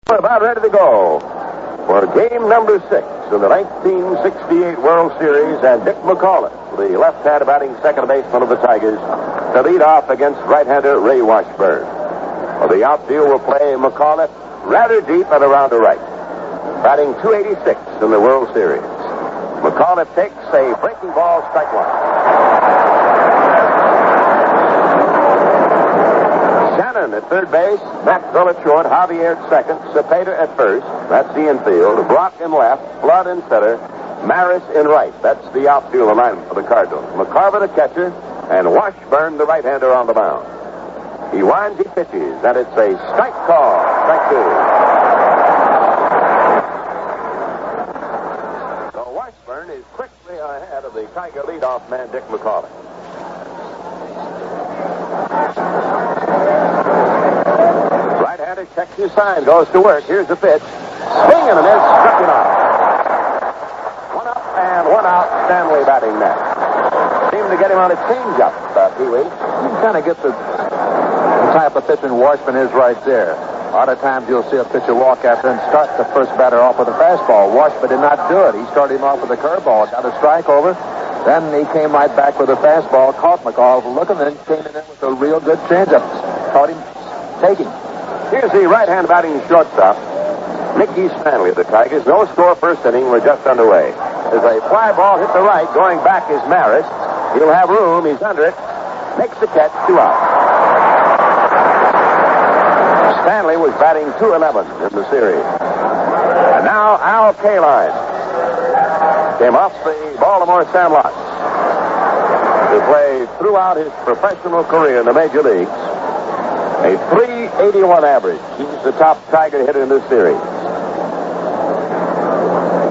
We're about ready to go for game number 6 in the 1968 World Series, and Dick McCullough, the left-hand batting second baseman of the Tigers, to lead off against right-hander Ray Washburn. Well, the outfield will play McCullough rather deep and around the right, batting .286 in the World Series. McCullough takes a breaking ball, strike one. Shannon at third base, Maxwell at short, Javier at second, Cepeda at first, that's the infield, Brock in left, Flood in center, Maris in right. That's the outfield alignment for the Cardinals. McCarver the catcher, and Washburn the right-hander on the mound. He winds, he pitches, and it's a strike call, strike two. So Washburn is quickly ahead of the Tiger leadoff man, Dick McCullough. Right-hander checks his sign, goes to work. Here's the pitch. Swing and a miss, struck him out. One up and one out, Stanley batting next. Seemed to get him on a changeup, Pee-wee. You can kind of get the type of pitching Washburn is right there. A lot of times you'll see a pitcher walk after and start the first batter off with a fastball. Washburn did not do it. He started him off with a curveball, got a strike over. Then he came right back with a fastball, caught McCall looking, then came in there with a real good changeup. Caught him taking. Here's the right-hand batting shortstop, Mickey Stanley of the Tigers. No score first inning. We're just underway. There's a fly ball hit the right. Going back is Maris. He'll have room. He's under it. Makes the catch, 2 out. Stanley was batting .211 in the series. And now Al Kaline came off the Baltimore Sandlots to play throughout his professional career in the major leagues. A .381 average. He's the top Tiger hitter in this series.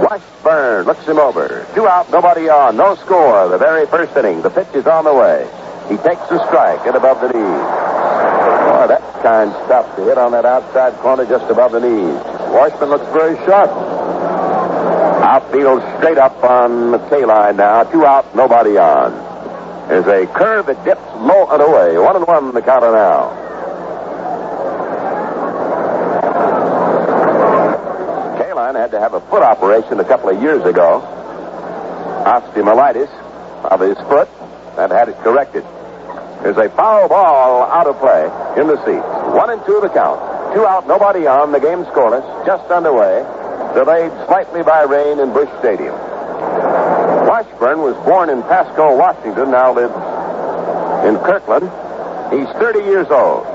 Washburn looks him over. 2 out, nobody on. No score. The very first inning. The pitch is on the way. He takes a strike hit above the knees. Boy, that's kind of stuff to hit on that outside corner just above the knees. Washburn looks very sharp. Outfield straight up on the K-line now. 2 out, nobody on. There's a curve that dips low and away. 1-1 the counter now. K-line had to have a foot operation a couple of years ago. Osteomyelitis of his foot, and had it corrected. There's a foul ball out of play in the seats. 1-2 the count. 2 out, nobody on. The game scoreless. Just underway. Delayed slightly by rain in Busch Stadium. Washburn was born in Pasco, Washington. Now lives in Kirkland. He's 30 years old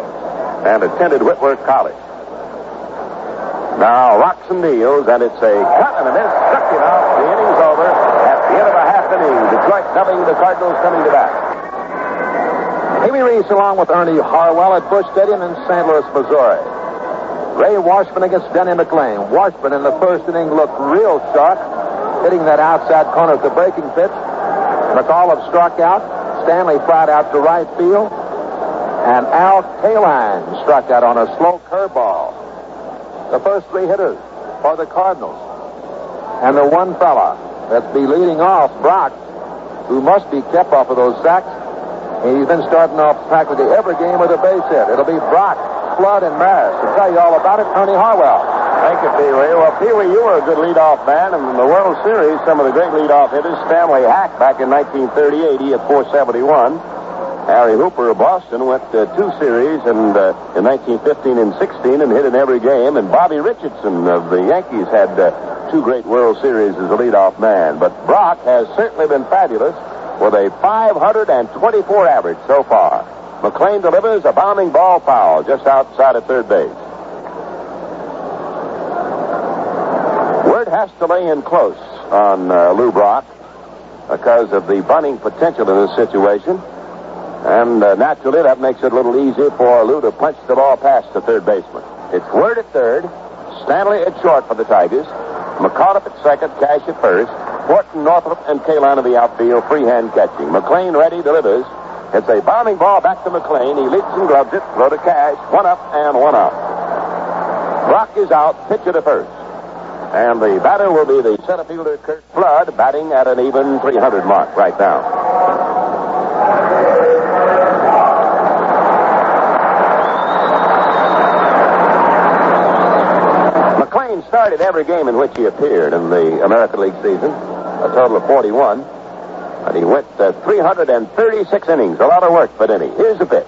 and attended Whitworth College. Now rocks and deals, and it's a cut and a miss. Struck him out. The inning's over at the end of a half inning. Detroit nothing. The Cardinals coming to bat. Pee-wee Reese along with Ernie Harwell at Busch Stadium in St. Louis, Missouri. Ray Washburn against Denny McLean. Washburn in the first inning looked real sharp, hitting that outside corner at the breaking pitch. McAuliffe struck out. Stanley fried out to right field. And Al Kaline struck out on a slow curveball. The first 3 hitters for the Cardinals. And the one fella that's be leading off, Brock, who must be kept off of those sacks. He's been starting off practically every game with a base hit. It'll be Brock, Flood, and Maris. To tell you all about it, Ernie Harwell. Thank you, Pee-wee. Well, Pee-wee, you were a good leadoff man, and in the World Series, some of the great leadoff hitters, Stanley Hack back in 1938, he at .471. Harry Hooper of Boston went 2 series and in 1915 and 16 and hit in every game. And Bobby Richardson of the Yankees had 2 great World Series as a leadoff man. But Brock has certainly been fabulous with a .524 average so far. McLean delivers a bounding ball foul just outside of third base. Word has to lay in close on Lou Brock because of the bunting potential in this situation. And naturally, that makes it a little easier for Lou to punch the ball past the third baseman. It's Word at third, Stanley at short for the Tigers, McAuliffe at second, Cash at first, Horton, Northrop, and Kaline of the outfield, freehand catching. McLean ready, delivers. It's a bounding ball back to McLean. He leaps and gloves it. Throw to Cash. 1 up and 1 out. Brock is out. Pitcher to first. And the batter will be the center fielder, Kurt Flood, batting at an even 300 mark right now. McLean started every game in which he appeared in the American League season, a total of 41. And he went 336 innings. A lot of work for Denny. Here's the pitch.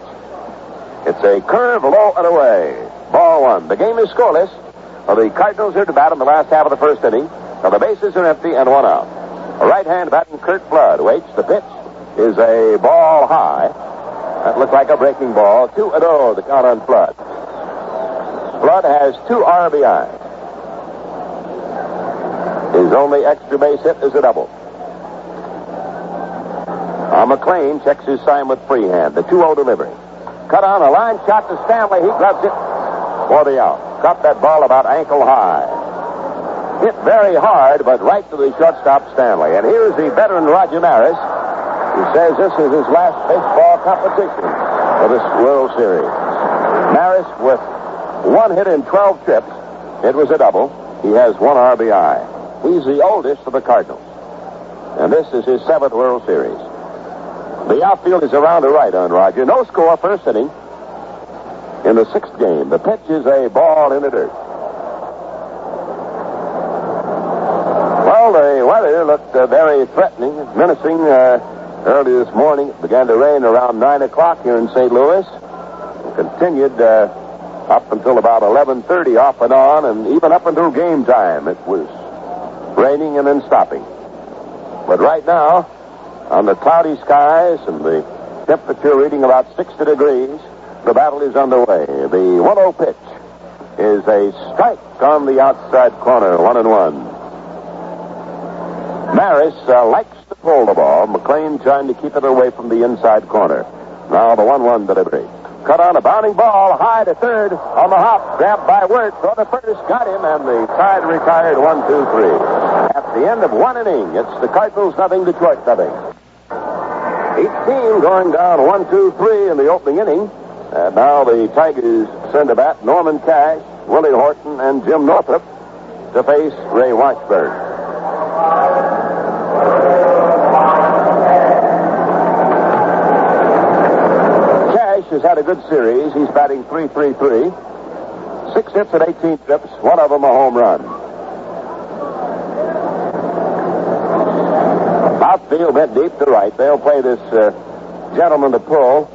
It's a curve low and away. Ball one. The game is scoreless. The Cardinals are to bat in the last half of the first inning. Now the bases are empty and one out. A right-hand batting Kurt Flood waits. The pitch is a ball high. That looked like a breaking ball. 2-0, the count on Flood. Flood has 2 RBIs. His only extra base hit is a double. McLean checks his sign with freehand. The 2-0 delivery. Cut on a line shot to Stanley. He grabs it for the out. Caught that ball about ankle high. Hit very hard, but right to the shortstop Stanley. And here's the veteran Roger Maris, who says this is his last baseball competition for this World Series. Maris with 1 hit in 12 trips. It was a double. He has 1 RBI. He's the oldest of the Cardinals. And this is his 7th World Series. The outfield is around the right on Roger. No score, first inning. In the 6th game, the pitch is a ball in the dirt. Well, the weather looked very threatening, menacing early this morning. It began to rain around 9 o'clock here in St. Louis. It continued up until about 11:30 off and on, and even up until game time it was raining and then stopping. But right now, on the cloudy skies and the temperature reading about 60 degrees, the battle is underway. The 1-0 pitch is a strike on the outside corner, 1-1. Maris likes to pull the ball. McLean trying to keep it away from the inside corner. Now the 1-1 delivery. Cut on a bounding ball, high to third, on the hop, grabbed by Wirt, throw to first, got him, and the side retired 1-2-3. At the end of 1 inning, it's the Cardinals nothing, Detroit nothing. Each team going down 1-2-3 in the opening inning. And now the Tigers send to bat Norman Cash, Willie Horton, and Jim Northrup to face Ray Washburn. Cash has had a good series. He's batting .333. 6 hits at 18 trips, one of them a home run. Outfield bent deep to right. They'll play this gentleman to pull.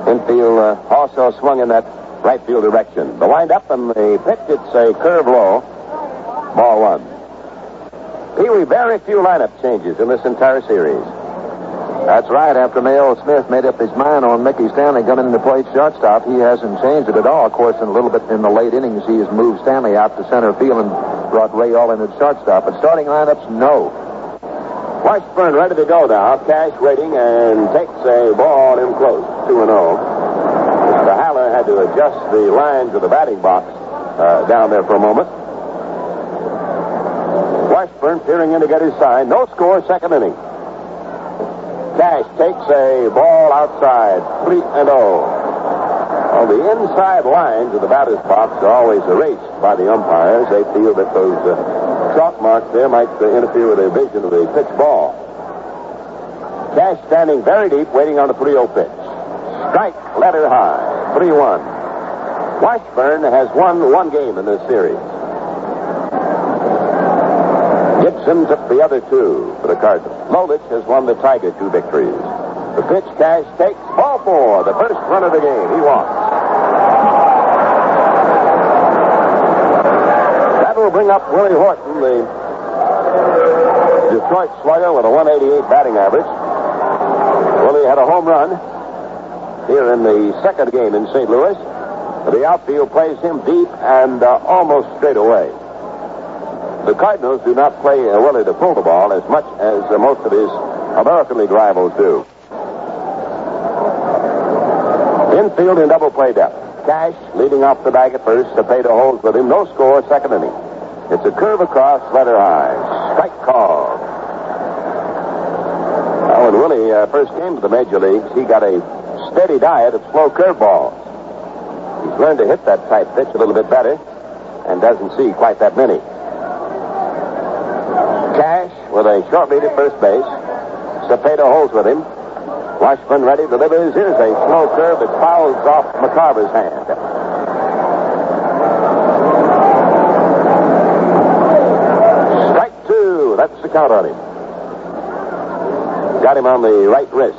Infield also swung in that right field direction. The windup and the pitch, it's a curve low. Ball 1. Pee-wee, very few lineup changes in this entire series. That's right. After Mayo Smith made up his mind on Mickey Stanley coming into play at shortstop, he hasn't changed it at all. Of course, in a little bit in the late innings, he has moved Stanley out to center field and brought Ray all in at shortstop. But starting lineups, no. Washburn ready to go now. Cash waiting and takes a ball in close. 2-0. Mr. Haller had to adjust the lines of the batting box down there for a moment. Washburn peering in to get his sign. No score, 2nd inning. Cash takes a ball outside. 3-0. Well, the inside lines of the batter's box are always erased by the umpires. They feel that those chalk marks there might interfere with their vision of the pitch ball. Cash standing very deep, waiting on the 3-0 pitch. Strike, letter high, 3-1. Washburn has won 1 game in this series. Gibson took the other 2 for the Cardinals. Lolich has won the Tiger 2 victories. The pitch Cash takes, ball 4, the first run of the game. He walks. That will bring up Willie Horton, the Detroit slugger with a 188 batting average. Willie had a home run here in the 2nd game in St. Louis. The outfield plays him deep and almost straight away. The Cardinals do not play Willie to pull the ball as much as most of his American League rivals do. Infield in double play depth. Cash leading off the bag at first. Cepeda holds with him. No score, 2nd inning. It's a curve across, letter high. Strike call. Now, when Willie first came to the major leagues, he got a steady diet of slow curveballs. He's learned to hit that tight pitch a little bit better and doesn't see quite that many. Cash with a short lead at first base. Cepeda holds with him. Washburn ready, delivers. Here's a slow curve that fouls off McCarver's hand. count on him. Got him on the right wrist.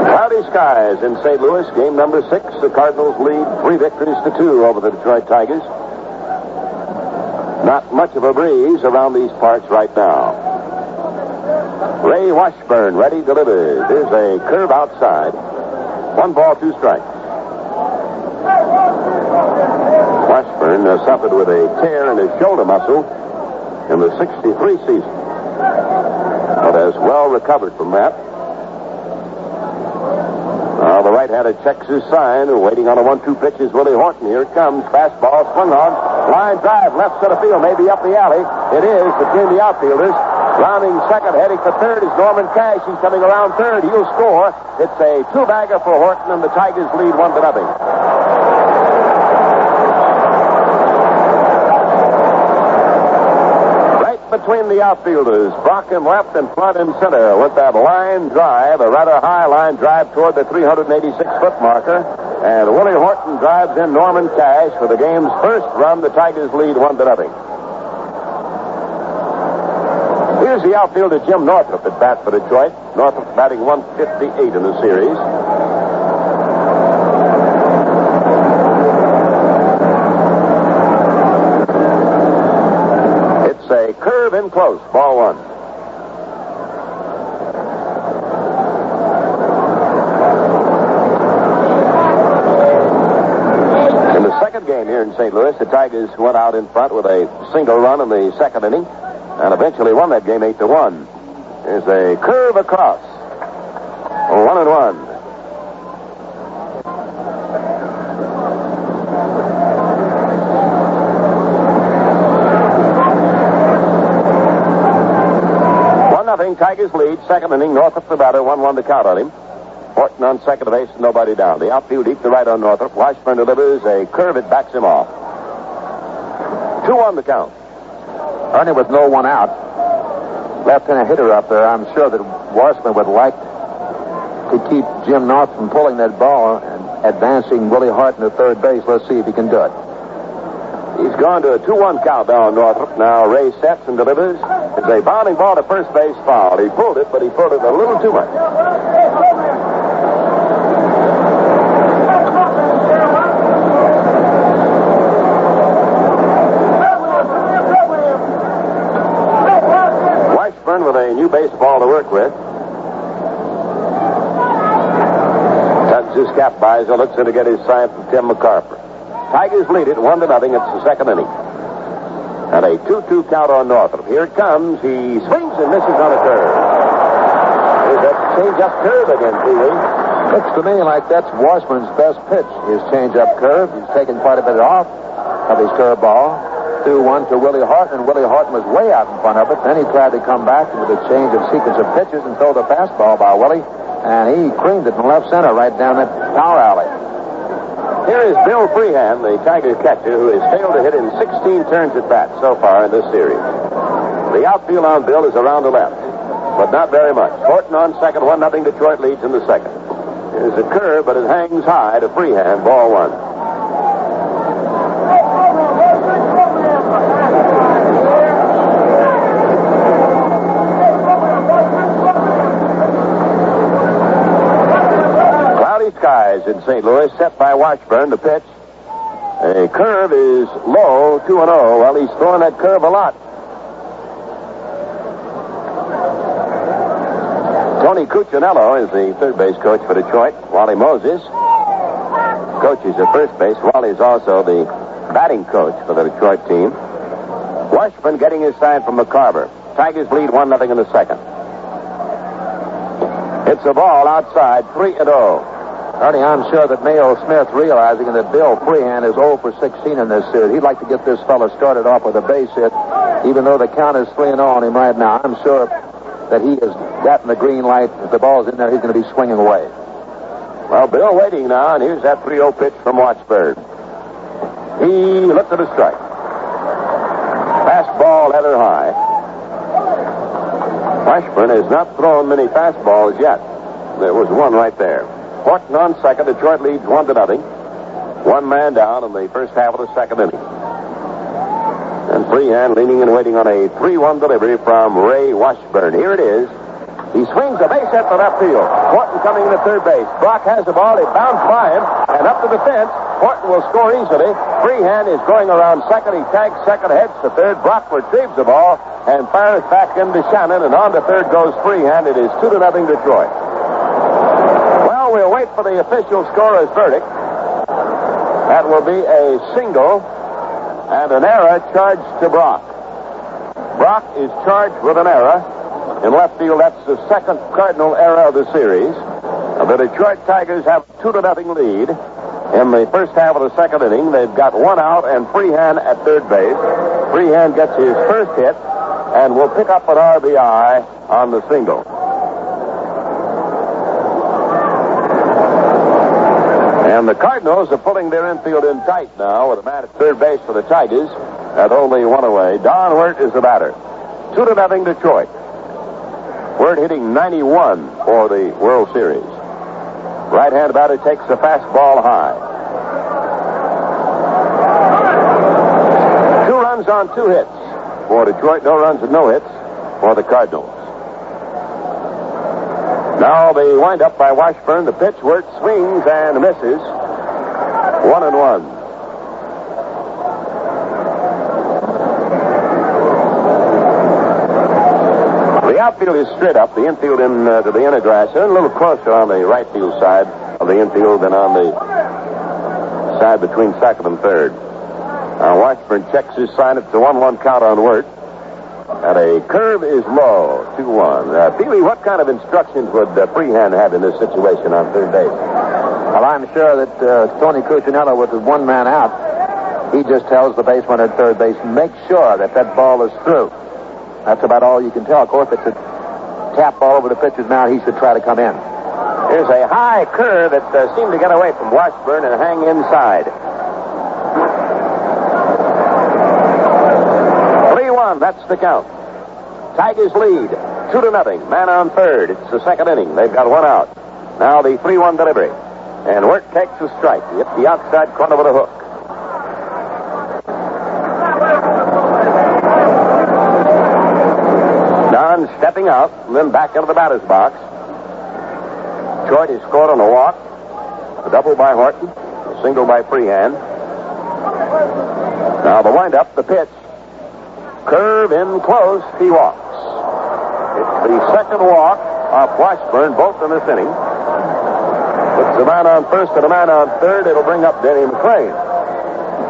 Cloudy skies in St. Louis. Game number 6. The Cardinals lead 3 victories to 2 over the Detroit Tigers. Not much of a breeze around these parts right now. Ray Washburn ready, delivers. Here's a curve outside. 1 ball, 2 strikes. Washburn suffered with a tear in his shoulder muscle in the '63 season, but has well recovered from that. The right-hander checks his sign, waiting on a 1-2 pitch is Willie Horton. Here it comes. Fastball swung on. Line drive, left center field, maybe up the alley. It is between the outfielders. Rounding second, heading for third is Norman Cash. He's coming around third. He'll score. It's a 2-bagger for Horton, and the Tigers lead 1-0. Between the outfielders, Brock in left and front and center with that line drive, a rather high line drive toward the 386-foot marker. And Willie Horton drives in Norman Cash for the game's first run. The Tigers lead 1-0. Here's the outfielder Jim Northrup at bat for Detroit. Northrup batting 158 in the series. Curve in close, ball 1. In the second game here in St. Louis, the Tigers went out in front with a single run in the second inning and eventually won that game 8-1. There's a curve across. 1-1. Tigers lead. Second inning, Northrup the batter, 1-1 to count on him. Horton on second base, nobody down. The outfield deep to right on Northrup. Washburn delivers a curve, it backs him off. 2-1 to count. Ernie with no one out. Left-handed hitter up there. I'm sure that Washburn would like to keep Jim Northrup from pulling that ball and advancing Willie Horton to third base. Let's see if he can do it. He's gone to a 2-1 count down Northrup. Now Ray sets and delivers. It's a bounding ball to first base foul. He pulled it, but he pulled it a little too much. Washburn with a new baseball to work with. Tugs his cap visor, looks in to get his sign from Tim McCarver. Tigers lead it 1-0. It's the second inning. And a 2-2 count on Northrup. Here it comes. He swings and misses on a curve. There's that change-up curve again, Pee-wee. Looks to me like that's Washburn's best pitch, his change-up curve. He's taken quite a bit off of his curveball. 2-1 to Willie Horton, and Willie Horton was way out in front of it. Then he tried to come back with a change of sequence of pitches and throw the fastball by Willie, and he creamed it from left center right down that power alley. Here is Bill Freehan, the Tiger catcher, who has failed to hit in 16 turns at bat so far in this series. The outfield on Bill is around the left, but not very much. Horton on second, 1-0 Detroit leads in the second. Here's a curve, but it hangs high to Freehan, ball 1. Skies in St. Louis, set by Washburn to pitch. A curve is low, 2-0. Well, he's throwing that curve a lot. Tony Cuccinello is the third base coach for Detroit. Wally Moses coaches at first base. Wally's also the batting coach for the Detroit team. Washburn getting his sign from McCarver. Tigers lead 1-0 in the second. It's a ball outside, 3-0. Ernie, I'm sure that Mayo Smith, realizing that Bill Freehan is 0 for 16 in this series, he'd like to get this fellow started off with a base hit, even though the count is 3-0 on him right now. I'm sure that he has gotten the green light. If the ball's in there, he's going to be swinging away. Well, Bill waiting now, and here's that 3-0 pitch from Washburn. He looked at a strike. Fastball header high. Washburn has not thrown many fastballs yet. There was one right there. Horton on second. Detroit leads 1-0. One man down in the first half of the second inning. And Freehan leaning and waiting on a 3-1 delivery from Ray Washburn. Here it is. He swings a base hit to left field. Horton coming to third base. Brock has the ball. It bounced by him and up to the fence. Horton will score easily. Freehan is going around second. He tags second, heads to third. Brock retrieves the ball and fires back into Shannon, and on to third goes Freehan. It is 2-0 Detroit. Well, we'll wait for the official scorer's verdict. That will be a single and an error charged to Brock. Brock is charged with an error. In left field, that's the second Cardinal error of the series. The Detroit Tigers have 2-0 lead. In the first half of the second inning, they've got one out and Freehan at third base. Freehan gets his first hit and will pick up an RBI on the single. And the Cardinals are pulling their infield in tight now with a man at third base for the Tigers at only one away. Don Wirt is the batter. 2-0 Detroit. Wirt hitting 91 for the World Series. Right-hand batter takes the fastball high. 2 runs on 2 hits for Detroit. No runs and no hits for the Cardinals. Now the wind-up by Washburn. The pitch, Wirt swings and misses. 1-1. The outfield is straight up. The infield to the inner grass. They're a little closer on the right field side of the infield than on the side between second and third. Washburn checks his sign. It's a 1-1 count on Wirt. And a curve is low, 2-1. Peavy, what kind of instructions would Freehan have in this situation on third base? Well, I'm sure that Tony Cuccinello, with one man out, he just tells the baseman at third base, make sure that ball is through. That's about all you can tell. Of course, if it's a tap ball over the pitcher's mound, he should try to come in. Here's a high curve that seemed to get away from Washburn and hang inside. 3-1, that's the count. Tigers lead, 2-0. Man on third. It's the second inning. They've got one out. Now the 3-1 delivery. And Wirt takes a strike. He hits the outside corner with a hook. Don stepping out and then back into the batter's box. Detroit is scored on a walk. A double by Horton. A single by Freehan. Now the windup, the pitch. Curve in close. He walks. It's the second walk off Washburn, both in this inning. Puts a man on first and a man on third. It'll bring up Denny McClain.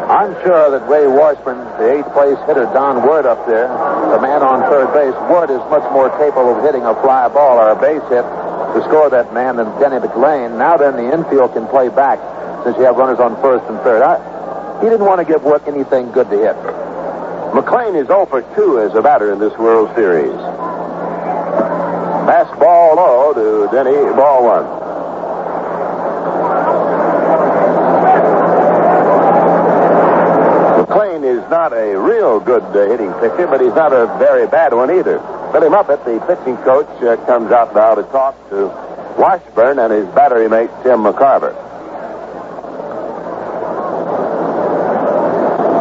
I'm sure that Ray Washburn, the 8th place hitter, Don Wirt up there, the man on third base, Wirt is much more capable of hitting a fly ball or a base hit to score that man than Denny McClain. Now then, the infield can play back since you have runners on first and third. He didn't want to give Wirt anything good to hit. McClain is 0 for 2 as a batter in this World Series. Fastball low to Denny, ball 1. McClain is not a real good hitting pitcher, but he's not a very bad one either. Billy Muppet, the pitching coach, comes out now to talk to Washburn and his battery mate, Tim McCarver.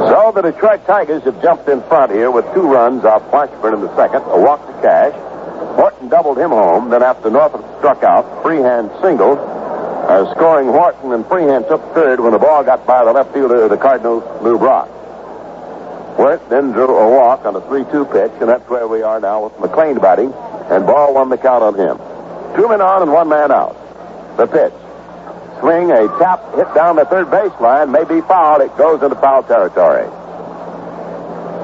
So the Detroit Tigers have jumped in front here with 2 runs off Washburn in the second, a walk to Cash. Horton doubled him home. Then after Norfolk struck out, Freehan singled, scoring Horton, and Freehan took third when the ball got by the left fielder of the Cardinals, Lou Brock. Wirt then drew a walk on a 3-2 pitch, and that's where we are now with McClain batting, and ball 1 the count on him. 2 men on and 1 man out. The pitch. Swing, a tap hit down the third baseline, may be fouled. It goes into foul territory.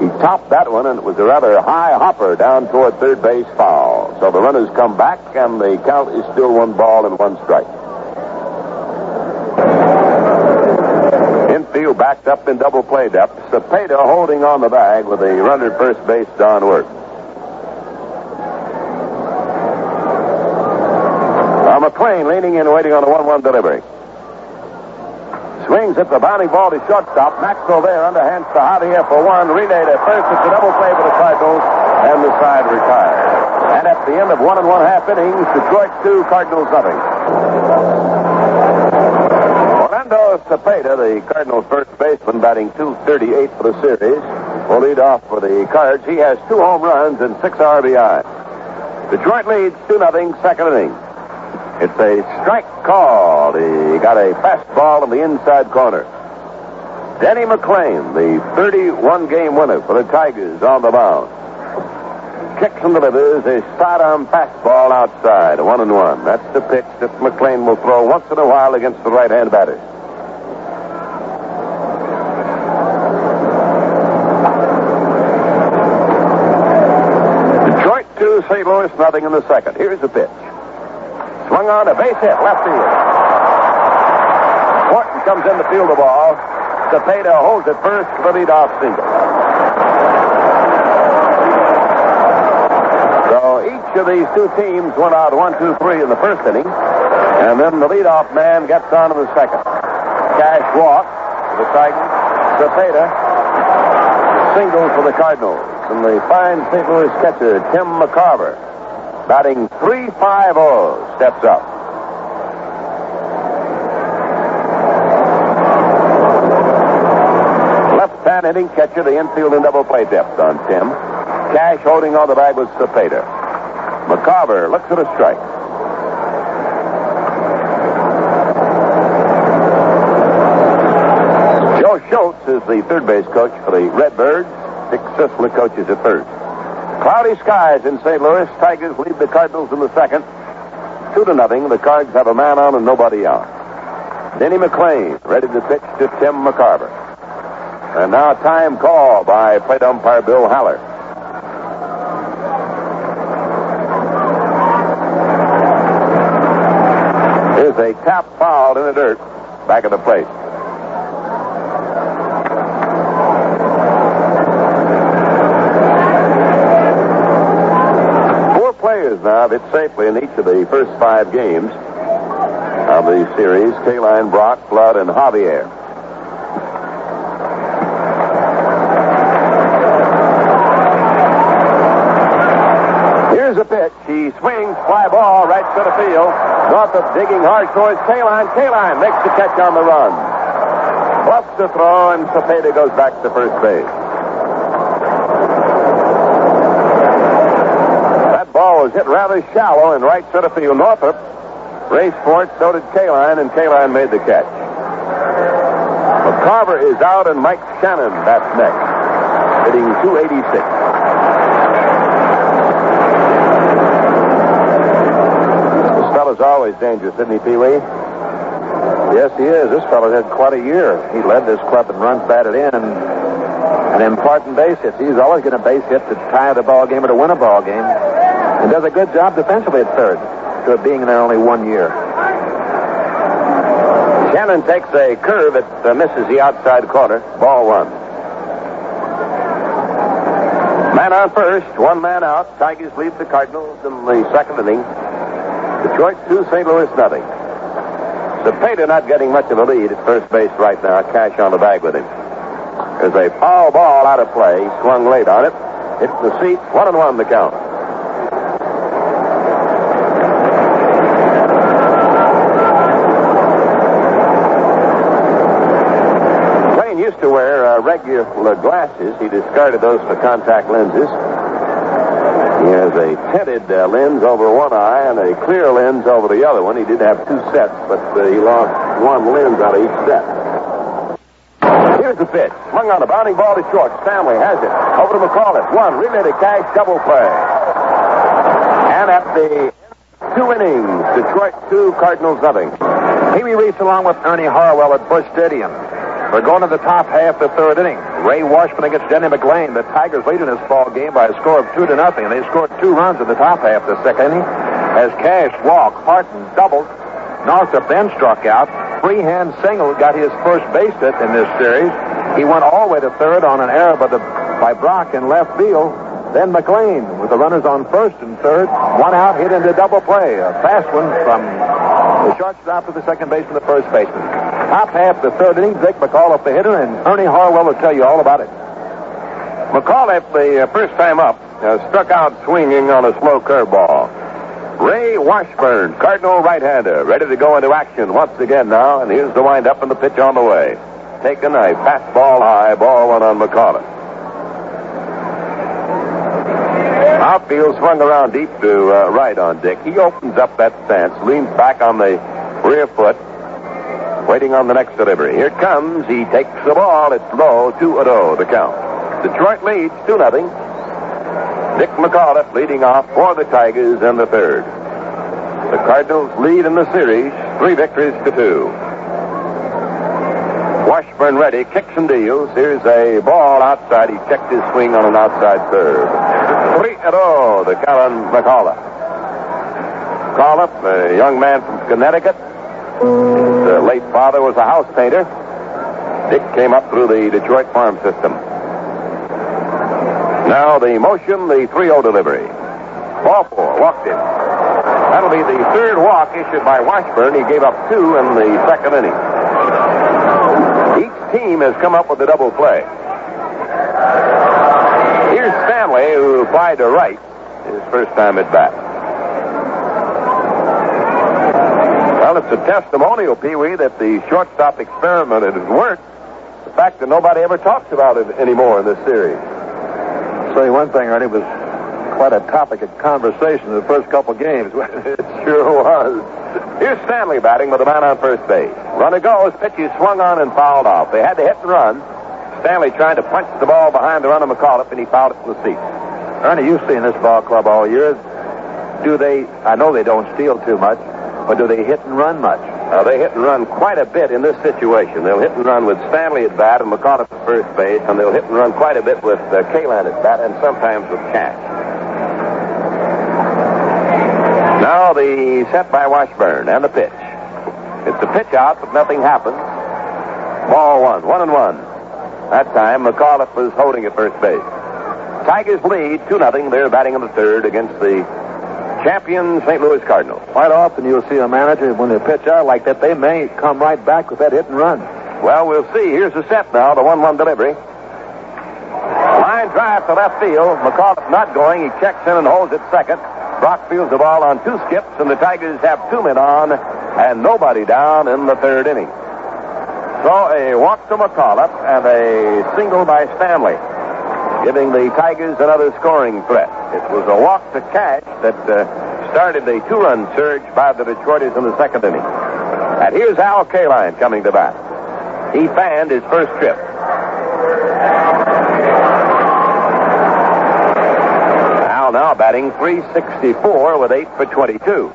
He topped that one, and it was a rather high hopper down toward third base, foul. So the runners come back, and the count is still 1 ball and 1 strike. Infield backed up in double play depth. Cepeda holding on the bag with the runner at first base, Don Wirt. McClain leaning in, waiting on a 1-1 delivery. Swings at the bounding ball to shortstop. Maxwell there, underhands to Javier for 1. Relay to first. It's a double play for the Cardinals, and the side retired. And at the end of 1 1/2 innings, Detroit 2, Cardinals nothing. Orlando Cepeda, the the Cardinals first baseman, batting .238 for the series, will lead off for the Cards. He has 2 home runs and 6 RBI. Detroit leads 2-0, second inning. It's a strike call. He got a fastball in the inside corner. Denny McClain, the 31-game winner for the Tigers, on the mound. Kicks and delivers a sidearm fastball outside, 1-1. That's the pitch that McClain will throw once in a while against the right-hand batter. Detroit 2, St. Louis nothing in the second. Here's the pitch. Swung on, a base hit, left field. Morton comes in to field the ball. Cepeda holds it first for the leadoff single. So each of these 2 teams went out 1, 2, 3 in the first inning. And then the leadoff man gets on in the second. Cash walk for the Tigers. Cepeda singles for the Cardinals. And the fine St. Louis catcher, Tim McCarver, batting .350, steps up. Left-hand hitting catcher, the infield and double play depth on Tim. Cash holding on the bag with Cepeda. McCarver looks at a strike. Joe Schultz is the third base coach for the Redbirds. Dick Sisler coaches at third. Cloudy skies in St. Louis. Tigers lead the Cardinals in the second. 2-0. The Cards have a man on and nobody out. Denny McClain ready to pitch to Tim McCarver. And now time call by plate umpire Bill Haller. Here's a tap foul in the dirt back of the plate. Now hit safely in each of the first 5 games of the series. Kaline, Brock, Flood, and Javier. Here's a pitch. He swings, fly ball, right center field. Northup digging hard towards Kaline. Kaline makes the catch on the run. Bluffs the throw, and Cepeda goes back to first base. Was hit rather shallow in right center field. Northup raced for it, so did Kaline, and Kaline made the catch. McCarver is out, and Mike Shannon bats next, hitting .286. This fellow's always dangerous, isn't he, Pee Wee? Yes, he is. This fellow had quite a year. He led this club in runs batted in and important base hits. He's always going to base hit to tie the ball game or to win a ball game. And does a good job defensively at third, to being there only 1 year. Shannon takes a curve that misses the outside corner. Ball 1. Man on first, 1 man out. Tigers lead the Cardinals in the second inning. Detroit 2, St. Louis nothing. Cepeda not getting much of a lead at first base right now. Cash on the bag with him. There's a foul ball out of play. Swung late on it. Hits the seats. 1-1 the count. To wear regular glasses. He discarded those for contact lenses. He has a tinted lens over one eye and a clear lens over the other one. He did have 2 sets, but he lost 1 lens out of each set. Here's the pitch. Swung on a bounding ball to short. Stanley has it. Over to McCauliffe. 1. Relay to Cash. Double play. And at the 2 innings, Detroit 2, Cardinals nothing. Pee Wee Reese along with Ernie Harwell at Busch Stadium. We're going to the top half of the third inning. Ray Washburn against Denny McClain. The Tigers lead in this ball game by a score of 2-0. They scored 2 runs in the top half of the second inning. As Cash walked, Harton doubled. Northup then struck out. Freehand single got his first base hit in this series. He went all the way to third on an error by Brock in left field. Then McClain with the runners on first and third. 1 out, hit into double play. A fast one from the shortstop to the second baseman, the first baseman. Top half the third inning, Dick McAuliffe the hitter, and Ernie Harwell will tell you all about it. McAuliffe, the first time up, struck out swinging on a slow curveball. Ray Washburn, Cardinal right-hander, ready to go into action once again now, and here's the windup and the pitch on the way. taken a fastball high, ball one on McCullough. Outfield swung around deep to right on Dick. He opens up that stance, leans back on the rear foot, waiting on the next delivery. Here it comes. He takes the ball. It's low, 2-0 to count. Detroit leads 2-0. Dick McCullough leading off for the Tigers in the third. The Cardinals lead in the series, 3 victories to 2. Washburn ready, kicks and deals. Here's a ball outside. He checked his swing on an outside curve. 3-0 to count on McCullough. McCullough, a young man from Connecticut. His late father was a house painter. Dick came up through the Detroit farm system. Now the motion, the 3-0 delivery. Ball 4, walked in. That'll be the third walk issued by Washburn. He gave up 2 in the second inning. Each team has come up with a double play. Here's Stanley, who applied to right his first time at bat. Well, it's a testimonial, Pee-wee, that the shortstop experiment has worked. The fact that nobody ever talks about it anymore in this series. I'll tell you one thing, Ernie, was quite a topic of conversation in the first couple games. It sure was. Here's Stanley batting with a man on first base. Runner goes, pitch is swung on and fouled off. They had to hit and run. Stanley trying to punch the ball behind the runner McCullough, and he fouled it to the seat. Ernie, you've seen this ball club all year. Do they, I know they don't steal too much, but do they hit and run much? They hit and run quite a bit in this situation. They'll hit and run with Stanley at bat and McCullough at first base, and they'll hit and run quite a bit with Kaline at bat and sometimes with Cash. Now the set by Washburn and the pitch. It's a pitch out, but nothing happens. Ball 1, 1-1. That time McCullough was holding at first base. Tigers lead 2-0. They're batting in the third against the champion St. Louis Cardinals. Quite often you'll see a manager, when they pitch out like that, they may come right back with that hit and run. Well, we'll see. Here's the set now, the 1-1 delivery. Line drive to left field. McCullough not going. He checks in and holds it second. Brock fields the ball on 2 skips, and the Tigers have 2 men on and nobody down in the third inning. So a walk to McCullough and a single by Stanley, giving the Tigers another scoring threat. It was a walk to Cash that started a 2-run surge by the Detroiters in the second inning. And here's Al Kaline coming to bat. He fanned his first trip. Al now batting .364 with 8 for 22.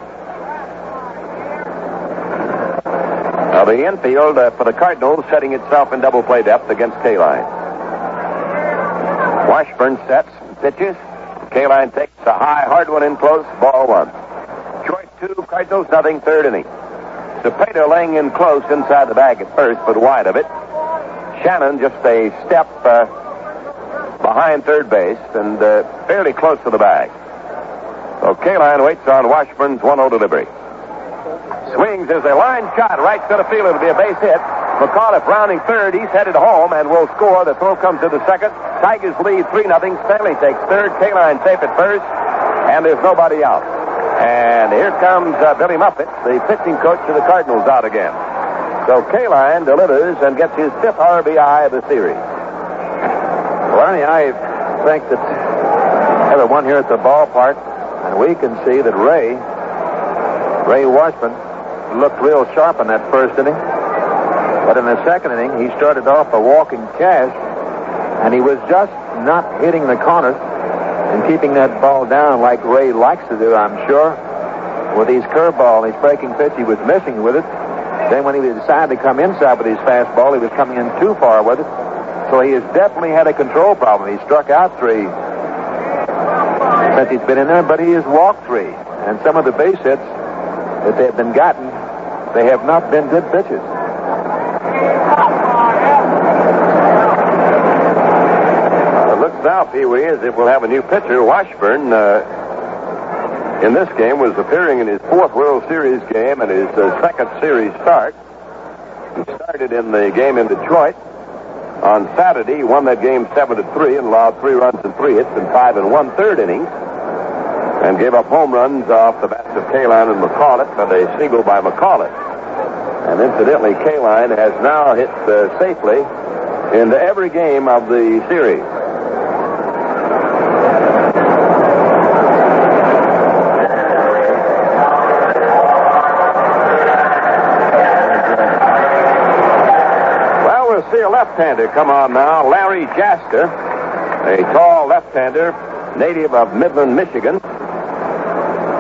Now the infield for the Cardinals setting itself in double play depth against Kaline. Washburn sets, pitches. Kaline takes a high, hard one in close. Ball 1. Detroit 2, Cardinals nothing, third inning. Cepeda laying in close inside the bag at first, but wide of it. Shannon just a step behind third base and fairly close to the bag. So Kaline waits on Washburn's 1-0 delivery. Swings as a line shot right center field. It'll be a base hit. McCullough rounding third. He's headed home and will score. The throw comes to the second. Tigers lead 3-0. Stanley takes third. Kaline safe at first. And there's nobody out. And here comes Billy Muffett, the pitching coach of the Cardinals, out again. So Kaline delivers and gets his 5th RBI of the series. Well, Ernie, I think that everyone here at the ballpark, and we can see that Ray Washburn looked real sharp in that first inning. But in the second inning, he started off a walking Cash, and he was just not hitting the corners and keeping that ball down like Ray likes to do, I'm sure. With his curveball and his breaking pitch, he was missing with it. Then when he decided to come inside with his fastball, he was coming in too far with it. So he has definitely had a control problem. He struck out 3 since he's been in there, but he has walked 3. And some of the base hits that they've been gotten, they have not been good pitches. It looks now, Pee-wee, as if we'll have a new pitcher. Washburn, in this game, was appearing in his 4th World Series game and his 2nd series start. He started in the game in Detroit. On Saturday, he won that game 7-3 and allowed 3 runs and 3 hits in 5 1/3 innings. And gave up home runs off the bats of Kaline and McCullough, and a single by McCullough. And incidentally, Kaline has now hit safely into every game of the series. Well, we'll see a left-hander come on now. Larry Jaster, a tall left-hander, native of Midland, Michigan.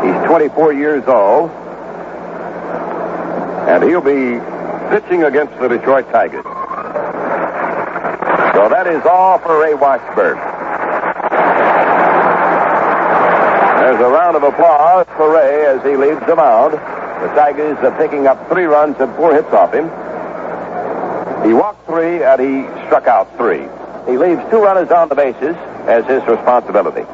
He's 24 years old. And he'll be pitching against the Detroit Tigers. So that is all for Ray Washburn. There's a round of applause for Ray as he leaves the mound. The Tigers are picking up 3 runs and 4 hits off him. He walked 3 and he struck out 3. He leaves 2 runners on the bases as his responsibility.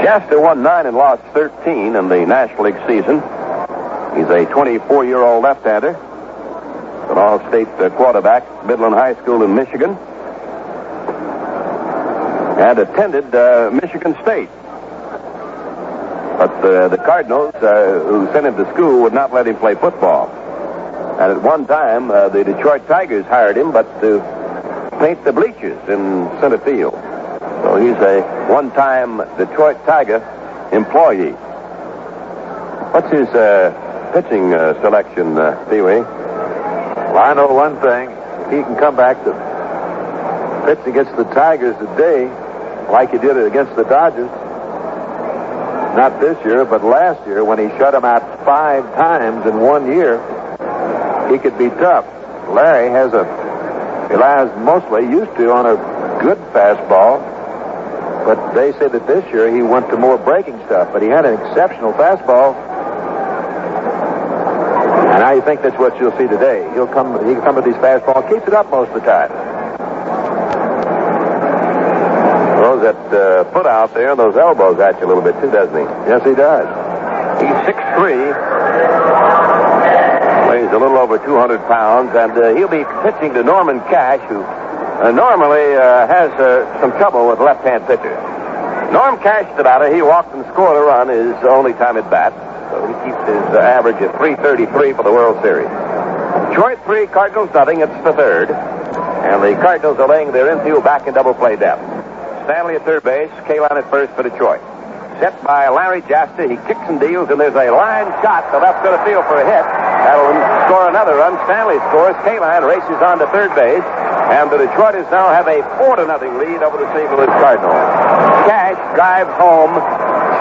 Jaster won 9 and lost 13 in the National League season. He's a 24-year-old left-hander, an all-state quarterback, Midland High School in Michigan, and attended Michigan State. But the Cardinals, who sent him to school, would not let him play football. And at one time, the Detroit Tigers hired him, but to paint the bleachers in center field. So he's a one-time Detroit Tiger employee. What's his pitching selection, Pee Wee? Well, I know one thing. If he can come back to pitch against the Tigers today, like he did it against the Dodgers, not this year, but last year when he shut him out 5 times in 1 year, he could be tough. Larry relies mostly used to on a good fastball, but they say that this year he went to more breaking stuff, but he had an exceptional fastball. And I think that's what you'll see today. He can come with his fastball, keeps it up most of the time. Throws that foot out there, those elbows at you a little bit too, doesn't he? Yes, he does. He's 6'3", weighs a little over 200 pounds, and he'll be pitching to Norman Cash, who normally has some trouble with left-hand pitchers. Norm Cash, the batter, he walked and scored a run his only time at bat. So he keeps his average at .333 for the World Series. Detroit 3, Cardinals nothing. It's the 3rd. And the Cardinals are laying their infield back in double play depth. Stanley at third base, Kaline at first for Detroit. Set by Larry Jaster. He kicks and deals, and there's a line shot to left field field for a hit. That'll score another run. Stanley scores. Kaline races on to third base. And the Detroiters now have a 4-0 lead over the St. Louis Cardinals. Cash drives home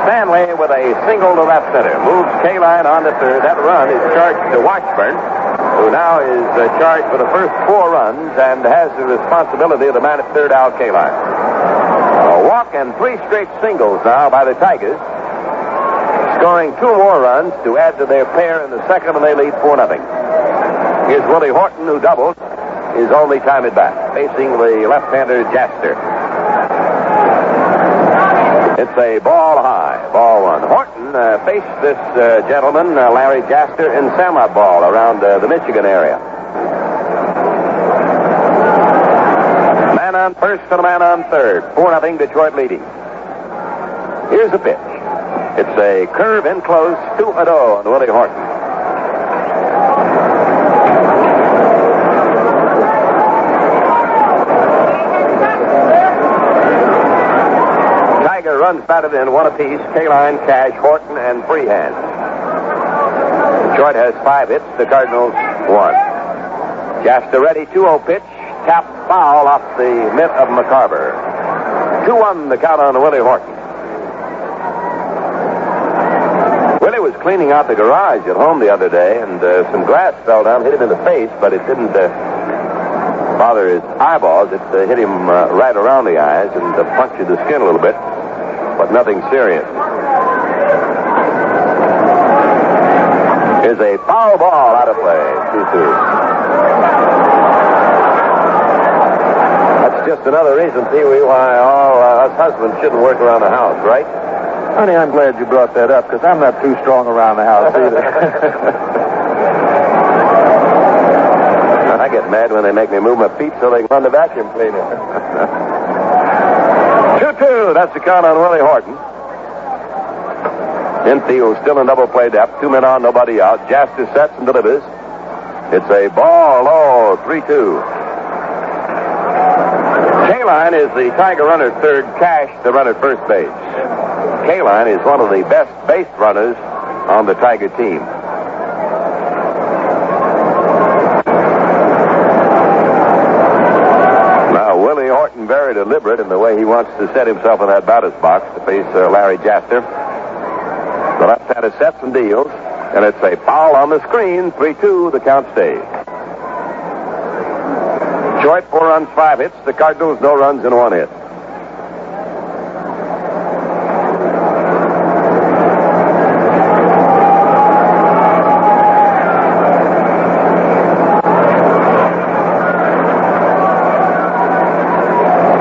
Stanley with a single to left center. Moves Kaline on to third. That run is charged to Washburn, who now is charged for the first 4 runs and has the responsibility of the man at third, Al Kaline. A walk and 3 straight singles now by the Tigers, scoring 2 more runs to add to their pair in the second, and they lead 4-0. Here's Willie Horton, who doubled his only time at bat, facing the left-hander Jaster. It's a ball high, ball 1. Horton faced this gentleman, Larry Jaster, in Sandlot ball around the Michigan area. Man on first and a man on third. 4-0 Detroit leading. Here's the pitch. It's a curve in close, 2-0 on Willie Horton. Runs batted in, 1 apiece. Kaline, Cash, Horton, and Freehand. Detroit has 5 hits. The Cardinals 1. Jaster ready. 2-0 pitch. Tap foul off the mitt of McCarver. 2-1 the count on Willie Horton. Willie was cleaning out the garage at home the other day, and some glass fell down, hit him in the face, but it didn't bother his eyeballs. It hit him right around the eyes and punctured the skin a little bit, but nothing serious. Here's a foul ball out of play. 2-2. That's just another reason, Pee Wee, why all us husbands shouldn't work around the house, right? Honey, I'm glad you brought that up, because I'm not too strong around the house either. I get mad when they make me move my feet so they can run the vacuum cleaner. 2-2. That's the count on Willie Horton. Infield still in double play depth. 2 men on, nobody out. Jaster sets and delivers. It's a ball low, 3-2. Kaline is the Tiger runner third. Cash the runner first base. Kaline is one of the best base runners on the Tiger team. Now, Willie Horton very deliberate in the way he wants to set himself in that batter's box to face Larry Jaster. The left-hander sets and deals, and it's a foul on the screen. 3-2, the count stays. Detroit, 4 runs, 5 hits. The Cardinals, no runs and 1 hit.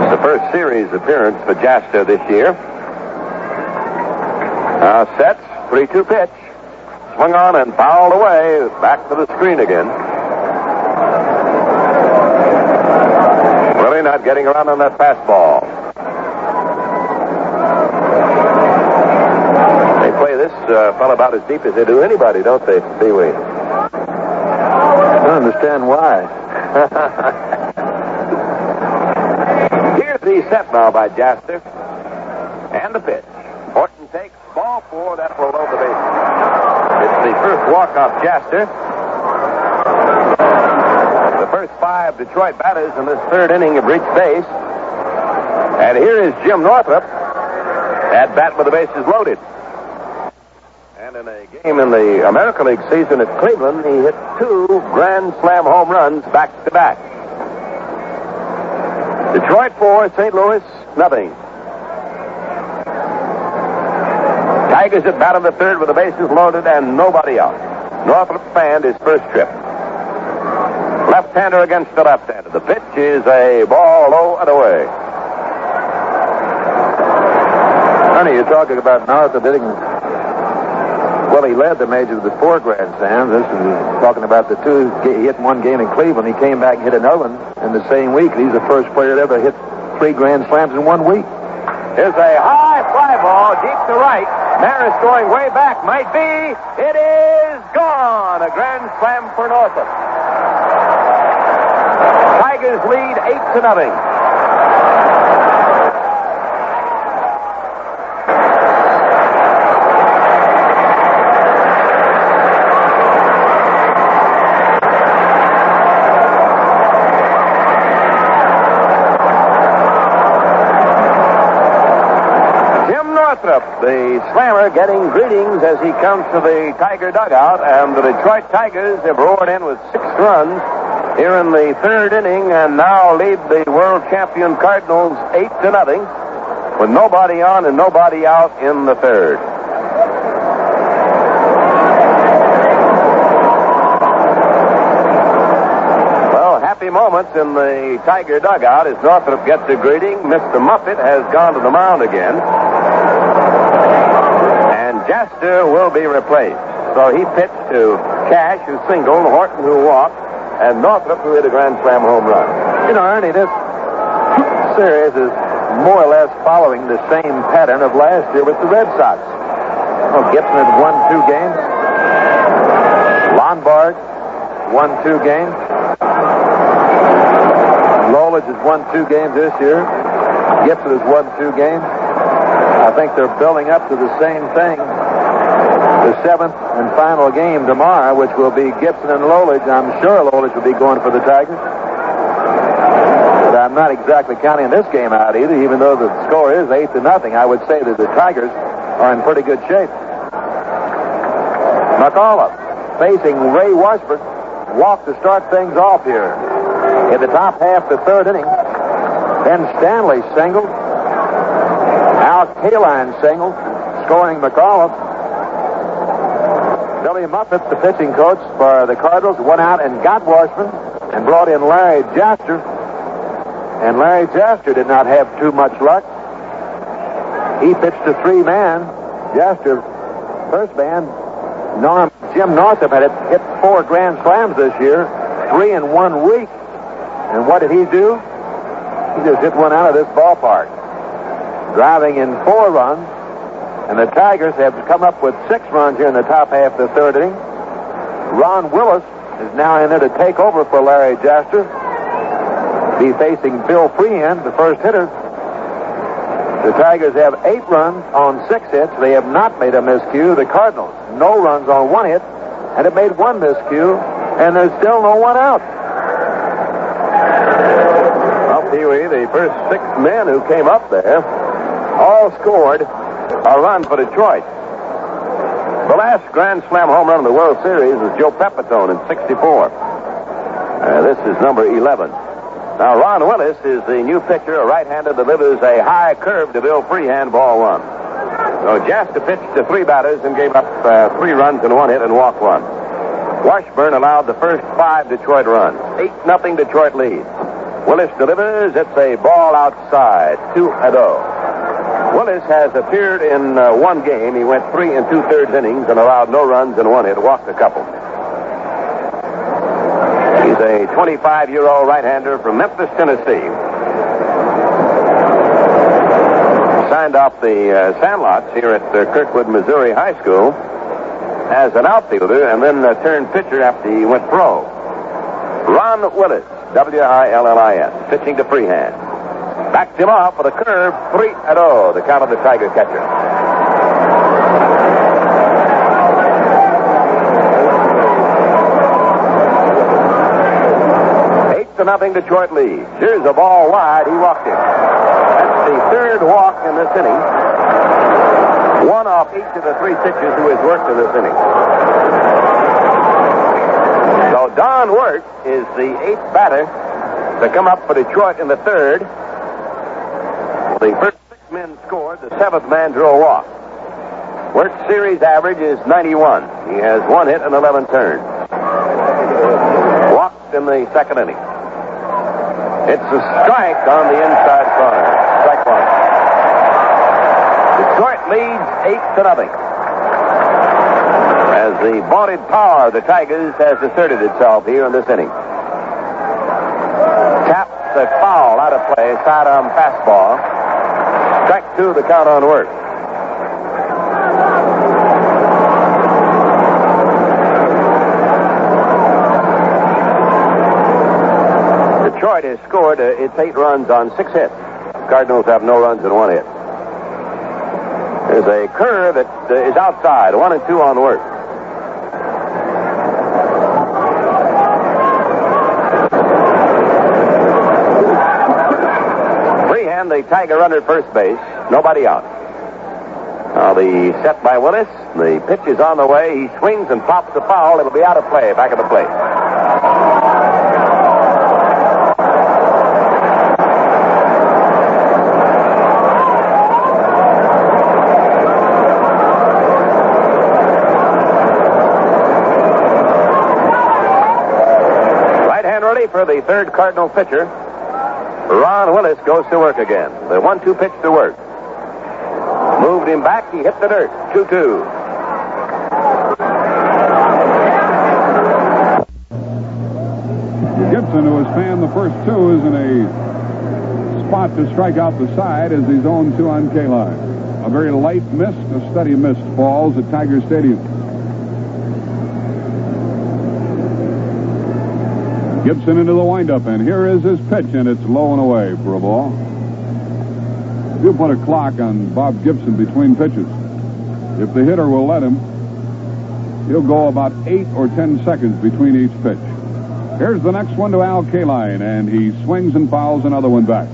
It's the first series appearance for Jaster this year. Now sets, 3-2 pitch. Swung on and fouled away. Back to the screen again. Really not getting around on that fastball. They play this fellow about as deep as they do anybody, don't they, Pee Wee? I don't understand why. Here's the set now by Jaster. And the pitch. Horton takes ball 4. That will load the bases. It's the first walk-off Jaster. The first 5 Detroit batters in this third inning have reached base. And here is Jim Northrup at bat with the bases loaded. And in a game in the American League season at Cleveland, he hit 2 grand slam home runs back-to-back. Detroit 4, St. Louis nothing. Tigers at bat in the third with the bases loaded and nobody out. Northrup fanned his first trip. Left-hander against the left-hander. The pitch is a ball low and away. Honey, you're talking about Northrup hitting. Well, he led the majors with 4 grand slams. This is talking about the 2. He hit 1 game in Cleveland. He came back and hit another one in the same week. He's the first player to ever hit 3 grand slams in 1 week. Here's a high fly ball deep to right. Maris going way back. Might be. It is gone. A grand slam for Northrup. Tigers lead 8-0. The slammer getting greetings as he comes to the Tiger dugout, and the Detroit Tigers have roared in with 6 runs here in the third inning and now lead the world champion Cardinals 8-0 with nobody on and nobody out in the third. Well, happy moments in the Tiger dugout as Northrup gets a greeting. Mr. Muffet has gone to the mound again. Jaster will be replaced. So he pitched to Cash, who singled, Horton, who walked, and Northrup, who hit a grand slam home run. You know, Ernie, this series is more or less following the same pattern of last year with the Red Sox. Well, Gibson had won 2 games. Lombard won 2 games. Lolich has won 2 games this year. Gibson has won 2 games. I think they're building up to the same thing. The 7th and final game tomorrow, which will be Gibson and Lolich. I'm sure Lolich will be going for the Tigers. But I'm not exactly counting this game out either, even though the score is 8-0. I would say that the Tigers are in pretty good shape. McAuliffe facing Ray Washburn. Walk to start things off here. In the top half of the third inning. Then Stanley singled. Al Kaline singled, scoring McAuliffe. Billy Muffet, the pitching coach for the Cardinals, went out and got Washburn and brought in Larry Jaster. And Larry Jaster did not have too much luck. He pitched a 3-man. Jaster, first man. Jim Northrup had hit 4 grand slams this year, 3 in 1 week. And what did he do? He just hit one out of this ballpark. Driving in 4 runs And the Tigers have come up with 6 runs here in the top half of the third inning. Ron Willis is now in there to take over for Larry Jaster. Be facing Bill Freehand, the first hitter. The Tigers have 8 runs on 6 hits. They have not made a miscue. The Cardinals, no runs on 1 hit, and have made 1 miscue, and there's still no one out. Well, Pee Wee, the first 6 men who came up there all scored a run for Detroit. The last Grand Slam home run of the World Series was Joe Pepitone in '64. This is number 11. Now, Ron Willis is the new pitcher, a right-hander, delivers a high curve to Bill Freehand, ball 1. So Jaster pitched to 3 batters and gave up 3 runs and 1 hit and walked 1. Washburn allowed the first 5 Detroit runs. 8-0 Detroit lead. Willis delivers. It's a ball outside, 2-0. Willis has appeared in 1 game. He went 3 2/3 innings and allowed no runs and 1 hit, walked a couple. He's a 25-year-old right-hander from Memphis, Tennessee. Signed off the Sandlots here at Kirkwood, Missouri High School as an outfielder and then turned pitcher after he went pro. Ron Willis, Willis, pitching to Freehand. Backed him off with a curve, 3-0, the count of the Tiger catcher. 8-0 Detroit lead. Here's a ball wide. He walked him. That's the 3rd walk in this inning. 1 off each of the 3 pitchers who has worked in this inning. So Don Wirt is the 8th batter to come up for Detroit in the 3rd. The first 6 men scored. The 7th man drew a walk. Wirt's series average is 91. He has 1 hit and 11 turns. Walked in the 2nd inning. It's a strike on the inside corner. Strike 1. Detroit leads 8-0. As the vaunted power of the Tigers has asserted itself here in this inning. Taps a foul out of play, sidearm fastball. Strike 2, the count on Wirt. Detroit has scored its 8 runs on 6 hits. Cardinals have no runs and 1 hit. There's a curve that is outside, 1 and 2 on Wirt. Freehand, the Tiger runner at first base, nobody out. Now the set by Willis. The pitch is on the way. He swings and pops the foul. It'll be out of play, back of the plate. For the 3rd Cardinal pitcher, Ron Willis goes to work again. The 1-2 pitch to work. Moved him back. He hit the dirt. 2-2. Gibson, who has fanned the first 2, is in a spot to strike out the side as he's 0-2 on K-line. A very light mist, a steady mist falls at Tiger Stadium. Gibson into the windup, and here is his pitch, and it's low and away for a ball. If you put a clock on Bob Gibson between pitches, if the hitter will let him, he'll go about 8 or 10 seconds between each pitch. Here's the next one to Al Kaline, and he swings and fouls another one back.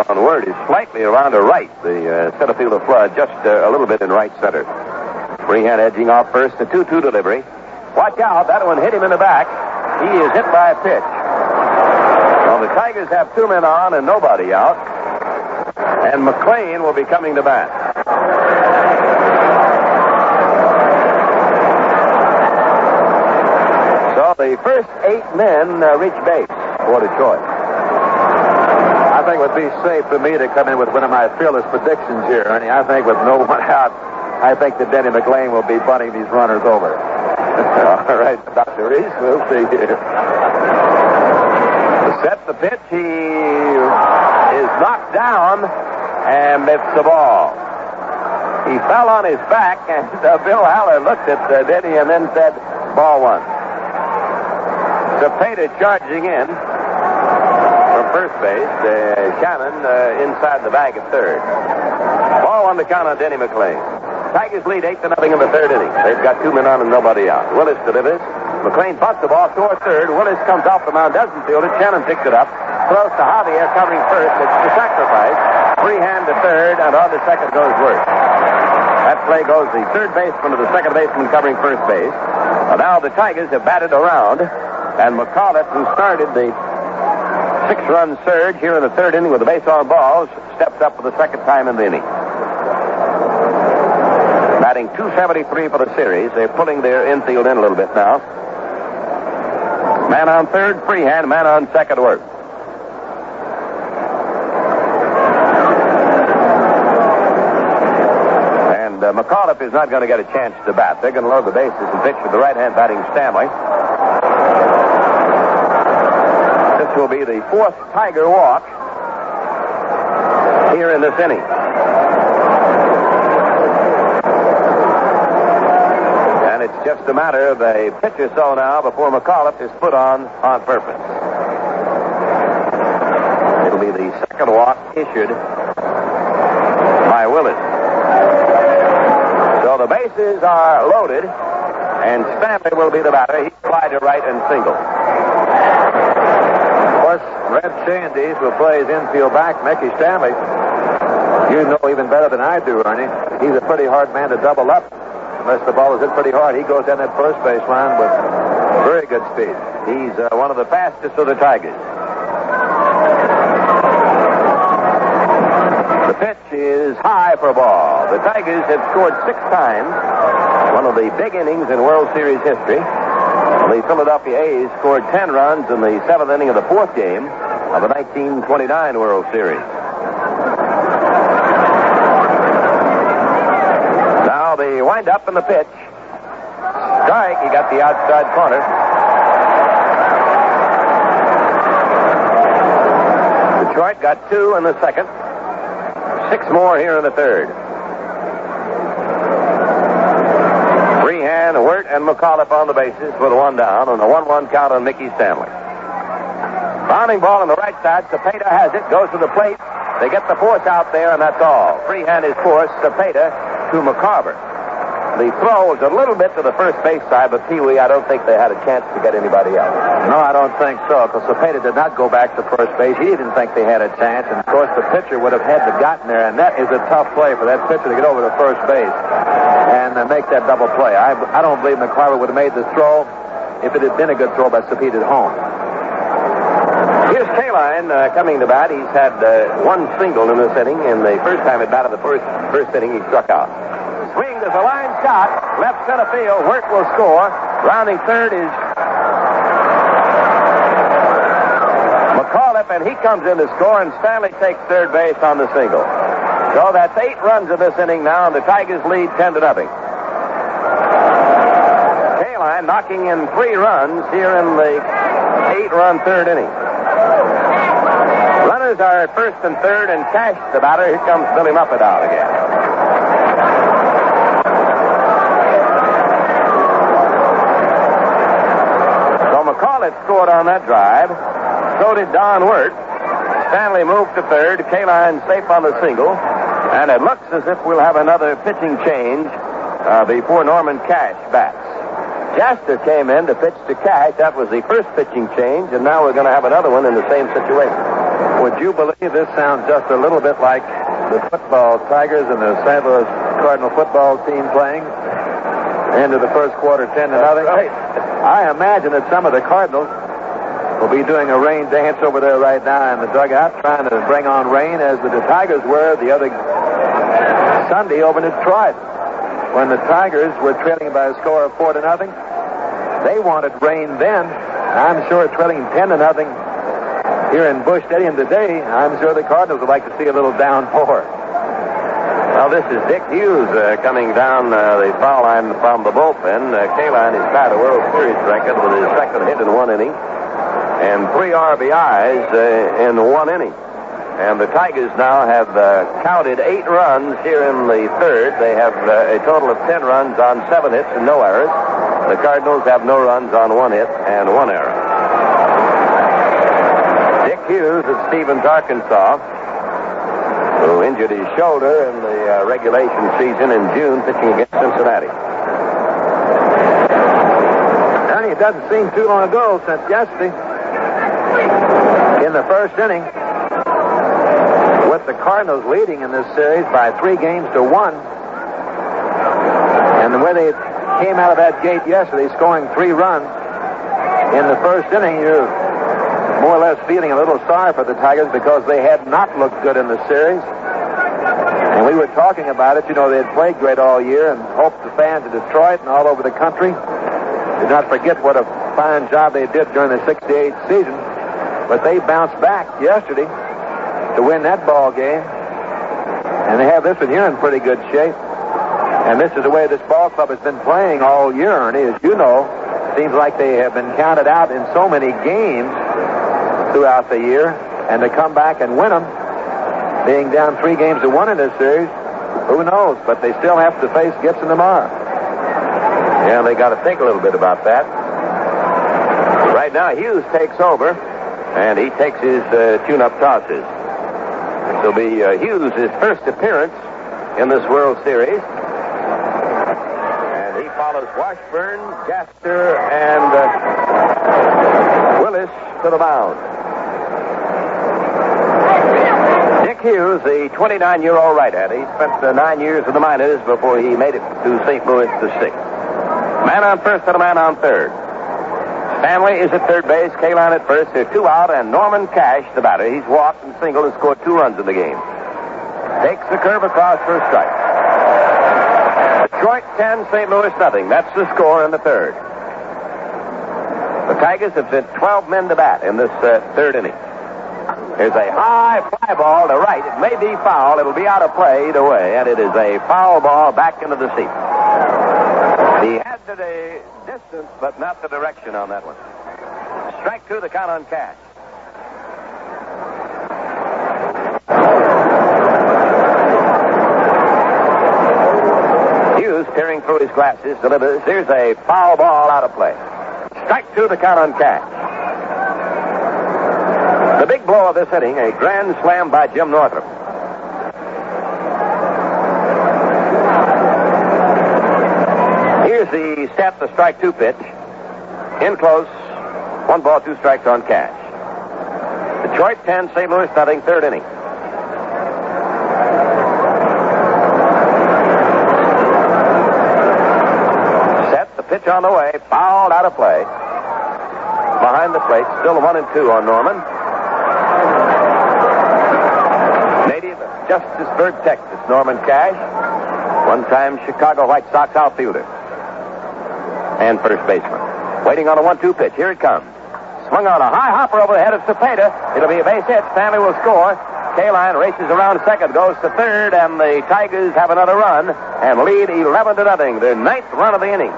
On Word is slightly around the right. The center field of flood just a little bit in right center. Freehand edging off first. The 2-2 delivery. Watch out. That one hit him in the back. He is hit by a pitch. Well, the Tigers have 2 men on and nobody out. And McLean will be coming to bat. So the first 8 men reach base for Detroit. I think it would be safe for me to come in with one of my fearless predictions here, Ernie. I think with no one out, I think that Denny McLean will be bunting these runners over. All right, Dr. Reese, we'll see here. To set the pitch, he is knocked down and missed the ball. He fell on his back, and Bill Haller looked at Denny and then said, ball one. Cepeda charging in from first base. Shannon inside the bag at third. Ball on the count on Denny McClain. Tigers lead 8-0 in the third inning. They've got 2 men on and nobody out. Willis delivers. McClain bunts the ball toward third. Willis comes off the mound, doesn't field it. Shannon picks it up. Throws to Javier covering first. It's the sacrifice. Free hand to third, and on to second goes Wirth. That play goes the third baseman to the second baseman covering first base. Now the Tigers have batted around, and McAuliffe, who started the 6-run surge here in the third inning with the base on balls, steps up for the second time in the inning. Batting .273 for the series. They're pulling their infield in a little bit now. Man on third, Freehand. Man on second, Wirth. And McAuliffe is not going to get a chance to bat. They're going to load the bases and pitch with the right-hand batting Stanley. This will be the 4th Tiger walk here in this inning. It's just a matter of a pitch or so now before McAuliffe is put on purpose. It'll be the second walk issued by Willis. So the bases are loaded, and Stanley will be the batter. He fly to right and single. Of course, Red Shandies will play his infield back, Mickey Stanley. You know even better than I do, Ernie. He's a pretty hard man to double up. Unless the ball is hit pretty hard, he goes down that first baseline with very good speed. He's one of the fastest of the Tigers. The pitch is high for a ball. The Tigers have scored 6 times, one of the big innings in World Series history. The Philadelphia A's scored 10 runs in the 7th inning of the 4th game of the 1929 World Series. The wind-up and the pitch. Strike. He got the outside corner. Detroit got 2 in the second. 6 more here in the third. Freehand, Wirth, and McAuliffe on the bases with a 1 down on a 1-1 count on Mickey Stanley. Bounding ball on the right side. Cepeda has it. Goes to the plate. They get the force out there, and that's all. Freehand is force. Cepeda to McCarver. The throw was a little bit to the first base side, but Pee-wee, I don't think they had a chance to get anybody else. No, I don't think so, because Cepeda did not go back to first base. He didn't think they had a chance, and of course the pitcher would have had to gotten there, and that is a tough play for that pitcher to get over to first base and make that double play. I don't believe McCarver would have made the throw if it had been a good throw by Cepeda at home. Here's Kaline coming to bat. He's had 1 single in this inning, and the first time he batted the first inning, he struck out. Swing, there's a line shot. Left center field. Wirth will score. Rounding third is McAuliffe, and he comes in to score, and Stanley takes third base on the single. So that's 8 runs in this inning now, and the Tigers lead 10-0. Kaline knocking in 3 runs here in the 8-run third inning. Runners are at first and third, and Cash the batter. Here comes Billy Muffet out again. McAuliffe scored on that drive. So did Don Wirth. Stanley moved to third. Kaline safe on the single. And it looks as if we'll have another pitching change before Norman Cash bats. Jaster came in to pitch to Cash. That was the first pitching change, and now we're going to have another one in the same situation. Would you believe this sounds just a little bit like the football Tigers and the St. Louis Cardinal football team playing? End of the first quarter, 10-0. Right. I imagine that some of the Cardinals will be doing a rain dance over there right now in the dugout, trying to bring on rain, as the Tigers were the other Sunday over in Detroit. When the Tigers were trailing by a score of 4-0, they wanted rain then. I'm sure trailing 10-0 here in Busch Stadium today, I'm sure the Cardinals would like to see a little downpour. Well, this is Dick Hughes coming down the foul line from the bullpen. Kaline has tied a World Series record with his second hit in one inning and 3 RBIs in 1 inning. And the Tigers now have counted 8 runs here in the third. They have a total of 10 runs on 7 hits and no errors. The Cardinals have no runs on 1 hit and 1 error. Dick Hughes of Stevens, Arkansas, who injured his shoulder in the regulation season in June pitching against Cincinnati. Ernie, it doesn't seem too long ago since yesterday, in the first inning, with the Cardinals leading in this series by 3 games to 1, and the way they came out of that gate yesterday, scoring 3 runs in the first inning, you're more or less feeling a little sorry for the Tigers because they had not looked good in the series. And we were talking about it. You know, they had played great all year and hoped the fans of Detroit and all over the country did not forget what a fine job they did during the 68 season. But they bounced back yesterday to win that ball game. And they have this one here in pretty good shape. And this is the way this ball club has been playing all year, Ernie. As you know, it seems like they have been counted out in so many games throughout the year, and to come back and win them, being down 3 games to 1 in this series, who knows? But they still have to face Gibson tomorrow. Yeah, they got to think a little bit about that. Right now, Hughes takes over, and he takes his tune-up tosses. This will be Hughes' first appearance in this World Series. And he follows Washburn, Gaster, and Willis to the mound. Dick Hughes, the 29-year-old right-hander, he spent 9 years in the minors before he made it to St. Louis the 6th. Man on first and a man on third. Stanley is at third base, Kaline at first. They're 2 out, and Norman Cash, the batter. He's walked and singled and scored 2 runs in the game. Takes the curve across for a strike. Detroit 10, St. Louis nothing. That's the score in the third. The Tigers have sent 12 men to bat in this third inning. Here's a high fly ball to right. It may be foul. It'll be out of play either way, and it is a foul ball back into the seat. He had the distance, but not the direction on that one. Strike 2, the count on Cash. Hughes, peering through his glasses, delivers. Here's a foul ball out of play. Strike 2, the count on Cash. The big blow of this inning, a grand slam by Jim Northrup. Here's the step, the strike 2 pitch. In close, 1 ball, 2 strikes on Cash. Detroit 10, St. Louis nothing, third inning. Set, the pitch on the way, fouled out of play. Behind the plate, still 1-2 on Norman. Native of Justisburg, Texas, Norman Cash. One-time Chicago White Sox outfielder. And first baseman. Waiting on a 1-2 pitch. Here it comes. Swung on a high hopper over the head of Cepeda. It'll be a base hit. Stanley will score. Kaline races around second, goes to third, and the Tigers have another run and lead 11-0. Their 9th run of the inning.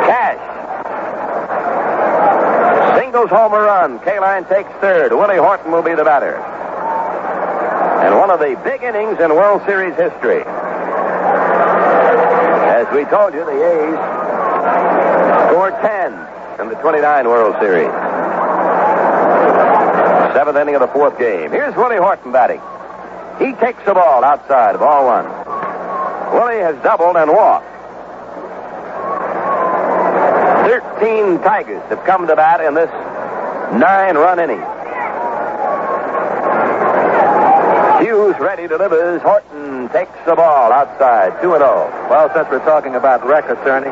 Cash. Singles homer run. Kaline takes third. Willie Horton will be the batter. And one of the big innings in World Series history. As we told you, the A's scored 10 in the 29 World Series. 7th inning of the 4th game. Here's Willie Horton batting. He takes the ball outside, ball 1. Willie has doubled and walked. 13 Tigers have come to bat in this 9-run inning. Hughes ready, delivers. Horton takes the ball outside, 2-0. Well, since we're talking about records, Ernie,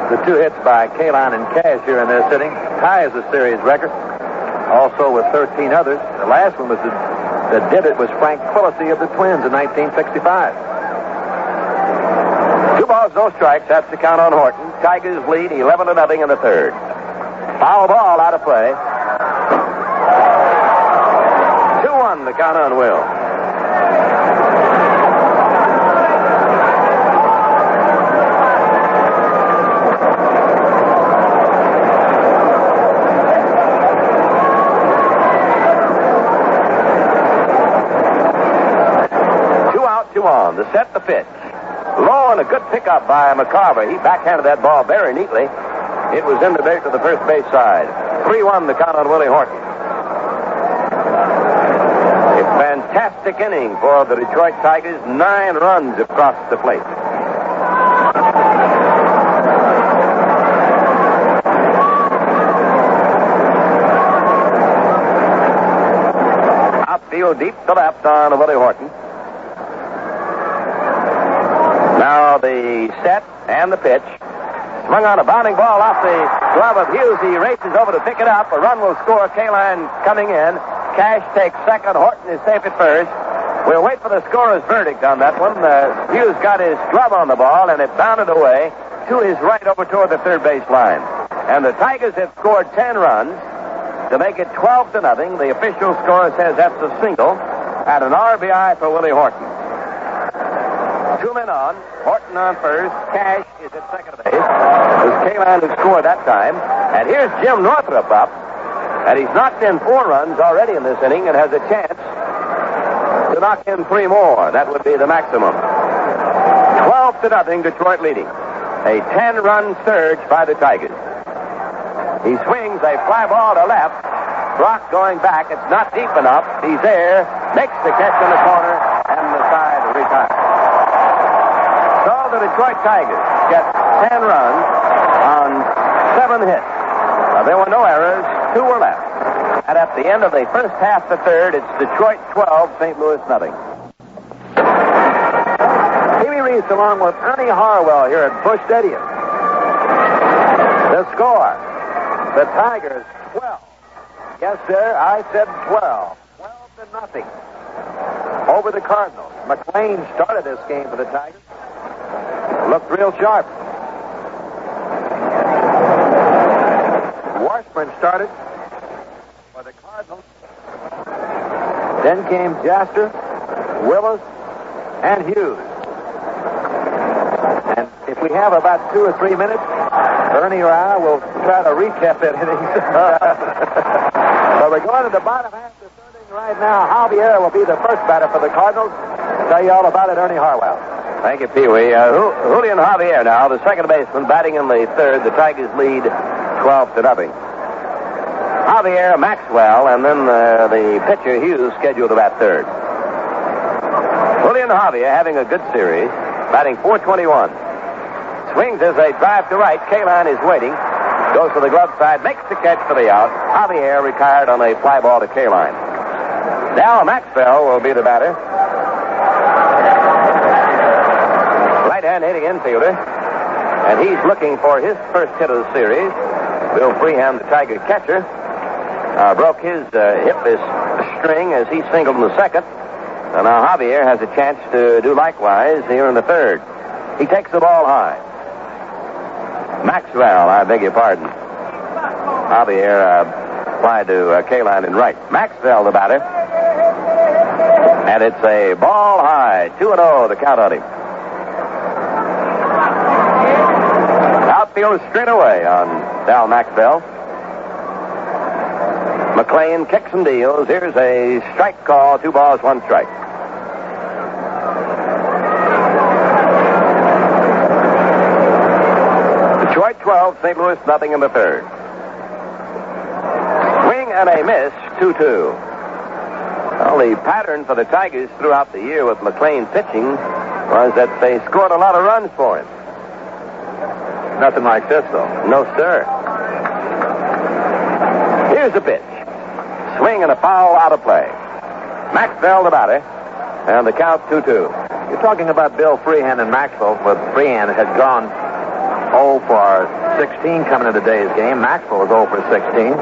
the 2 hits by Kaline and Cash here in this inning ties the series record. Also with 13 others. The last one that did it was Frank Quillisi of the Twins in 1965. 2 balls, no strikes. That's the count on Horton. Tigers lead 11-0 in the third. Foul ball out of play. 2-1, the count on Will. on. The set, the pitch. Low and a good pickup by McCarver. He backhanded that ball very neatly. It was in the dirt to the first base side. 3-1 the count on Willie Horton. A fantastic inning for the Detroit Tigers. 9 runs across the plate. Outfield deep to left on Willie Horton. Now the set and the pitch. Swung on a bounding ball off the glove of Hughes. He races over to pick it up. A run will score. Kaline coming in. Cash takes second. Horton is safe at first. We'll wait for the scorer's verdict on that one. Hughes got his glove on the ball, and it bounded away to his right over toward the third base line. And the Tigers have scored 10 runs to make it 12-0. The official score says that's a single and an RBI for Willie Horton. 2 men on. Horton on first. Cash is at second base. It was Kaline who scored that time. And here's Jim Northrup up. And he's knocked in 4 runs already in this inning and has a chance to knock in 3 more. That would be the maximum. 12-0, Detroit leading. A 10-run surge by the Tigers. He swings a fly ball to left. Brock going back. It's not deep enough. He's there. Makes the catch in the corner. And the side retires. So the Detroit Tigers get 10 runs on 7 hits. There were no errors. 2 were left. And at the end of the first half, the third, it's Detroit 12, St. Louis nothing. Pee-wee Reese along with Ernie Harwell here at Busch Stadium. The score. The Tigers 12. Yes, sir, I said 12. 12-0. Over the Cardinals. McLean started this game for the Tigers. Looked real sharp. Washburn started for the Cardinals. Then came Jaster, Willis, and Hughes. And if we have about 2 or 3 minutes, Ernie or I will try to recap that inning. So we're going to the bottom half of the third inning right now. Javier will be the first batter for the Cardinals. Tell you all about it, Ernie Harwell. Thank you, Pee-wee. Julian Javier now, the second baseman, batting in the third. The Tigers lead 12-0. Javier, Maxwell, and then the pitcher Hughes scheduled to bat third. Julian Javier having a good series, batting .421. Swings as a drive to right. Kaline is waiting. Goes to the glove side, makes the catch for the out. Javier retired on a fly ball to Kaline. Now Maxwell will be the batter. Right-hand hitting infielder. And he's looking for his first hit of the series. Bill Freeham, the Tiger catcher, broke his hip string as he singled in the second. And now Javier has a chance to do likewise here in the third. He takes the ball high. Maxwell, I beg your pardon. Javier applied to Kaline in right. Maxwell, the batter. And it's a ball high. 2-0, the count on him. Outfield straight away on Dal Maxwell. McLean kicks and deals. Here's a strike call. 2 balls, 1 strike. Detroit 12, St. Louis nothing in the third. Swing and a miss, 2-2. Well, the pattern for the Tigers throughout the year with McLean pitching was that they scored a lot of runs for him. Nothing like this, though. No, sir. Here's the pitch. Swing and a foul out of play. Maxwell the batter, and the count 2-2. You're talking about Bill Freehand and Maxwell, but Freehand had gone 0 for 16 coming into today's game. Maxwell was 0 for 16.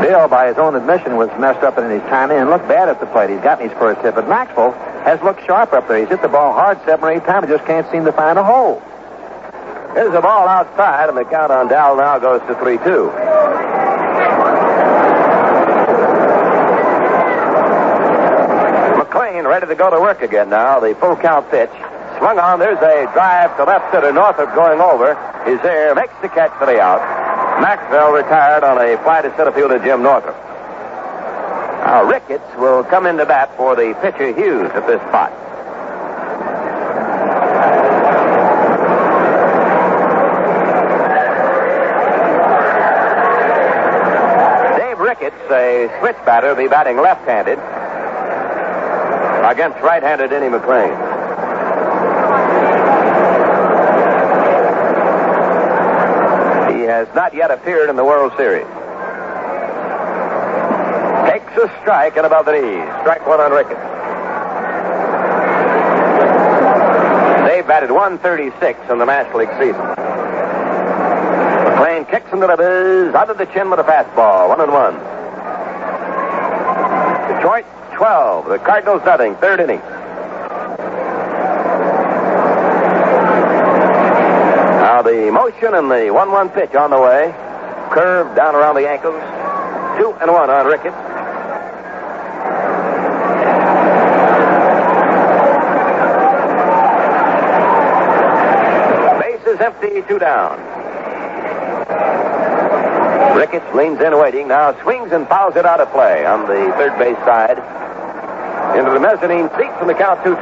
Bill, by his own admission, was messed up in his timing and looked bad at the plate. He's gotten his first hit, but Maxwell has looked sharp up there. He's hit the ball hard 7 or 8 times and just can't seem to find a hole. Here's the ball outside, and the count on Dow now goes to 3-2. McLean ready to go to work again now. The full count pitch. Swung on. There's a drive to left center. Northup going over. Is there. Makes the catch for the out. Maxwell retired on a fly to center fielder Jim Northup. Now Ricketts will come into bat for the pitcher Hughes at this spot. Dave Ricketts, a switch batter, will be batting left-handed against right-handed Denny McLain. He has not yet appeared in the World Series. Takes a strike and above the knees. Strike one on Ricketts. They batted 136 in the National League season. McLain kicks into the biz, under the chin with a fastball. 1-1. Detroit 12. The Cardinals nothing. Third inning. Now the motion and the 1-1 pitch on the way. Curve down around the ankles. 2-1 on Ricketts. Bases empty, 2 down. Ricketts leans in waiting. Now swings and fouls it out of play on the third base side. Into the mezzanine seats and the count 2-2.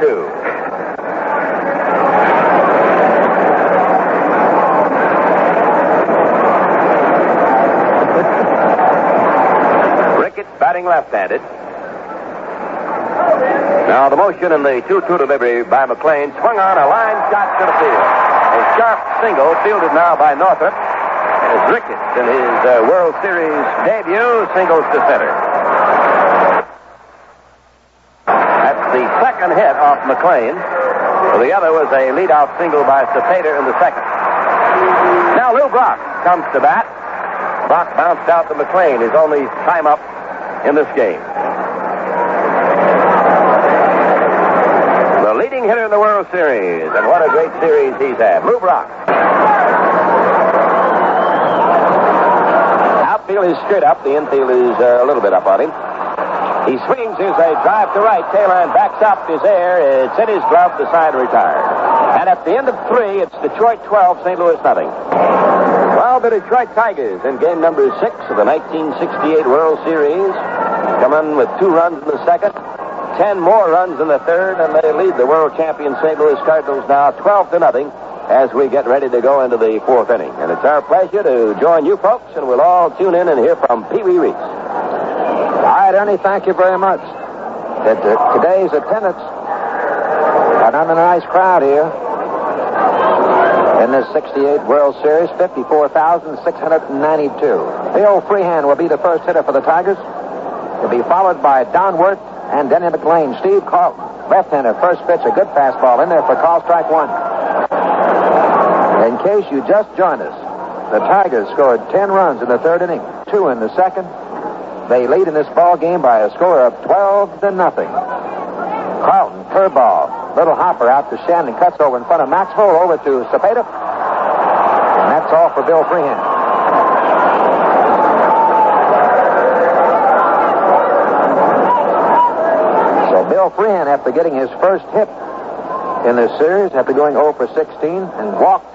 Ricketts batting left-handed. Now the motion and the 2-2 delivery by McLain. Swung on a line shot to the field. A sharp single fielded now by Northrop. As Ricketts in his World Series debut singles to center. That's the second hit off McLain. The other was a leadoff single by Cepeda in the second. Now Lou Brock comes to bat. Brock bounced out to McLain, his only time up in this game. The leading hitter in the World Series, and what a great series he's had. Lou Brock. Outfield is straight up. The infield is a little bit up on him. He swings. Here's a drive to right. Taylor backs up. Is there. It's in his glove. The side retired. And at the end of 3, it's Detroit 12, St. Louis nothing. Well, the Detroit Tigers in game number 6 of the 1968 World Series come in with 2 runs in the second, 10 more runs in the third, and they lead the world champion St. Louis Cardinals now 12-0 as we get ready to go into the 4th inning. And it's our pleasure to join you folks, and we'll all tune in and hear from Pee Wee Reese. All right, Ernie, thank you very much. Today's attendance, another nice crowd here in this 68 World Series, 54,692. Bill Freehan will be the first hitter for the Tigers. He'll be followed by Don Wirt and Denny McLain. Steve Carlton, left-hander, first pitch, a good fastball in there for call strike 1. In case you just joined us, the Tigers scored 10 runs in the third inning, 2 in the second. They lead in this ball game by a score of 12-0. Carlton, curveball, little hopper out to Shannon, cuts over in front of Maxwell, over to Cepeda. And that's all for Bill Freehan. So Bill Freehan, after getting his first hit in this series, after going 0 for 16 and walked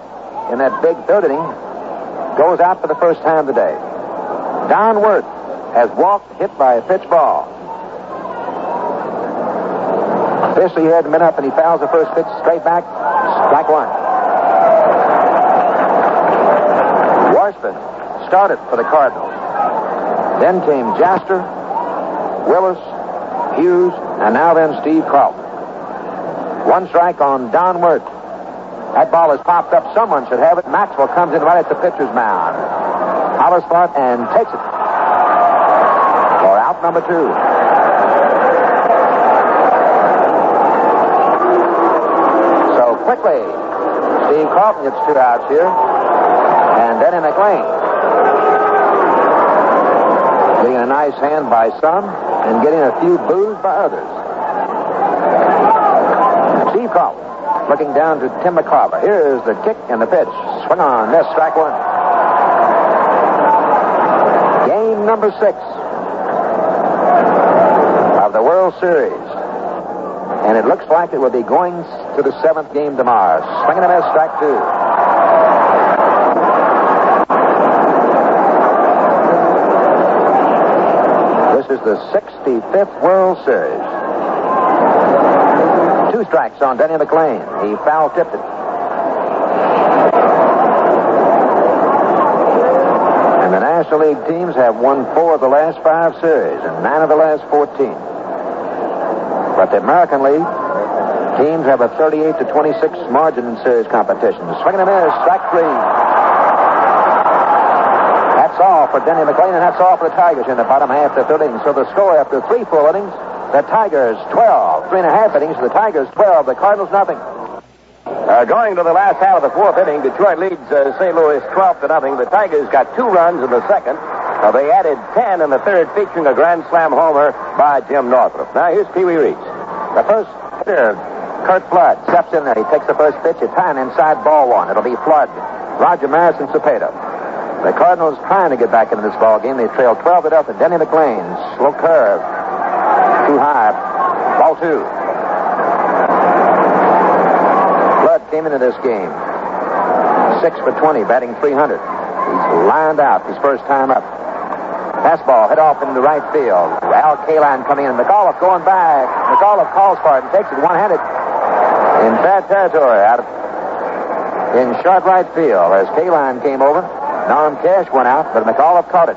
in that big third inning, goes out for the first time today. Don Wirt has walked, hit by a pitch ball. Officially, he hadn't been up, and he fouls the first pitch straight back. Strike 1. Washburn started for the Cardinals. Then came Jaster, Willis, Hughes, and now then Steve Carlton. 1 strike on Don Wirt. That ball has popped up. Someone should have it. Maxwell comes in right at the pitcher's mound. Hollisford and takes it. For out number 2. So quickly, Steve Carlton gets 2 outs here. And Denny McLain. Getting a nice hand by some and getting a few boos by others. Steve Carlton looking down to Tim McCarver. Here's the kick and the pitch. Swing on, miss, strike 1. Game number 6 of the World Series. And it looks like it will be going to the 7th game tomorrow. Swing and a miss, strike 2. This is the 65th World Series. 2 2 strikes on Denny McLean. He foul-tipped it. And the National League teams have won 4 of the last 5 series and 9 of the last 14. But the American League teams have a 38-26 margin in series competition. Swing and a miss, strike 3. That's all for Denny McLean, and that's all for the Tigers in the bottom half of the 3rd inning. So the score after 3 full innings, the Tigers 12. 3.5 innings, the Tigers 12. The Cardinals nothing. Going to the last half of the 4th inning, Detroit leads St. Louis 12-0. The Tigers got 2 runs in the 2nd. They added 10 in the 3rd, featuring a grand slam homer by Jim Northrup. Now here's Pee Wee Reese. The first hitter, Kurt Flood, steps in there. He takes the first pitch. It's high and inside ball 1. It'll be Flood, Roger Maris, and Cepeda. The Cardinals trying to get back into this ball game. They trail 12-0. Denny McLean, slow curve, too high, ball 2. Flood came into this game 6 for 20, batting .300. He's lined out his first time up. Fastball hit off into right field. Al Kaline coming in. McAuliffe going back. McAuliffe calls for it and takes it one-handed in bad territory in short right field as Kaline came over. Norm Cash went out, but McAuliffe caught it.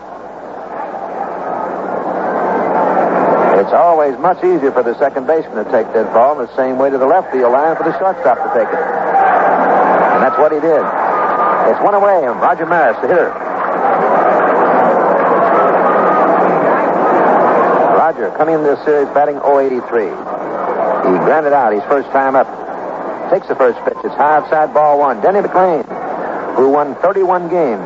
It's always much easier for the second baseman to take that ball the same way to the left field line for the shortstop to take it. And that's what he did. It's one away, and Roger Maris, the hitter. Roger coming into this series batting .083. He grounded out his first time up. Takes the first pitch. It's high outside ball 1. Denny McLean, who won 31 games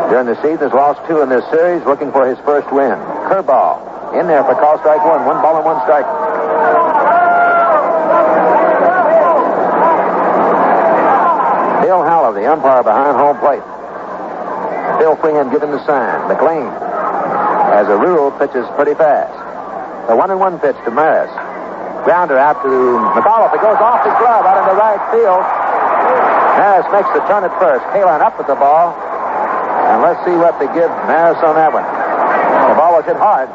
during the season, has lost 2 in this series, looking for his first win. Curveball in there for call strike 1. 1 ball and 1 strike. Bill Haller, the umpire behind home plate. Bill Freehan giving the sign. McLean, as a rule, pitches pretty fast. The 1-1 pitch to Maris. Grounder out to McAuliffe. It goes off his glove out into right field. Maris makes the turn at first. Kaline up with the ball. And let's see what they give Maris on that one. The ball was hit hard.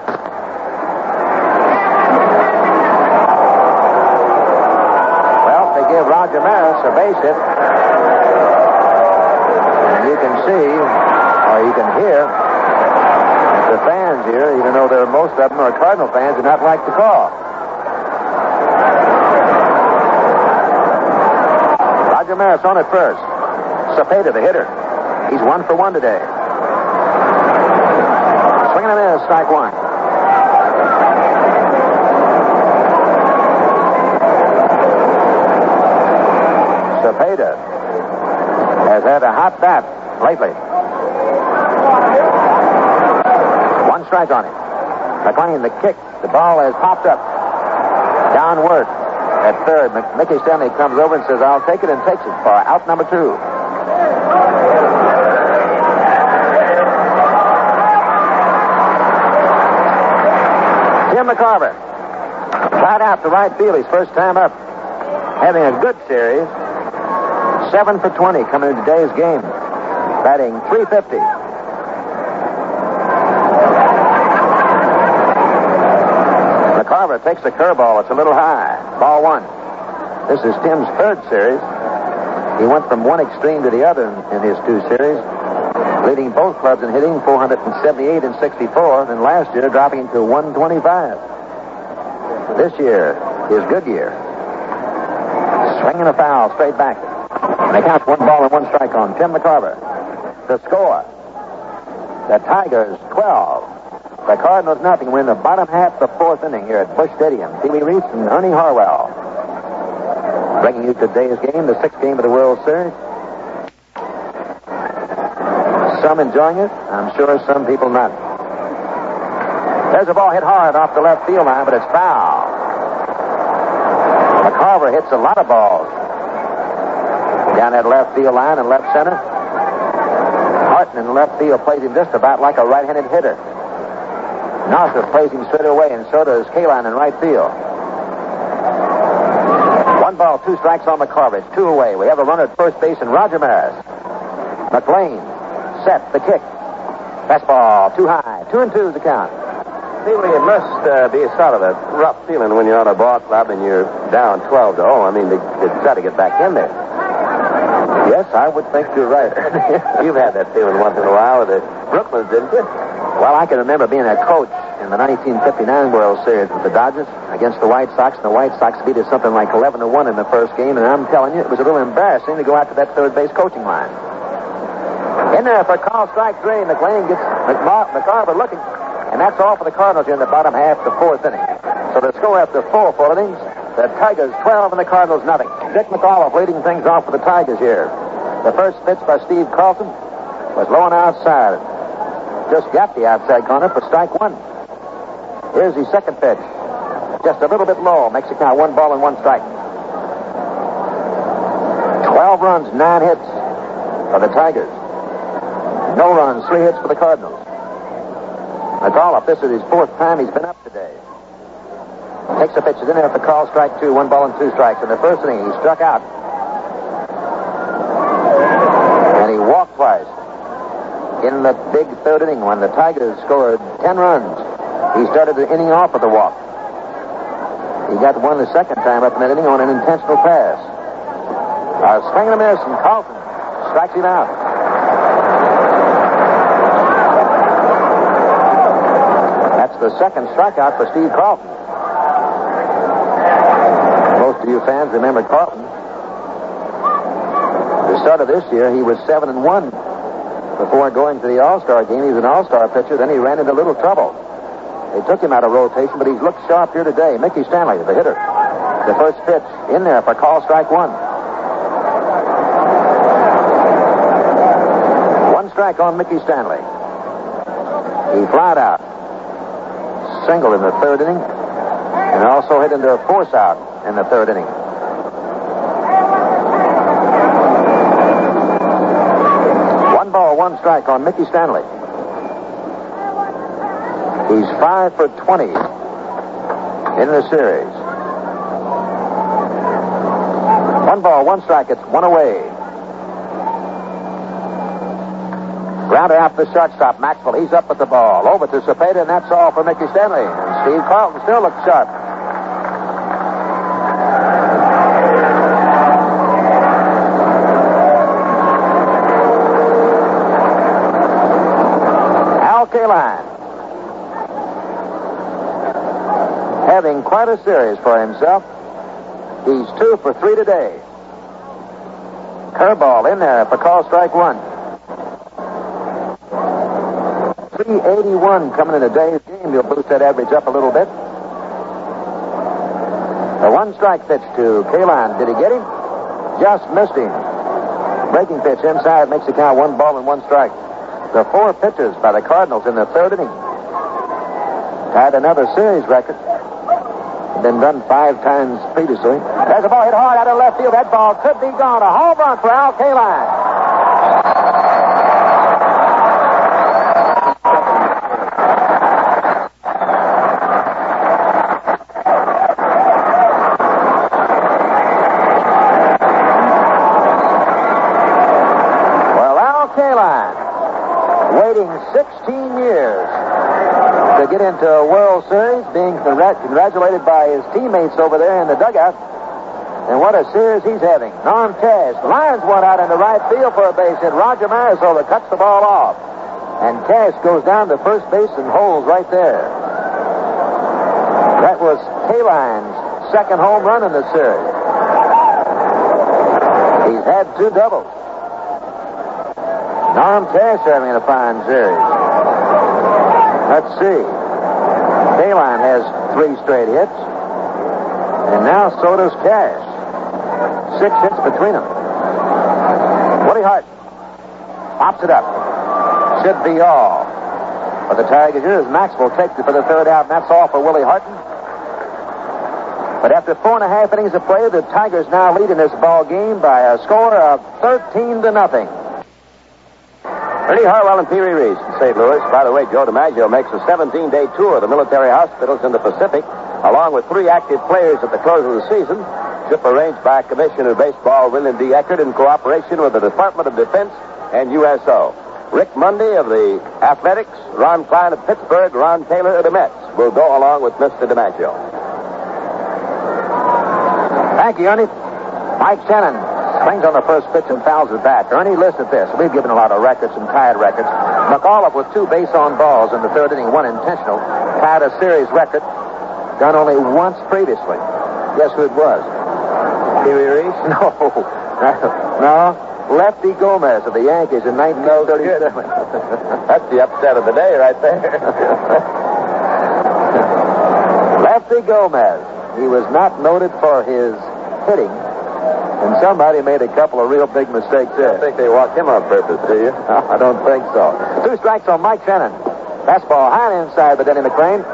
Well, they give Roger Maris a base hit. And you can see, or you can hear, the fans here, even though most of them are Cardinal fans, do not like the call. Roger Maris on at first. Cepeda, the hitter. He's 1 for 1 today. Swinging and a miss, strike 1. Cepeda has had a hot bat lately. 1 strike on him. McLean, the kick. The ball has popped up. Downward. At third, Mickey Stanley comes over and says, I'll take it, and takes it for out number 2. Tim McCarver tried out to right field his first time up. Having a good series. 7 for 20 coming into today's game. Batting .350. McCarver takes the curveball. It's a little high. Ball 1. This is Tim's 3rd series. He went from one extreme to the other in his 2 series, leading both clubs in hitting, 478 and 64, and last year dropping to 125. This year, his good year. Swinging a foul straight back. And they count 1 ball and 1 strike on Tim McCarver. The score, the Tigers 12. The Cardinals nothing. We're in the bottom half of the 4th inning here at Busch Stadium. Pee Wee Reese and Ernie Harwell bringing you today's game, the 6th game of the World Series. Some enjoying it. I'm sure some people not. There's a ball hit hard off the left field line, but it's foul. McCarver hits a lot of balls down that left field line and left center. Harton in left field plays him just about like a right-handed hitter. Northrup plays him straight away, and so does Kaline in right field. 1 ball, 2 strikes on McCarver. It's 2 away. We have a runner at first base and Roger Maris. McLean set the kick. Fastball too high. 2-2 is the count. Pee-wee, it must be sort of a rough feeling when you're on a ball club and you're down 12-0. I mean, to try to get back in there. Yes, I would think you're right. You've had that feeling once in a while with the Brooklyns, didn't you? Well, I can remember being a coach in the 1959 World Series with the Dodgers against the White Sox, and the White Sox beat us something like 11-1 in the first game, and I'm telling you, it was a little embarrassing to go out to that third base coaching line. In there for call strike 3, McLean gets McCarver looking, and that's all for the Cardinals here in the bottom half of the fourth inning. So the score after 4 full innings, the Tigers 12 and the Cardinals nothing. Dick McAuliffe leading things off for the Tigers here. The first pitch by Steve Carlton was low and outside. Just got the outside corner for strike 1. Here's the second pitch. Just a little bit low. Makes it count 1 ball and 1 strike. 12 runs, 9 hits for the Tigers. No runs, 3 hits for the Cardinals. McAuliffe, this is his 4th time he's been up today. Takes the pitches in there for call strike 2, 1 ball and 2 strikes. In the first inning, he struck out. And he walked twice. In the big third inning, when the Tigers scored 10 runs, he started the inning off with a walk. He got one the second time up in that inning on an intentional pass. Swing and a miss, and Carlton strikes him out. That's the second strikeout for Steve Carlton. Most of you fans remember Carlton. The start of this year, he was 7-1. Before going to the All-Star game, he was an All-Star pitcher. Then he ran into a little trouble. They took him out of rotation, but he's looked sharp here today. Mickey Stanley, the hitter. The first pitch in there for call strike 1. 1 strike on Mickey Stanley. He flied out. Single in the third inning, and also hit into a force out in the third inning. 1 ball, 1 strike on Mickey Stanley. He's 5 for 20 in the series. 1 ball, 1 strike. It's 1 away. Grounder out the shortstop, Maxwell. He's up with the ball. Over to Cepeda, and that's all for Mickey Stanley. And Steve Carlton still looks sharp. Al Kaline, having quite a series for himself. He's 2 for 3 today. Curveball in there for call strike 1. 381 coming in today's game. You'll boost that average up a little bit. The 1 strike pitch to Kaline. Did he get him? Just missed him. Breaking pitch inside makes it count 1 ball and 1 strike. The 4 pitches by the Cardinals in the third inning tied another series record. Been done 5 times previously. There's a ball hit hard out of left field. That ball could be gone. A home run for Al Kaline. Waiting 16 years to get into a World Series, being congratulated by his teammates over there in the dugout. And what a series he's having. Norm Cash lines one out in the right field for a base hit. Roger Marisol cuts the ball off. And Cash goes down to first base and holds right there. That was Kaline's second home run in the series. He's had 2 doubles. Norm Cash having a fine series. Let's see. Kaline has 3 straight hits. And now so does Cash. 6 hits between them. Willie Hart pops it up. Should be all for the Tigers. Here's Maxwell takes it for the third out, and that's all for Willie Harton. But after 4.5 innings of play, the Tigers now lead in this ball game by a score of 13-0. Ernie Harwell and Pee Wee Reese in St. Louis. By the way, Joe DiMaggio makes a 17-day tour of the military hospitals in the Pacific, along with 3 active players at the close of the season. Trip arranged by Commissioner of Baseball William D. Eckert in cooperation with the Department of Defense and USO. Rick Mundy of the Athletics, Ron Klein of Pittsburgh, Ron Taylor of the Mets. will go along with Mr. DiMaggio. Thank you, Ernie. Mike Shannon swings on the first pitch and fouls it back. Ernie, listen to this. We've given a lot of records and tied records. McAuliffe with 2 base-on balls in the third inning, 1 intentional, tied a series record done only once previously. Guess who it was? Pee Wee Reese? No. No. Lefty Gomez of the Yankees in 1937. That's the upset of the day right there. Lefty Gomez. He was not noted for his hitting, and somebody made a couple of real big mistakes there. I think they walked him on purpose, do you? No, I don't think so. 2 strikes on Mike Shannon. Fastball high and inside by Denny McClain.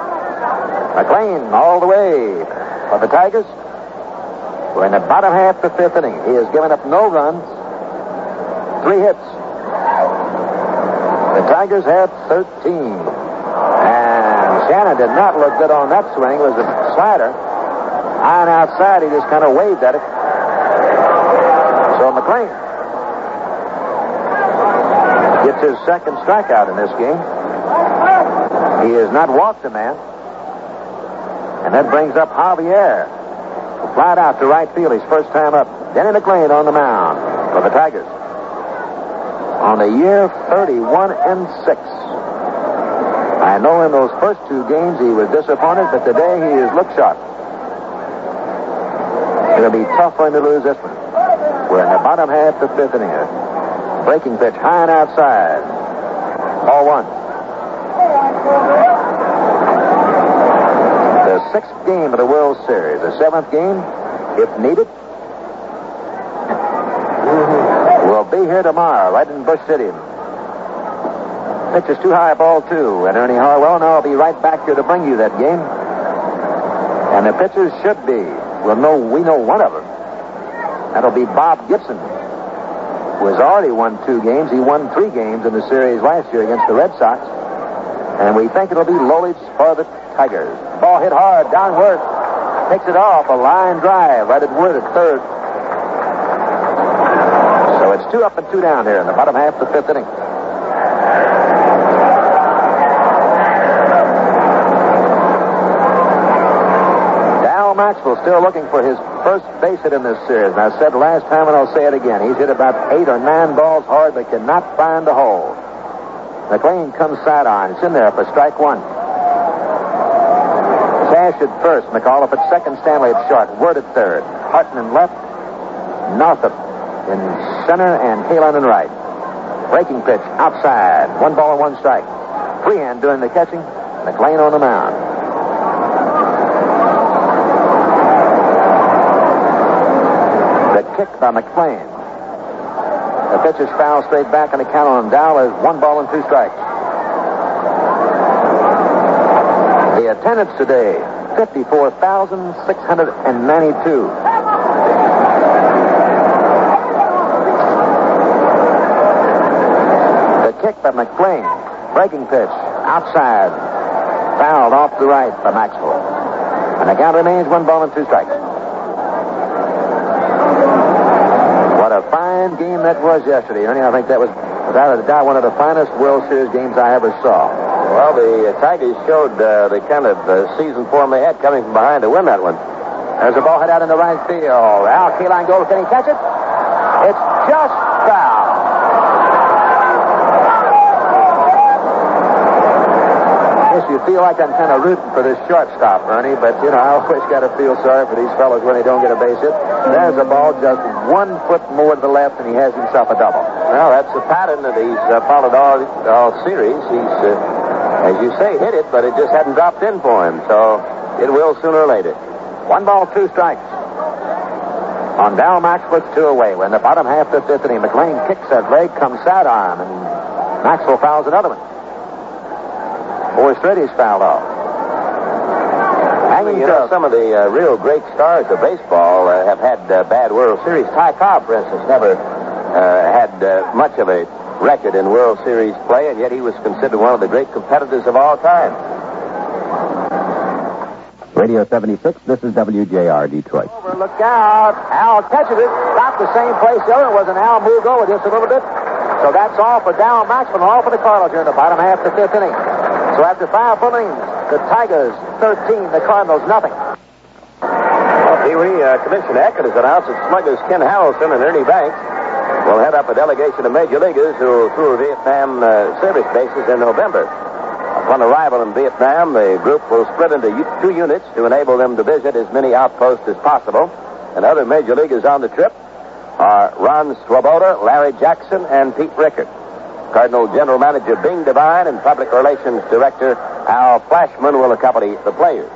McClain all the way for the Tigers. We're in the bottom half of the 5th inning. He has given up no runs, 3 hits. The Tigers have 13. And Shannon did not look good on that swing. It was a slider. High and outside, he just kind of waved at it. So McClain gets his second strikeout in this game. He has not walked a man. And that brings up Javier. Flied out to right field, his first time up. Denny McClain on the mound for the Tigers. On the year 31-6. I know in those first 2 games he was disappointed, but today he has looked sharp. It'll be tough for him to lose this one. We're in the bottom half of the 5th inning. Breaking pitch high and outside. Ball 1. The 6th game of the World Series. The 7th game, if needed, will be here tomorrow, right in Busch Stadium. Pitch is too high, ball 2. And Ernie Harwell and I will be right back here to bring you that game. And the pitchers should be. We know one of them. That'll be Bob Gibson, who has already won 2 games. He won 3 games in the series last year against the Red Sox. And we think it'll be Lolich for the Tigers. Ball hit hard, downward. Takes it off, a line drive right at Wood at third. So it's 2 up and 2 down here in the bottom half of the 5th inning. Maxwell still looking for his first base hit in this series. And I said last time, and I'll say it again, he's hit about 8 or 9 balls hard, but cannot find a hole. McClain comes sidearm. It's in there for strike 1. Cash at first. McAuliffe at second. Stanley at short. Word at third. Harton in left. Northup in center, and Kalin in right. Breaking pitch outside. 1 ball and 1 strike. Freehand doing the catching. McClain on the mound. Kick by McClain. The pitch is fouled straight back, and the count on Dow is 1 ball and 2 strikes. The attendance today, 54,692. The kick by McClain. Breaking pitch outside. Fouled off the right by Maxwell. And the count remains 1 ball and 2 strikes. A fine game that was yesterday, Ernie. I think that was, without a doubt, one of the finest World Series games I ever saw. Well, the Tigers showed the kind of season form they had coming from behind to win that one. There's a ball hit out in the right field. Al Kaline goes. Can he catch it? It's just foul. Yes, you feel like I'm kind of rooting for this shortstop, Ernie, but, I always got to feel sorry for these fellas when they don't get a base hit. There's a ball just 1 foot more to the left, and he has himself a double. Well, that's the pattern that he's followed all series. He's, as you say, hit it, but it just hadn't dropped in for him, so it will sooner or later. 1 ball, 2 strikes. On Dow Maxwell, 2 away. We're in the bottom half of the 5th inning. McClain kicks that leg, comes sidearm, and Maxwell fouls another one. 4 straight he's fouled off. Some of the real great stars of baseball have had bad World Series. Ty Cobb, for instance, never had much of a record in World Series play, and yet he was considered one of the great competitors of all time. Radio 76, this is WJR Detroit. Over, look out. Al catches it. Not the same place the other was, and Al moved over just a little bit. So that's all for Dow Maxwell, all for the Cardinals here in the bottom half of the 5th inning. So after 5 full innings, The Tigers 13, the Cardinals nothing. Well, Pee Wee, Commissioner Eckert has announced that sluggers Ken Harrelson and Ernie Banks will head up a delegation of major leaguers who will tour Vietnam service bases in November. Upon arrival in Vietnam, the group will split into two units to enable them to visit as many outposts as possible. And other major leaguers on the trip are Ron Swoboda, Larry Jackson, and Pete Rickard. Cardinal General Manager Bing Devine and Public Relations Director Al Flashman will accompany the players.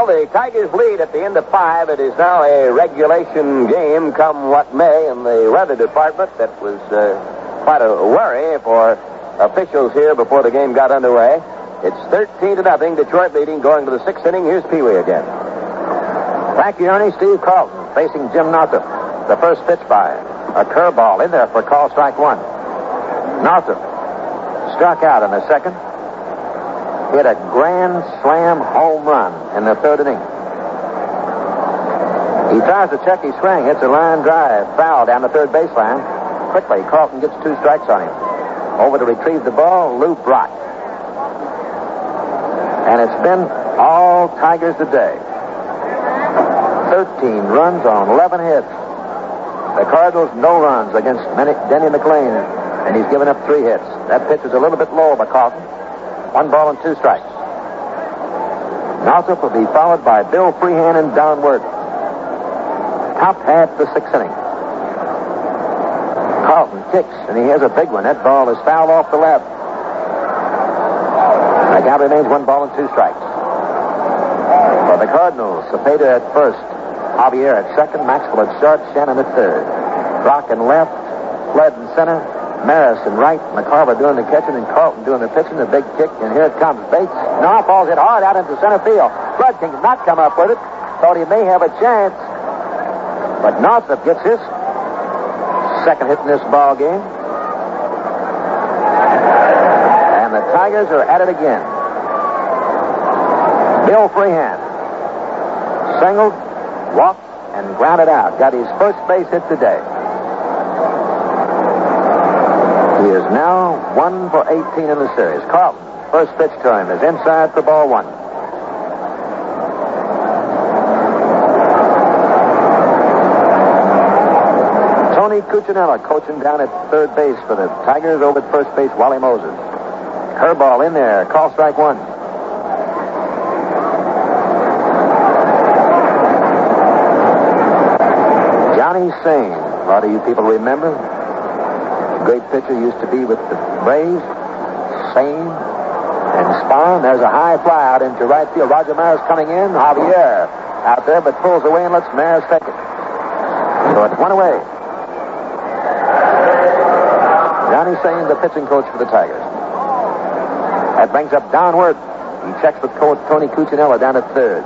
The Tigers lead at the end of 5. It is now a regulation game, come what may, in the weather department. That was quite a worry for officials here before the game got underway. It's 13-0, Detroit leading, going to the 6th inning. Here's Pee Wee again. Thank you, Ernie. Steve Carlton facing Jim Northup. The first pitch by a curveball in there for call strike 1. Northup struck out in the second. Hit a grand slam home run in the 3rd inning. He tries to check his swing, hits a line drive, foul down the 3rd baseline. Quickly, Carlton gets 2 strikes on him. Over to retrieve the ball, Lou Brock. And it's been all Tigers today. 13 runs on 11 hits. The Cardinals, no runs against Denny McLain, and he's given up 3 hits. That pitch is a little bit low by Carlton. 1 ball and 2 strikes. Northup will be followed by Bill Freehan and Don Word. Top half the 6th inning. Carlton kicks, and he has a big one. That ball is fouled off the left. The count remains 1 ball and 2 strikes. For the Cardinals, Cepeda at first, Javier at second, Maxwell at short, Shannon at third. Brock in left, Flood in center, Maris in right, McCarver doing the catching, and Carlton doing the pitching. The big kick, and here it comes. Bates, no, falls it hard out into center field. Flood cannot come up with it. Thought he may have a chance, but Northup gets his second hit in this ball game. And the Tigers are at it again. Bill Freehan singled, walked, and grounded out. Got his first base hit today. He is now 1 for 18 in the series. Carlton, first pitch to him is inside for ball 1. Tony Cuccinella coaching down at third base for the Tigers. Over at first base, Wally Moses. Curveball in there. Call strike 1. Johnny Sane. A lot of you people remember. Great pitcher, used to be with the Braves. Sane and Spahn. There's a high fly out into right field. Roger Maris coming in. Javier out there, but pulls away and lets Maris take it. So it's 1 away. Johnny Sane, the pitching coach for the Tigers. That brings up Don Word. He checks with coach Tony Cuccinella down at third.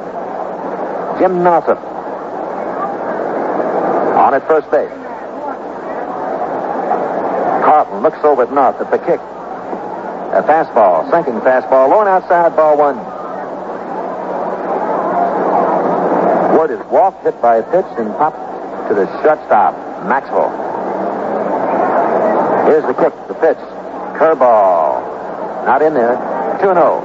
Jim Northup on at first base. Carlton looks over at Northup. The kick. A fastball, sinking fastball, low and outside, ball 1. Word is walked, hit by a pitch, and popped to the shortstop, Maxwell. Here's the kick, the pitch. Curveball. Not in there. 2-0.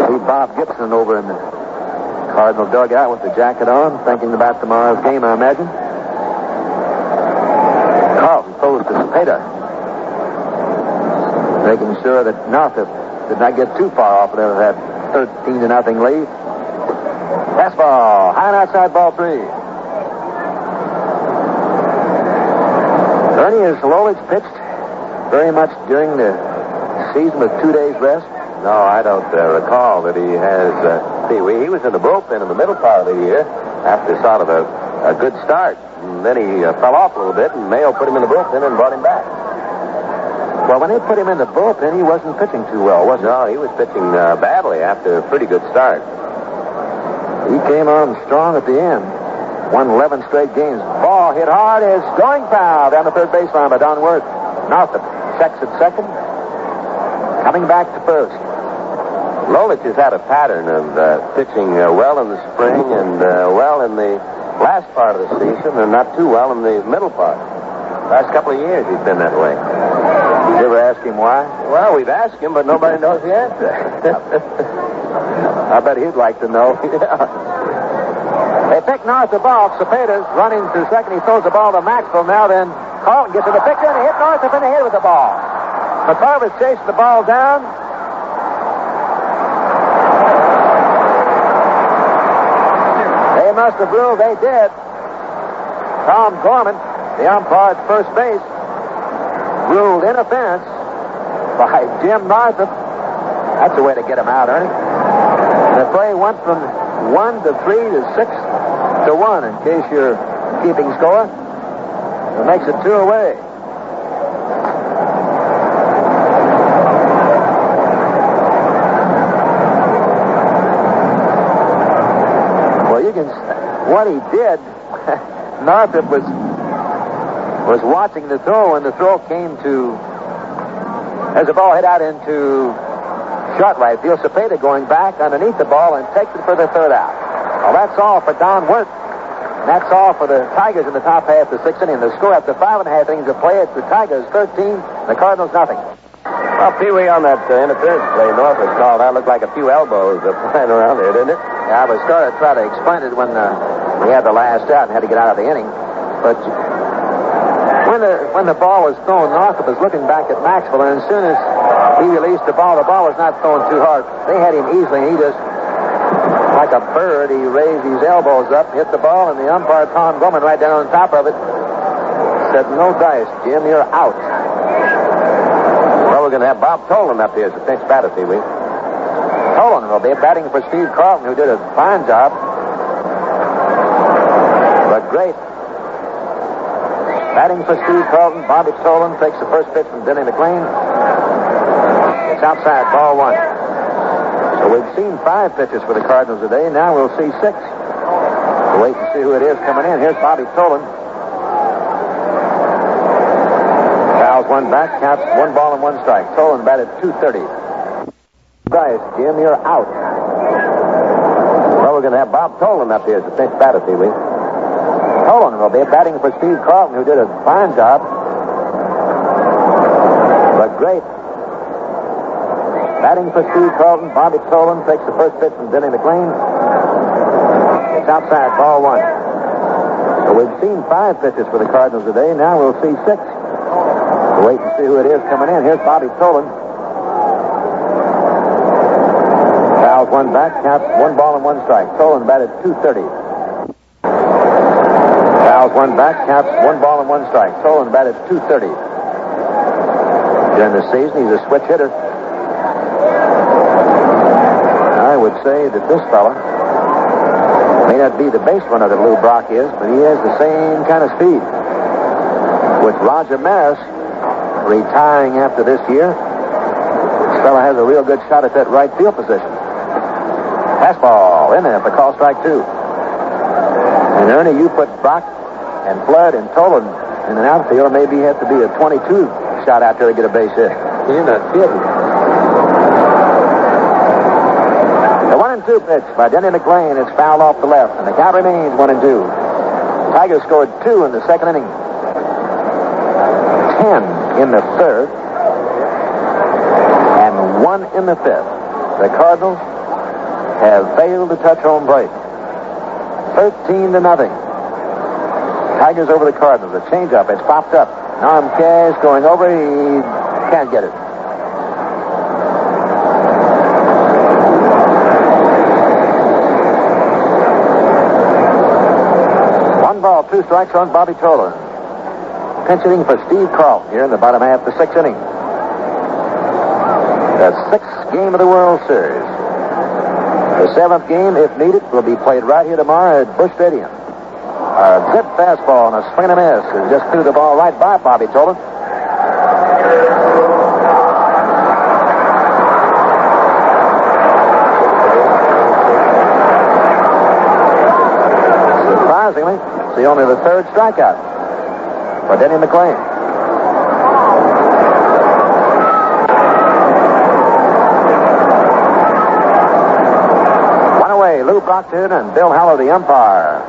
See Bob Gibson over in the Cardinal dugout with the jacket on, thinking about tomorrow's game, I imagine. Carlton throws to Cepeda, making sure that Northup did not get too far off of that 13-0 lead. Fastball, high and outside, ball 3. Ernie, has Lolich pitched very much during the season with 2 days rest? No, I don't recall that he has. He was in the bullpen in the middle part of the year after sort of a good start. And then he fell off a little bit, and Mayo put him in the bullpen and brought him back. Well, when they put him in the bullpen, he wasn't pitching too well, was he? No, he was pitching badly after a pretty good start. He came on strong at the end. Won 11 straight games. Ball hit hard is going foul down the third baseline by Don Worth. Northup checks at second. Coming back to first. Lolich has had a pattern of pitching well in the spring and well in the last part of the season and not too well in the middle part. Last couple of years he's been that way. Did you ever ask him why? Well, we've asked him, but nobody knows the answer. I bet he'd like to know. They pick North the ball. Cepeda's running to second. He throws the ball to Maxwell. Now then, Carlton gets in the picture and he hit Northup in the head with the ball. McCarver's chasing the ball down. They must have ruled they did. Tom Gorman, the umpire at first base, ruled interference by Jim Northup. That's the way to get him out, Ernie. The play went from 1 to 3 to 6 to 1, in case you're keeping score. It makes it 2 away. Well, you can. What he did, Northup was watching the throw, and the throw came to, as the ball hit out into short right field. Cepeda going back underneath the ball and takes it for the third out. Well, that's all for Don Wirt. And that's all for the Tigers in the top half of the sixth inning. The score after 5.5 innings of play, it's the Tigers 13, the Cardinals nothing. Well, Pee Wee, on that interference play, North was called out. Looked like a few elbows flying around there, didn't it? Yeah, I was starting to try to explain it when we had the last out and had to get out of the inning. But when the ball was thrown, Northup was looking back at Maxwell, and as soon as he released the ball was not thrown too hard. They had him easily, and he just, like a bird, he raised his elbows up, hit the ball, and the umpire, Tom Gorman, right down on top of it, said, "No dice, Jim, you're out." Well, we're going to have Bob Tolan up here as the pinch batter, Pee Wee. Tolan will be batting for Steve Carlton, who did a fine job. But great. Batting for Steve Carlton, Bobby Tolan takes the first pitch from Denny McLean. It's outside, ball 1. So we've seen 5 pitches for the Cardinals today. Now we'll see 6. We'll wait and see who it is coming in. Here's Bobby Tolan. Fouls one back, counts 1 ball and 1 strike. Tolan batted .230. Dice, Jim, you're out. Well, we're going to have Bob Tolan up here as the pinch batter, Pee Wee. Tolan will be batting for Steve Carlton, who did a fine job. But great. Batting for Steve Carlton, Bobby Tolan takes the first pitch from Denny McLean. It's outside, ball 1. So we've seen 5 pitches for the Cardinals today. Now we'll see 6. We'll wait and see who it is coming in. Here's Bobby Tolan. Fouls one back, counts 1 ball and 1 strike. Tolan batted .230. Fouls one back, counts 1 ball and 1 strike. Tolan batted .230. During the season, he's a switch hitter. I would say that this fella may not be the base runner that Lou Brock is, but he has the same kind of speed. With Roger Maris retiring after this year, this fella has a real good shot at that right field position. Fastball in there for call strike 2. And Ernie, you put Brock and Flood and Tolan in an outfield, maybe you have to be a 22 shot out there to get a base hit. You're not kidding. The 1-2 pitch by Denny McLean is fouled off the left, and the count remains 1-2. Tigers scored 2 in the second inning, 10 in the third, and 1 in the fifth. The Cardinals have failed to touch home plate. 13-0. Tigers over the Cardinals. A changeup. It's popped up. Norm Cash going over. He can't get it. One ball, 2 strikes on Bobby Tolan. Pinch hitting for Steve Carlton here in the bottom half of the 6th inning. The 6th game of the World Series. The 7th game, if needed, will be played right here tomorrow at Busch Stadium. A good fastball and a swing and a miss. And just threw the ball right by Bobby Tolan. Surprisingly, it's only the 3rd strikeout for Denny McLean. away. Lou Brock to hit, and Bill Hallow, the umpire,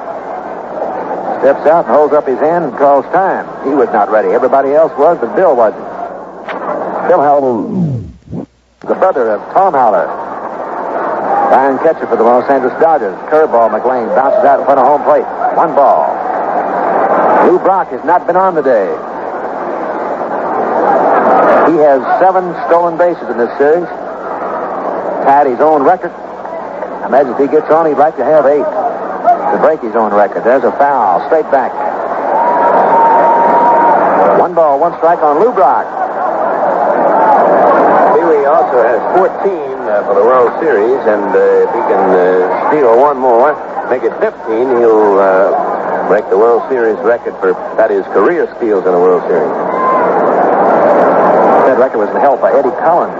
steps out and holds up his hand and calls time. He was not ready. Everybody else was, but Bill wasn't. Bill Hallow, the brother of Tom Haller. Fine catcher for the Los Angeles Dodgers. Curveball, McLean bounces out in front of home plate. 1 ball. Lou Brock has not been on today. He has 7 stolen bases in this series. Tied his own record. I imagine if he gets on, he'd like to have 8 to break his own record. There's a foul. Straight back. 1 ball, 1 strike on Lou Brock. Pee-wee also has 14 for the World Series, and if he can steal 1 more, make it 15, he'll break the World Series record for, that is, career steals in the World Series. That record was held by Eddie Collins.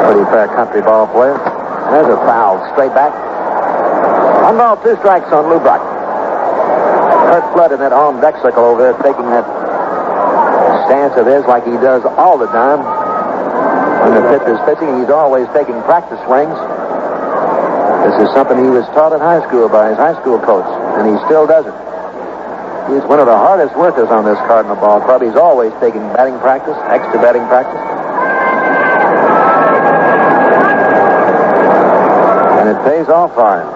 Pretty fair country ball player. And there's a foul. Straight back. 1 ball, 2 strikes on Lou Brock. Kurt Flood in that on deck circle over there, taking that stance of his like he does all the time. When the pitcher's pitching, he's always taking practice swings. This is something he was taught in high school by his high school coach, and he still does it. He's one of the hardest workers on this Cardinal ball club. He's always taking batting practice, extra batting practice. And it pays off for him.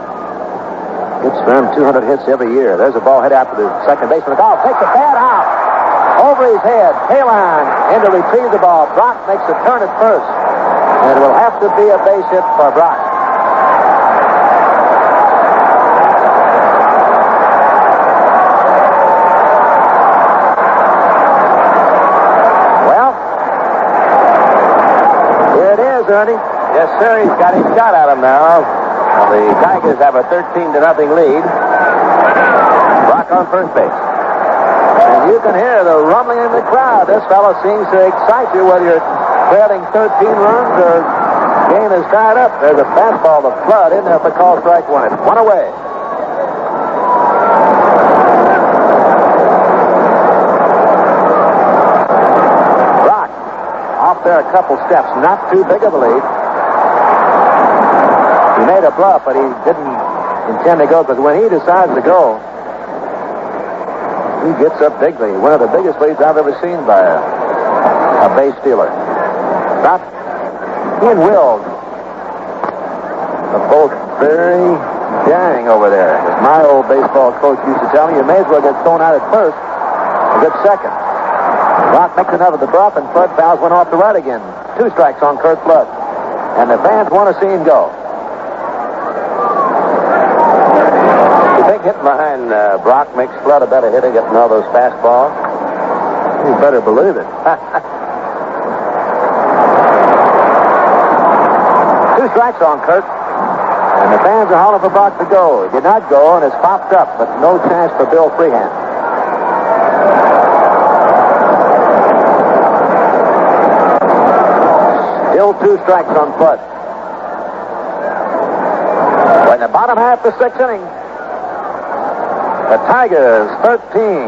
Gets around 200 hits every year. There's a ball hit out to the second baseman. The ball takes the bat out. Over his head. K-line in to retrieve the ball. Brock makes a turn at first. And it will have to be a base hit for Brock. Well, here it is, Ernie. Yes, sir. He's got his shot at him now. The Tigers have a 13-0 lead. Brock on first base. And you can hear the rumbling in the crowd. This fellow seems to excite you whether you're trailing 13 runs or game is tied up. There's a fastball to Flood in there for call strike 1. It's 1 away. Brock off there a couple steps. Not too big of a lead. He made a bluff, but he didn't intend to go, because when he decides to go, he gets up bigly. One of the biggest leads I've ever seen by a base stealer. Not he and Will are both very daring over there. As my old baseball coach used to tell me, you may as well get thrown out at first and get second. Brock makes another the bluff, and Flood fouls one off the right again. 2 strikes on Kurt Flood. And the fans want to see him go. Hitting behind Brock makes Flood a better hitter, getting all those fastballs. You better believe it. 2 strikes on Kurt. And the fans are hollering for Brock to go. He did not go, and it's popped up, but no chance for Bill Freehand. Still 2 strikes on Flood. We're in the bottom half of the 6th inning. The Tigers, 13.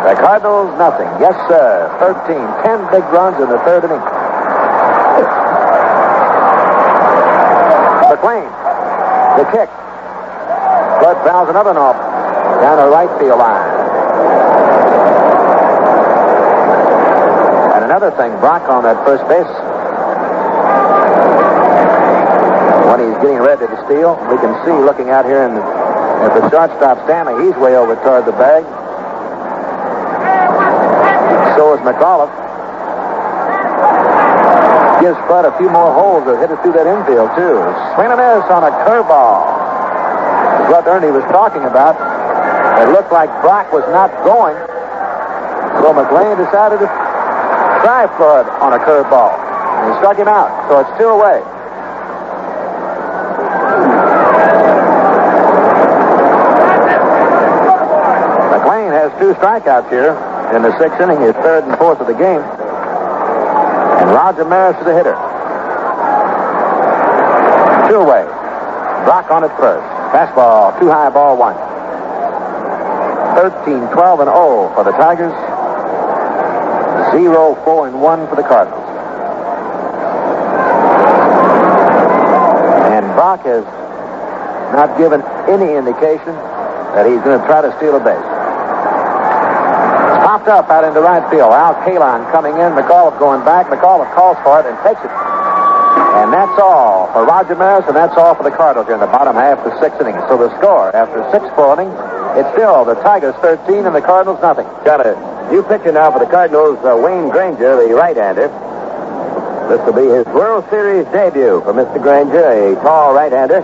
The Cardinals, nothing. Yes, sir, 13. 10 big runs in the 3rd inning. McLean, the kick. Flood fouls another one off down the right field line. And another thing, Brock on that first base. When he's getting ready to steal, we can see looking out here at the shortstop Stanley, he's way over toward the bag. So is McAuliffe. Gives Flood a few more holes to hit it through that infield, too. Swing and miss on a curveball. That's what Ernie was talking about. It looked like Brock was not going. So McLean decided to try Flood on a curveball. And he struck him out. So it's 2 away. McLean has 2 strikeouts here in the 6th inning, his 3rd and 4th of the game. And Roger Maris is the hitter. 2 away. Brock on it first. Fastball, too high, ball 1. 13-12-0 for the Tigers. 0-4-1 for the Cardinals. And Brock Brock has not given any indication that he's going to try to steal a base. It's popped up out into right field. Al Kaline coming in. McAuliffe going back. McAuliffe calls for it and takes it. And that's all for Roger Maris, and that's all for the Cardinals here in the bottom half of the sixth inning. So the score after 6 full innings, it's still the Tigers 13 and the Cardinals nothing. Got a new pitcher now for the Cardinals, Wayne Granger, the right-hander. This will be his World Series debut for Mr. Granger, a tall right-hander,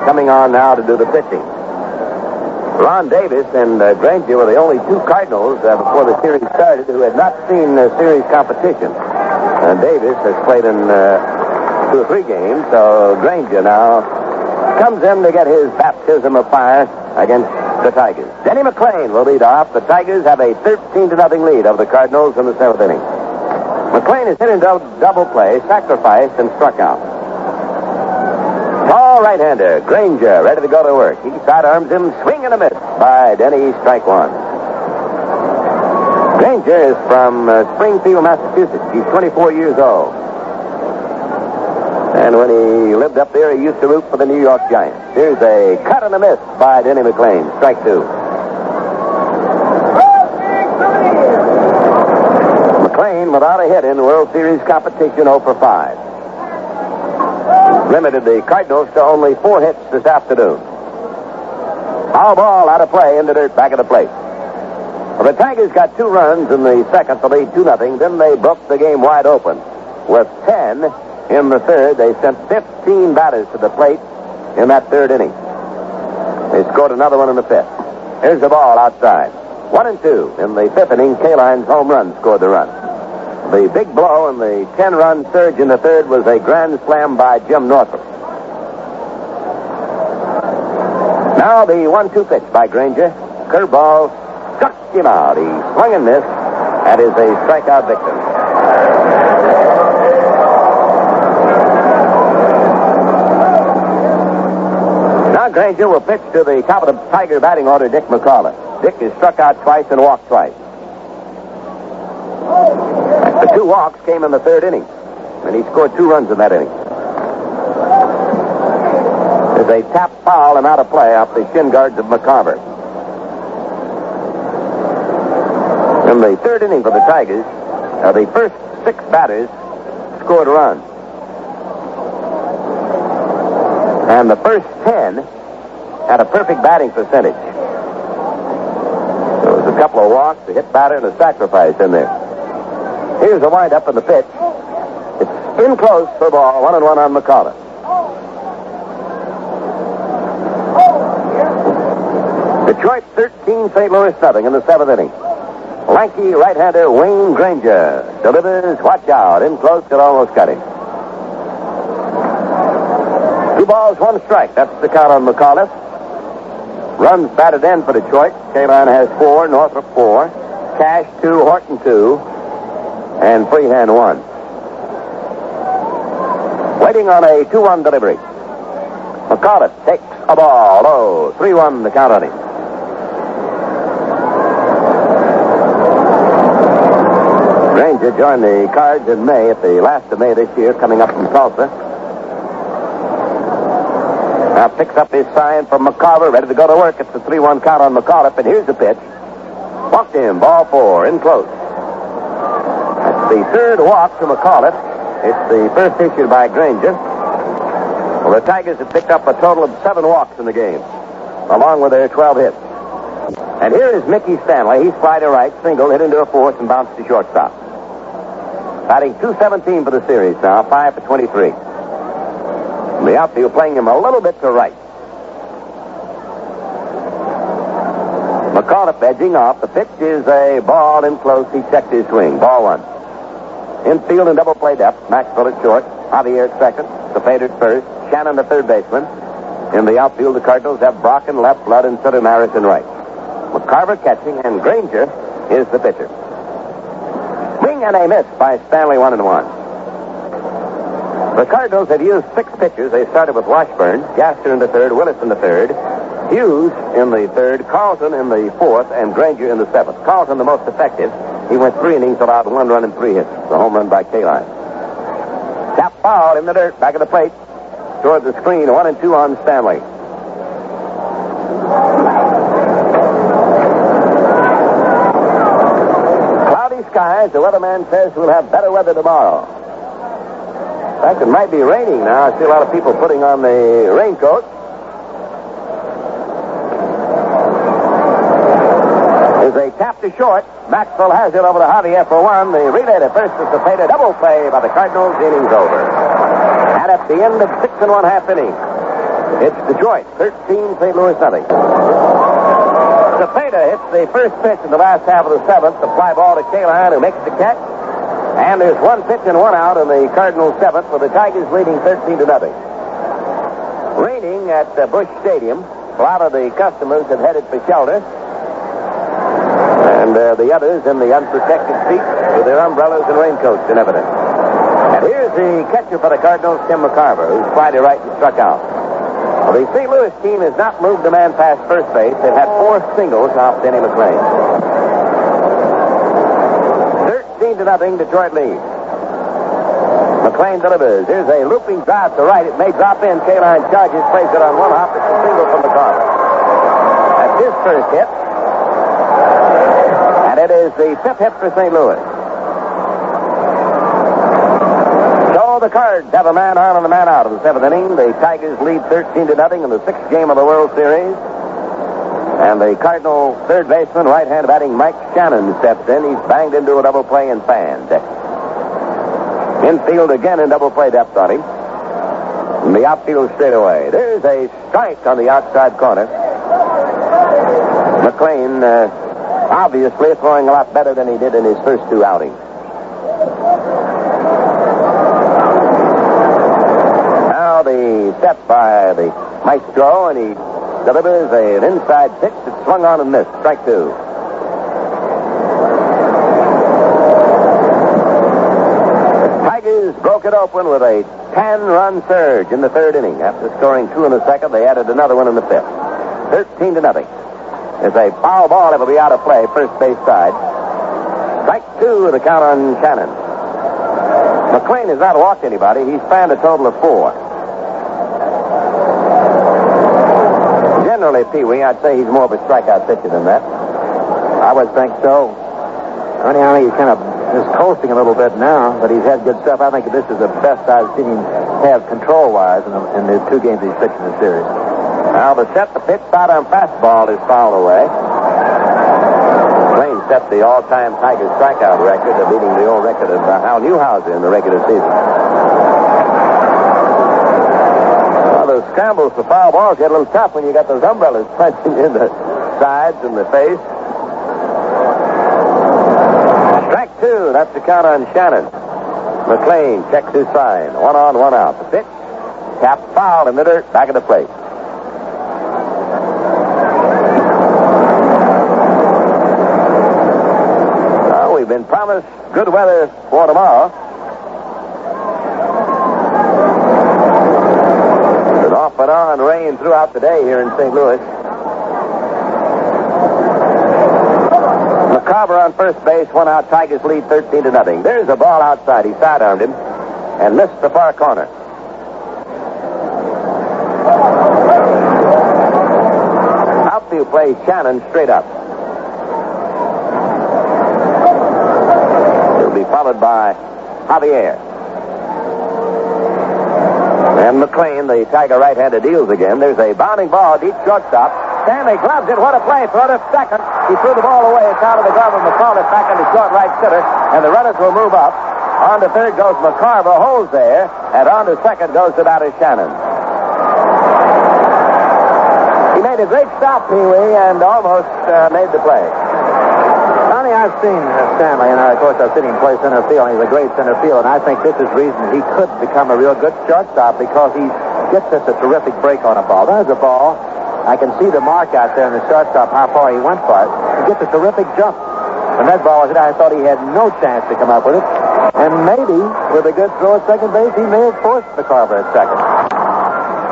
coming on now to do the pitching. Ron Davis and Granger were the only 2 Cardinals before the series started who had not seen series competition. Davis has played in 2 or 3 games, so Granger now comes in to get his baptism of fire against the Tigers. Denny McClain will lead off. The Tigers have a 13-0 lead over the Cardinals in the 7th inning. McClain is hit in double play, sacrificed, and struck out. Tall right-hander, Granger, ready to go to work. He sidearms him, swing and a miss by Denny, strike 1. Granger is from Springfield, Massachusetts. He's 24 years old. And when he lived up there, he used to root for the New York Giants. Here's a cut and a miss by Denny McClain, strike 2. McClain without a hit in World Series competition, 0 for 5. Limited the Cardinals to only 4 hits this afternoon. Foul ball out of play in the dirt back of the plate. Well, the Tigers got 2 runs in the second to lead 2-0. Then they broke the game wide open. With 10 in the third, they sent 15 batters to the plate in that 3rd inning. They scored another one in the 5th. Here's the ball outside. 1-2 in the 5th inning. Kaline's home run scored the run. The big blow in the 10-run surge in the 3rd was a grand slam by Jim Northrup. Now the 1-2 pitch by Granger. Curveball struck him out. He swung and missed and is a strikeout victim. Now Granger will pitch to the top of the Tiger batting order, Dick McCauliffe. Dick is struck out twice and walked twice. The 2 walks came in the 3rd inning, and he scored 2 runs in that inning. There's a tap foul and out of play off the shin guards of McCarver. In the 3rd inning for the Tigers, the first 6 batters scored a run. And the first 10 had a perfect batting percentage. There was a couple of walks, a hit batter, and a sacrifice in there. Here's the windup and the pitch. It's in close for ball, 1-1 on McCauliffe. Detroit 13, St. Louis nothing in the 7th inning. Lanky right-hander Wayne Granger delivers, watch out, in close, it almost got him. 2 balls, 1 strike. That's the count on McAuliffe. Runs batted in for Detroit. Kaline has 4, Northrop 4, Cash 2, Horton 2, and Freehand 1. Waiting on a 2-1 delivery. McAuliffe takes a ball low. 3-1 the count on him. Granger joined the Cards in May, at the last of May this year, coming up from Tulsa. Now picks up his sign from McCarver, ready to go to work. It's the 3-1 count on McAuliffe, and here's the pitch. Walked in, ball 4, in close. That's the 3rd walk to McAuliffe. It's the first issued by Granger. Well, the Tigers have picked up a total of 7 walks in the game, along with their 12 hits. And here is Mickey Stanley. He's fly to right, single, hit into a fourth, and bounced to shortstop. Batting .217 for the series now, 5 for 23. And the outfield playing him a little bit to right. McAuliffe edging off. The pitch is a ball in close. He checked his swing. Ball 1. Infield and double play depth. Maxwell at short. Javier at second. Cepeda at first. Shannon the third baseman. In the outfield, the Cardinals have Brock in left, Blood and Sutter Maris in right. McCarver catching, and Granger is the pitcher. Swing and a miss by Stanley, 1-1. The Cardinals have used 6 pitchers. They started with Washburn, Gaster in the 3rd, Willis in the 3rd, Hughes in the 3rd, Carlson in the 4th, and Granger in the 7th. Carlson the most effective. He went 3 innings, allowed 1 run and 3 hits. The home run by Kaline. Tap foul in the dirt, back of the plate. toward the screen. 1-2 on Stanley. Cloudy skies. The weatherman says we'll have better weather tomorrow. In fact, it might be raining now. I see a lot of people putting on the raincoat. There's a tap to short. Maxwell has it over to Javier for one. The relay to first is the Peta. Double play by the Cardinals. Innings over. And at the end of 6 1/2 innings, it's Detroit 13, St. Louis nothing. Cepeda hits the first pitch in the last half of the 7th. The fly ball to Kaline, who makes the catch. And there's 1 pitch and 1 out in the Cardinals 7th, with the Tigers leading 13 0. Raining at Busch Stadium. A lot of the customers have headed for shelter. And the others in the unprotected seats with their umbrellas and raincoats in evidence. And here's the catcher for the Cardinals, Tim McCarver, who's fly to right and struck out. Well, the St. Louis team has not moved a man past first base. They've had 4 singles off Denny McClain. 13 0, Detroit leads. McClain delivers. Here's a looping drive to right. It may drop in. Kaline charges, plays it on one hop. It's a single from McCarver. That's his first hit. And it is the 5th hit for St. Louis. So the Cards have a man on and a man out in the 7th inning. The Tigers lead 13 0 in the 6th game of the World Series. And the Cardinal third baseman, right-hand batting Mike Shannon, steps in. He's banged into a double play and fanned. Infield again in double play depth on him. And the outfield straight away. There's a strike on the outside corner. McClain obviously throwing a lot better than he did in his first 2 outings. Now the step by the Maestro, and he delivers an inside pitch that swung on and missed. Strike 2. Tigers broke it open with a 10-run surge in the 3rd inning. After scoring 2 in the 2nd, they added another one in the 5th. 13 0. There's a foul ball that will be out of play, first base side. Strike 2, the count on Shannon. McClain has not walked anybody. He's fanned a total of 4. Generally, Pee Wee, I'd say he's more of a strikeout pitcher than that. I would think so. Anyhow, he's kind of just coasting a little bit now, but he's had good stuff. I think this is the best I've seen him have control-wise in the 2 games he's pitched in the series. Now the set, the pitch out on fastball is fouled away. McClain set the all-time Tigers strikeout record of beating the old record of Hal Newhouser in the regular season. Well, those scrambles for foul balls get a little tough when you got those umbrellas punching in the sides and the face. Strike 2, that's the count on Shannon. McClain checks his sign. 1 on, 1 out. The pitch, tapped, foul in the dirt, back of the plate. We've been promised good weather for tomorrow. It's off and on rain throughout the day here in St. Louis. McCarver on first base, 1 out. Tigers lead 13 0. There's a ball outside. He sidearmed him and missed the far corner. Outfield plays Shannon straight up. Followed by Javier. And McClain, the Tiger right-hander, deals again. There's a bounding ball, deep shortstop. Stanley gloves it. What a play. Throw to second. He threw the ball away. It's out of the glove of McCullough back into short right center. And the runners will move up. On to third goes McCarver. Holds there. And on to second goes to batter Shannon. He made a great stop, Pee Wee, and almost made the play. I've seen Stanley, and of course I've seen him play center field, and he's a great center field, and I think this is the reason he could become a real good shortstop, because he gets such a terrific break on a ball. There's a ball. I can see the mark out there in the shortstop, how far he went for it. He gets a terrific jump. When that ball was hit, I thought he had no chance to come up with it. And maybe, with a good throw at second base, he may have forced McCarver at second.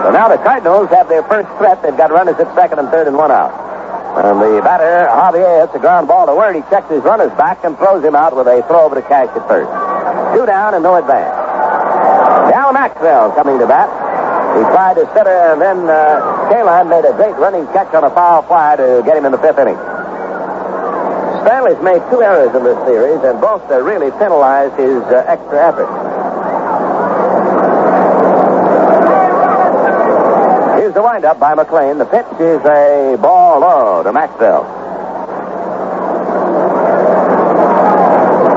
So now the Cardinals have their first threat. They've got runners at second and third and 1 out. And the batter, Javier, hits a ground ball to word. He checks his runners back and throws him out with a throw over to Cash at first. 2 down and no advance. Al Maxwell coming to bat. He tried to center, and then Kaline made a great running catch on a foul fly to get him in the fifth inning. Stanley's made 2 errors in this series, and both really penalized his extra effort. Here's the windup by McLean. The pitch is a ball low to Maxwell.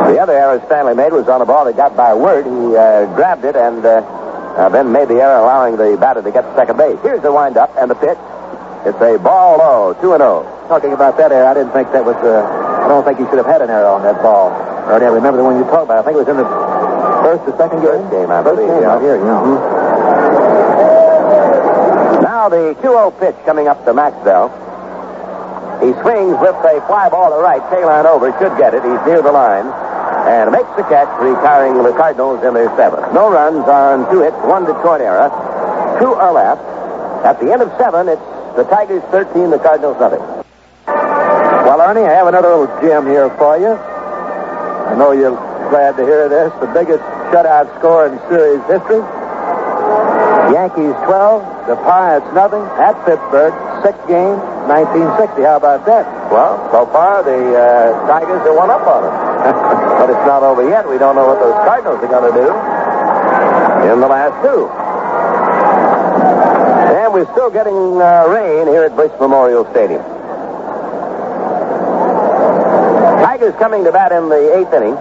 The other error Stanley made was on a ball that got by Word. He grabbed it and then made the error, allowing the batter to get to second base. Here's the windup and the pitch. It's a ball low, 2-0. Talking about that error, I didn't think that was. I don't think he should have had an error on that ball. Or I remember the one you talked about. I think it was in the first or second game. First game, I believe. Out here, Now the 2-0 pitch coming up to Maxwell. He swings with a fly ball to right. Kaline over, should get it. He's near the line. And makes the catch, retiring the Cardinals in their 7th. No runs on 2 hits, 1 Detroit error. 2 are left. At the end of 7, it's the Tigers 13, the Cardinals nothing. Well, Ernie, I have another little gem here for you. I know you're glad to hear this. The biggest shutout score in series history. Yankees 12, the Pirates nothing at Pittsburgh. 6 games, 1960. How about that? Well, so far the Tigers are one up on them. But it's not over yet. We don't know what those Cardinals are going to do in the last 2. And we're still getting rain here at Busch Memorial Stadium. Tigers coming to bat in the 8th inning.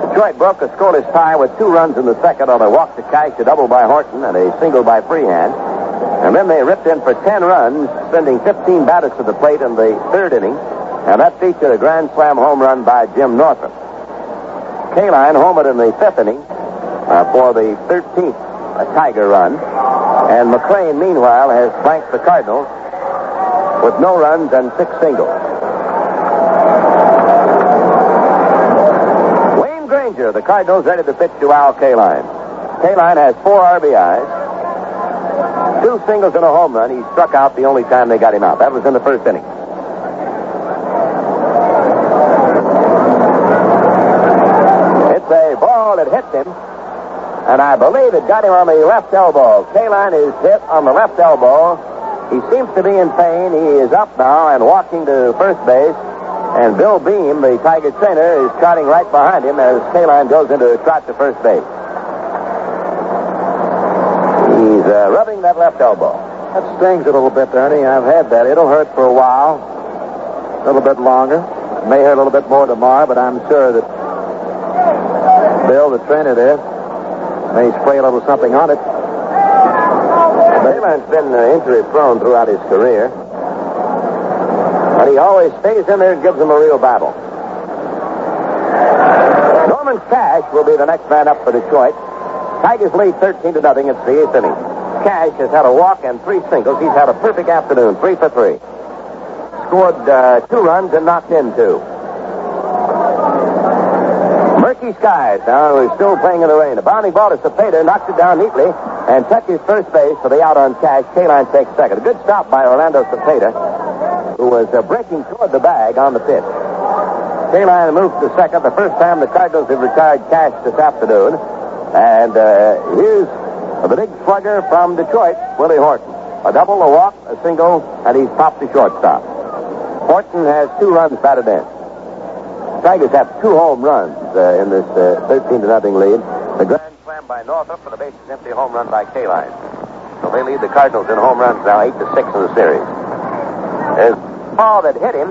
Detroit broke a scoreless tie with 2 runs in the second on a walk to Cash, a double by Horton, and a single by Freehand. And then they ripped in for 10 runs, sending 15 batters to the plate in the 3rd inning. And that featured a grand slam home run by Jim Northrup. Kaline homered in the 5th inning for the 13th Tiger run. And McLean, meanwhile, has flanked the Cardinals with no runs and 6 singles. Wayne Granger, the Cardinals, ready to pitch to Al Kaline. Kaline has 4 RBIs, 2 singles and a home run. He struck out the only time they got him out. That was in the 1st inning. It's a ball that hits him, and I believe it got him on the left elbow. Kaline is hit on the left elbow. He seems to be in pain. He is up now and walking to first base. And Bill Beam, the Tiger trainer, is trotting right behind him as Kaline goes into a trot to first base. He's rubbing that left elbow. That stings a little bit, Ernie. I've had that. It'll hurt for a while, a little bit longer. It may hurt a little bit more tomorrow, but I'm sure that Bill, the trainer there, may spray a little something on it. Kaline's been injury-prone throughout his career. But he always stays in there and gives them a real battle. Norman Cash will be the next man up for Detroit. Tigers lead 13-0. It's the 8th inning. Cash has had a walk and 3 singles. He's had a perfect afternoon, 3 for 3. Scored 2 runs and knocked in 2. Murky skies now. We're still playing in the rain. A bounding ball to Cepeda, knocks it down neatly and touches first base for the out on Cash. Kaline takes second. A good stop by Orlando Cepeda, who was breaking toward the bag on the pitch. Kaline moves to second, the first time the Cardinals have retired Cash this afternoon. And here's the big slugger from Detroit, Willie Horton. A double, a walk, a single, and he's popped to shortstop. Horton has 2 runs batted in. Tigers have 2 home runs in this 13-0 lead. The grand slam by Northup for the bases empty home run by Kaline. So they lead the Cardinals in home runs now 8-6 in the series. There's a ball that hit him.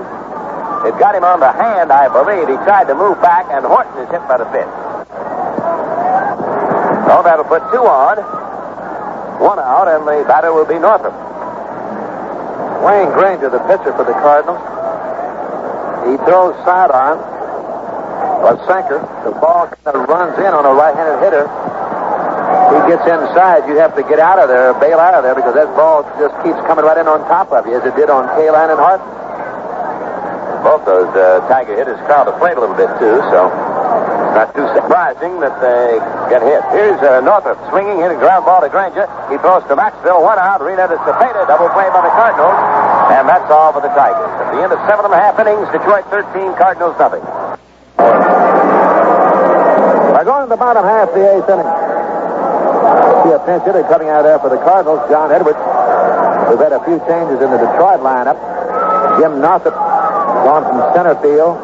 It got him on the hand, I believe. He tried to move back, and Horton is hit by the pitch. So that'll put 2 on, 1 out, and the batter will be Northup. Wayne Granger, the pitcher for the Cardinals. He throws sidearm, a sinker. The ball kind of runs in on a right-handed hitter. He gets inside. You have to get out of there, bail out of there, because that ball just keeps coming right in on top of you, as it did on Kaline and Horton. Both those Tiger hitters crowd the plate a little bit, too, so not too surprising that they get hit. Here's Northup swinging, hitting ground ball to Granger. He throws to Maxwell, 1 out, relay to Cepeda, double play by the Cardinals, and that's all for the Tigers. At the end of 7.5 innings, Detroit 13, Cardinals nothing. We're going to the bottom half of the 8th inning. See a pinch hitter coming out there for the Cardinals, John Edwards. We've had a few changes in the Detroit lineup. Jim Nossip gone from center field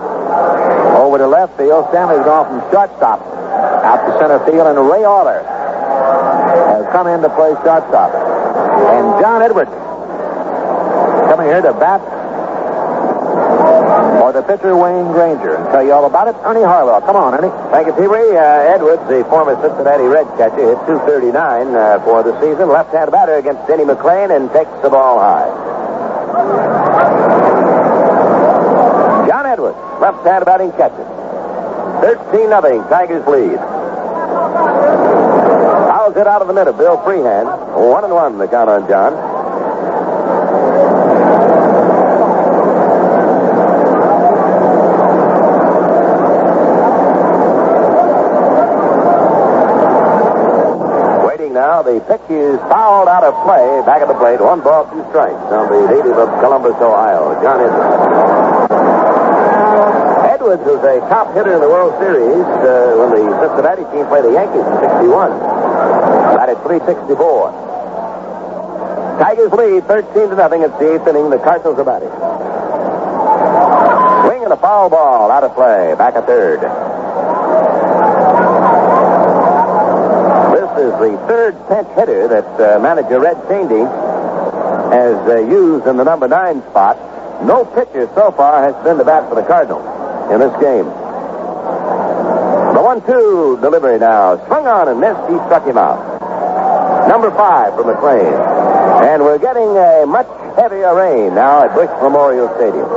over to left field. Stanley's gone from shortstop out to center field, and Ray Orler has come in to play shortstop. And John Edwards coming here to bat for the pitcher, Wayne Granger. And tell you all about it, Ernie Harwell. Come on, Ernie. Thank you, Peabody. Edwards, the former Cincinnati Reds catcher, hit .239 for the season. Left-hand batter against Denny McClain and takes the ball high. John Edwards, left-hand batting catcher. 13-0, Tigers lead. Fouls it out of the middle. Bill Freehand. 1-1 the count on John. Waiting now. The pitch is fouled out of play. Back at the plate. 1 ball, 2 strikes on the native of Columbus, Ohio, John Edwards. Edwards was a top hitter in the World Series when the Cincinnati team played the Yankees in '61. Batted .364. Tigers lead 13-0. It's the 8th inning. The Cardinals are batting. Swing and a foul ball out of play. Back at third. This is the third pinch hitter that manager Red Tandy has used in the number 9 spot. No pitcher so far has been the bat for the Cardinals in this game. The 1-2 delivery now. Swung on and missed. He struck him out. Number 5 for McClain. And we're getting a much heavier rain now at Busch Memorial Stadium.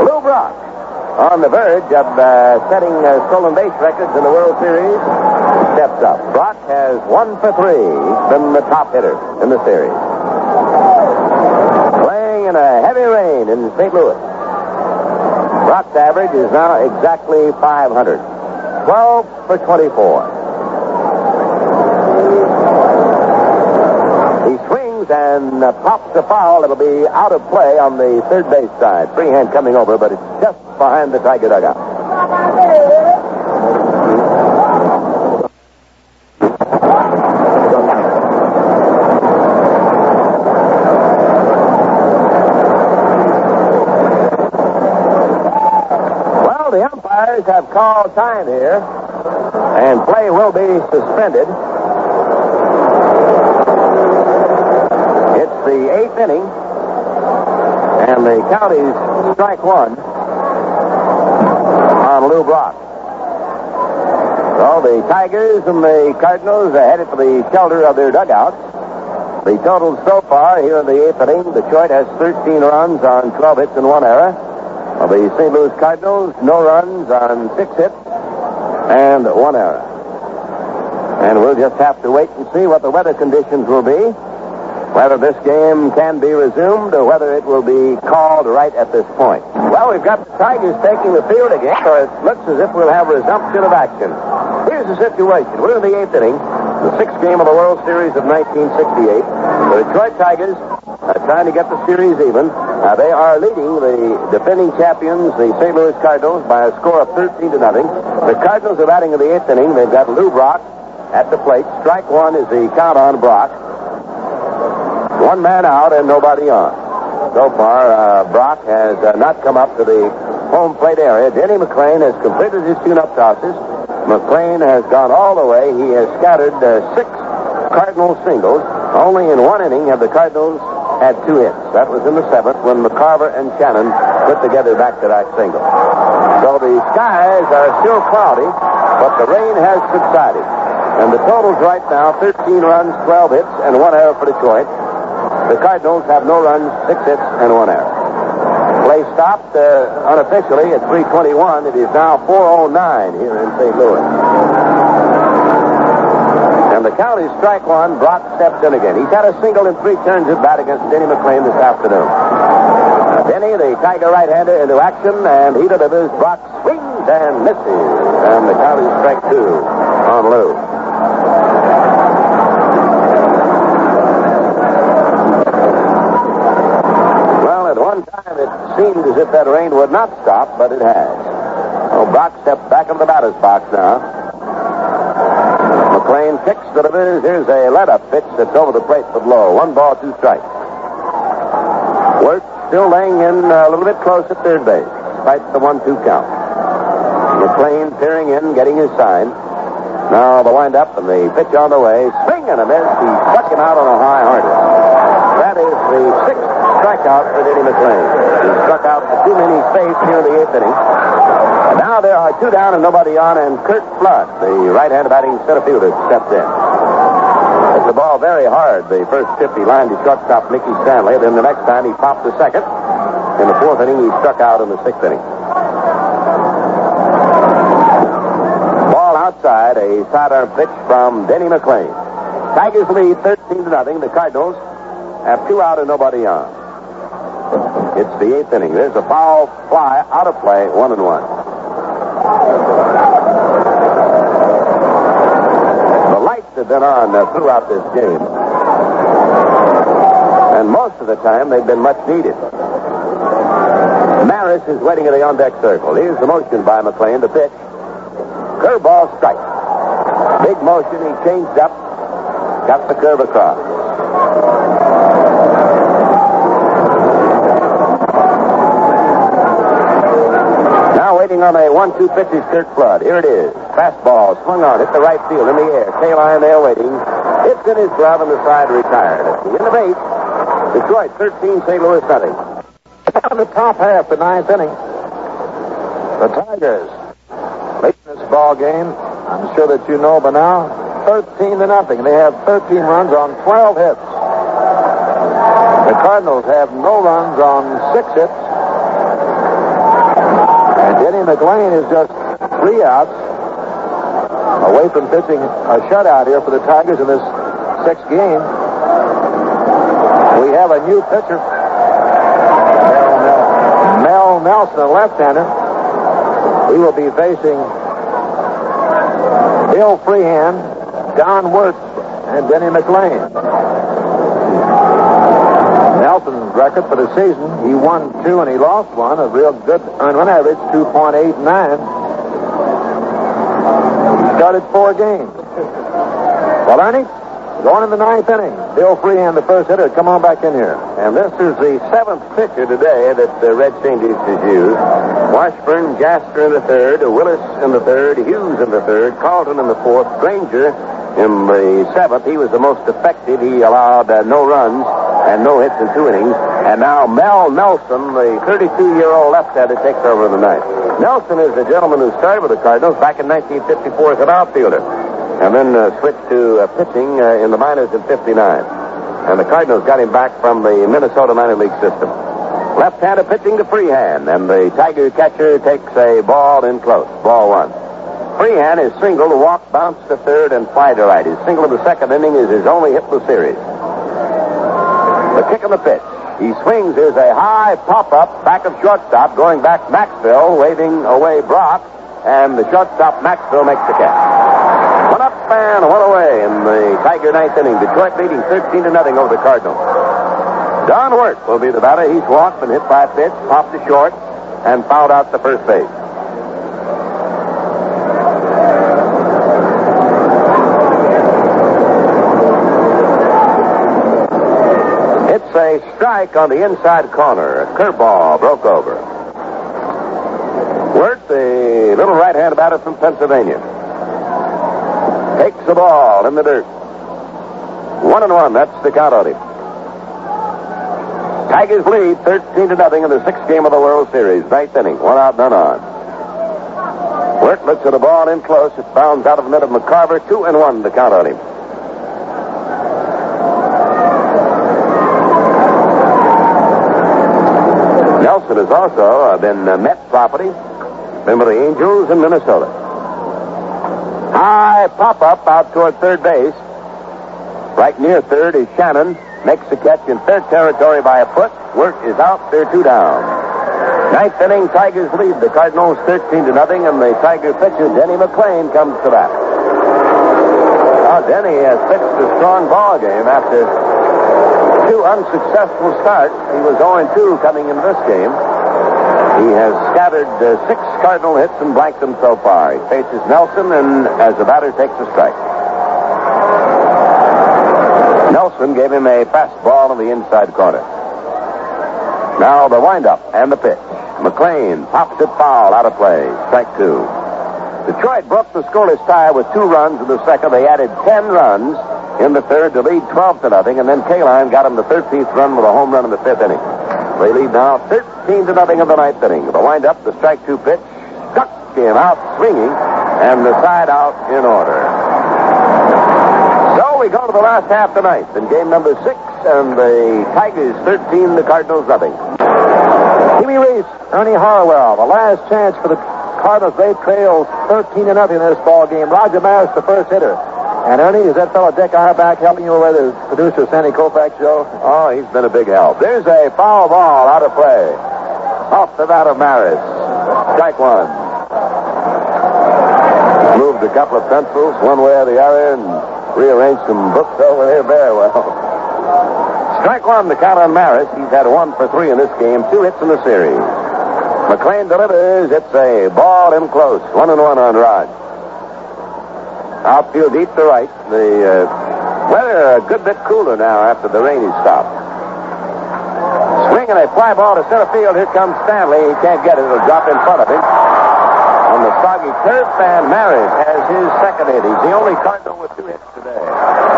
Lou Brock on the verge of setting stolen base records in the World Series. Steps up. Brock has 1 for 3. He's been the top hitter in the series. Playing in a heavy rain in St. Louis. Brock's average is now exactly 500. 12 for 24. He swings and pops a foul. It'll be out of play on the third base side. Freehand coming over, but it's just behind the Tiger dugout. The umpires have called time here, and play will be suspended. It's the 8th inning, and the count is strike 1 on Lou Brock. So the Tigers and the Cardinals are headed for the shelter of their dugouts. The totals so far here in the 8th inning, Detroit has 13 runs on 12 hits and 1 error. The St. Louis Cardinals, no runs on 6 hits and 1 error. And we'll just have to wait and see what the weather conditions will be, whether this game can be resumed or whether it will be called right at this point. Well, we've got the Tigers taking the field again, so it looks as if we'll have resumption of action. Here's the situation. We're in the 8th inning, the 6th game of the World Series of 1968. The Detroit Tigers are trying to get the series even. They are leading the defending champions, the St. Louis Cardinals, by a score of 13-0. The Cardinals are batting in the 8th inning. They've got Lou Brock at the plate. Strike 1 is the count on Brock. 1 man out and nobody on. So far, Brock has not come up to the home plate area. Denny McClain has completed his tune-up tosses. McClain has gone all the way. He has scattered 6 Cardinal singles. Only in 1 inning have the Cardinals had 2 hits. That was in the 7th when McCarver and Shannon put together back-to-back singles. So the skies are still cloudy, but the rain has subsided. And the totals right now, 13 runs, 12 hits, and 1 error for Detroit. The Cardinals have no runs, 6 hits, and 1 error. Play stopped unofficially at 3:21. It is now 4:09 here in St. Louis. And the count is strike 1. Brock steps in again. He's had a single in 3 turns at bat against Denny McClain this afternoon. Denny, the Tiger right-hander, into action, and he delivers. Brock swings and misses. And the count is strike 2 on Lou. Well, at one time it seemed as if that rain would not stop, but it has. So Brock steps back into the batter's box now. McLean kicks, delivers. Here's a let-up pitch that's over the plate but low. 1 ball, 2 strikes. Wirt still laying in a little bit close at third base, despite the 1-2 count. McLean peering in, getting his sign. Now the wind-up and the pitch on the way. Swing and a miss. He's struck him out on a high harder. That is the 6th strikeout for Denny McLean. He struck out the 2 men he faced here in the 8th inning. And now there are 2 down and nobody on, and Kurt Flood, the right-hand batting center fielder, stepped in. Hit the ball very hard. The first tip he lined his shortstop, Mickey Stanley. Then the next time he popped the second. In the 4th inning, he struck out in the 6th inning. Ball outside, a sidearm pitch from Denny McLean. Tigers lead 13-0. The Cardinals have 2 out and nobody on. It's the 8th inning. There's a foul fly out of play, 1-1. The lights have been on throughout this game. And most of the time, they've been much needed. Maris is waiting in the on-deck circle. Here's the motion by McLean. The pitch. Curveball strike. Big motion. He changed up. Got the curve across. Now waiting on a 1-2 pitch is Kurt Flood. Here it is. Fastball swung on. Hit the right field in the air. K-line there waiting. Hits in his glove and the side retired. At the end of 8. Detroit 13, St. Louis nothing. In the top half, the 9th inning. The Tigers late in this ball game. I'm sure that you know by now. 13-0. They have 13 runs on 12 hits. The Cardinals have no runs on 6 hits. And Denny McLean is just 3 outs away from pitching a shutout here for the Tigers in this 6th game. We have a new pitcher. Mel Nelson, a left-hander. He will be facing Bill Freehand, Don Wirt, and Denny McLean. Nelson's record for the season, he won 2 and he lost 1, a real good earned run average, 2.89. He started 4 games. Well, Ernie, going in the 9th inning. Bill Freehand, the first hitter. Come on back in here. And this is the 7th pitcher today that the Red Changes has used. Washburn, Jasper in the 3rd, Willis in the 3rd, Hughes in the 3rd, Carlton in the 4th, Granger in the 7th. He was the most effective. He allowed no runs and no hits in 2 innings. And now Mel Nelson, the 32-year-old left-hander, takes over in the 9th. Nelson is the gentleman who started with the Cardinals back in 1954 as an outfielder. And then switched to pitching in the minors in 59. And the Cardinals got him back from the Minnesota minor league system. Left-hander pitching to Freehand, and the Tiger catcher takes a ball in close. Ball 1. Freehand is single to walk, bounce to 3rd, and fly to right. His single in the 2nd inning is his only hit in the series. The kick and the pitch. He swings. There's a high pop-up back of shortstop, going back Maxwell, waving away Brock, and the shortstop Maxwell makes the catch. 1 up and 1 away in the Tiger 9th inning. Detroit leading 13-0 over the Cardinals. Don Wirt will be the batter. He's walked, been hit by a pitch, popped to short, and fouled out to first base. It's a strike on the inside corner. A curveball broke over. Wirt, the little right-hand batter from Pennsylvania, takes the ball in the dirt. 1-1. That's the count on him. Tigers lead 13-0 in the 6th game of the World Series. 9th inning. 1 out, none on. Wirt looks at the ball in close. It bounds out of the net of McCarver. 2-1. The count on him. Nelson has also been Met property. Been with the Angels in Minnesota. High pop-up out toward third base. Right near third is Shannon. Makes the catch in third territory by a foot. Wirt is out. They're 2 down. 9th inning, Tigers lead the Cardinals 13-0, and the Tiger pitcher, Denny McLean, comes to bat. Now, Denny has pitched a strong ball game after 2 unsuccessful starts. He was 0-2 coming into this game. He has scattered 6 Cardinal hits and blanked them so far. He faces Nelson, and as the batter takes a strike. Nelson gave him a fastball in the inside corner. Now the windup and the pitch. McLean pops it foul, out of play. Strike two. Detroit broke the scoreless tie with 2 runs in the second. They added 10 runs in the third to lead 12-0, and then Kaline got him the 13th run with a home run in the 5th inning. They lead now 13-0 in the 9th inning. The windup, the strike two pitch, struck him out swinging, and the side out in order. So we go to the last half tonight in game number 6, and the Tigers 13, the Cardinals nothing. Jimmy Reese, Ernie Harwell, the last chance for the Cardinals. They trail 13-0 in this ball game. Roger Maris, the first hitter. And Ernie, is that fellow Dick Auerbach helping you with the producer Sandy Koufax show? Oh, he's been a big help. There's a foul ball out of play. Off the bat of Maris. Strike one. Moved a couple of pencils one way or the other and rearranged some books over there very well. Strike one to count on Maris. He's had 1 for 3 in this game, 2 hits in the series. McLean delivers. It's a ball in close. 1-1 on Rod. Outfield deep to right. The weather a good bit cooler now after the rain has stopped. Swinging a fly ball to center field. Here comes Stanley. He can't get it. It'll drop in front of him on the soggy turf, and Maris has his second hit. He's the only Cardinal with 2 hits today.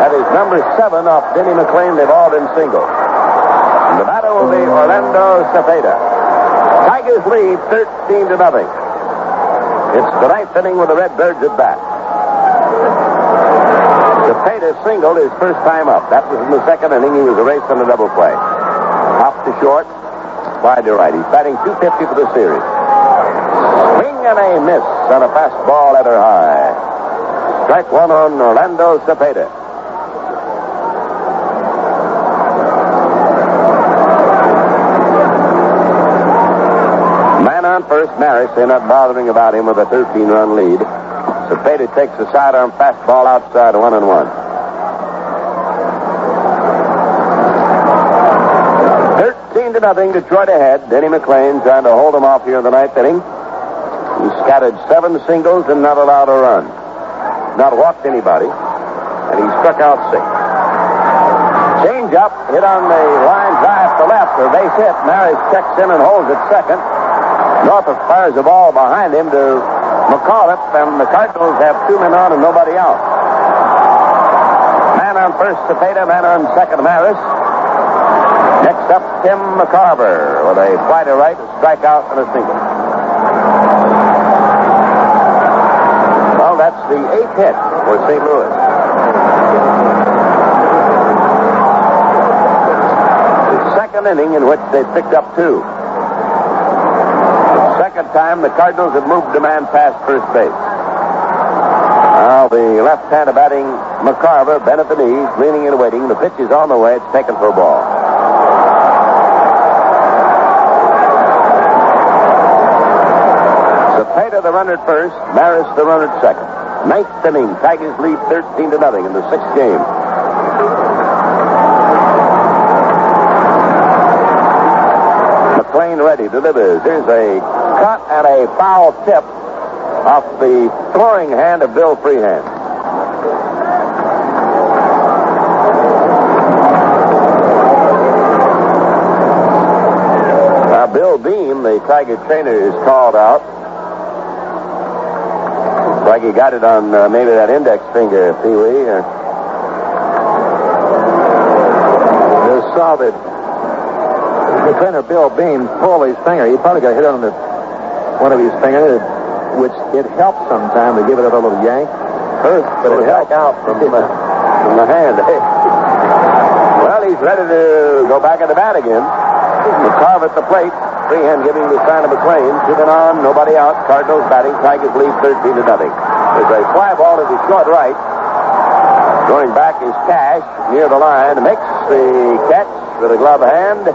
That is number 7 off Denny McLean. They've all been singles. And the batter will be Orlando Cepeda. Tigers lead 13-0. It's the 9th inning with the Redbirds at bat. Cepeda singled his first time up. That was in the 2nd inning. He was erased on a double play. Off to short, wide to right. He's batting .250 for the series. Swing and a miss on a fastball at her high. Strike one on Orlando Cepeda. Man on first, Maris. They're not bothering about him with a 13-run lead. Cepeda takes a sidearm fastball outside, 1-1. 13-0, Detroit ahead. Denny McLean trying to hold him off here in the 9th inning. He scattered 7 singles and not allowed a run. Not walked anybody. And he struck out 6. Change up, hit on the line drive to left. A base hit. Maris checks in and holds at second. Norfolk fires the ball behind him to McAuliffe, and the Cardinals have 2 men on and nobody out. Man on first, Cepeda. Man on second, Maris. Next up, Tim McCarver with a fly to right, a strikeout, and a single. Well, that's the 8th hit for St. Louis. The 2nd inning in which they picked up 2. Second time the Cardinals have moved the man past first base. Now the left-hander batting McCarver, bent at the knees, leaning and waiting. The pitch is on the way. It's taken for a ball. Cepeda the runner at first, Maris the runner at second. 9th inning, Tigers lead 13-0 in the 6th game. McLean ready, delivers. Here's a cut and a foul tip off the throwing hand of Bill Freehand. Now, Bill Beam, the Tiger trainer, is called out. Looks like he got it on maybe that index finger, Pee-wee. Just saw that the trainer, Bill Beam, pulled his finger. He probably got hit on one of his fingers, which it helps sometimes to give it a little yank. Hurts, but it helps out from the hand. Well, he's ready to go back at the bat again. McCarver at the plate. Freehand giving the sign of McLean. 2 men on, nobody out. Cardinals batting. Tigers lead 13-0. There's a fly ball to the short right. Going back is Cash near the line. Makes the catch with a glove hand.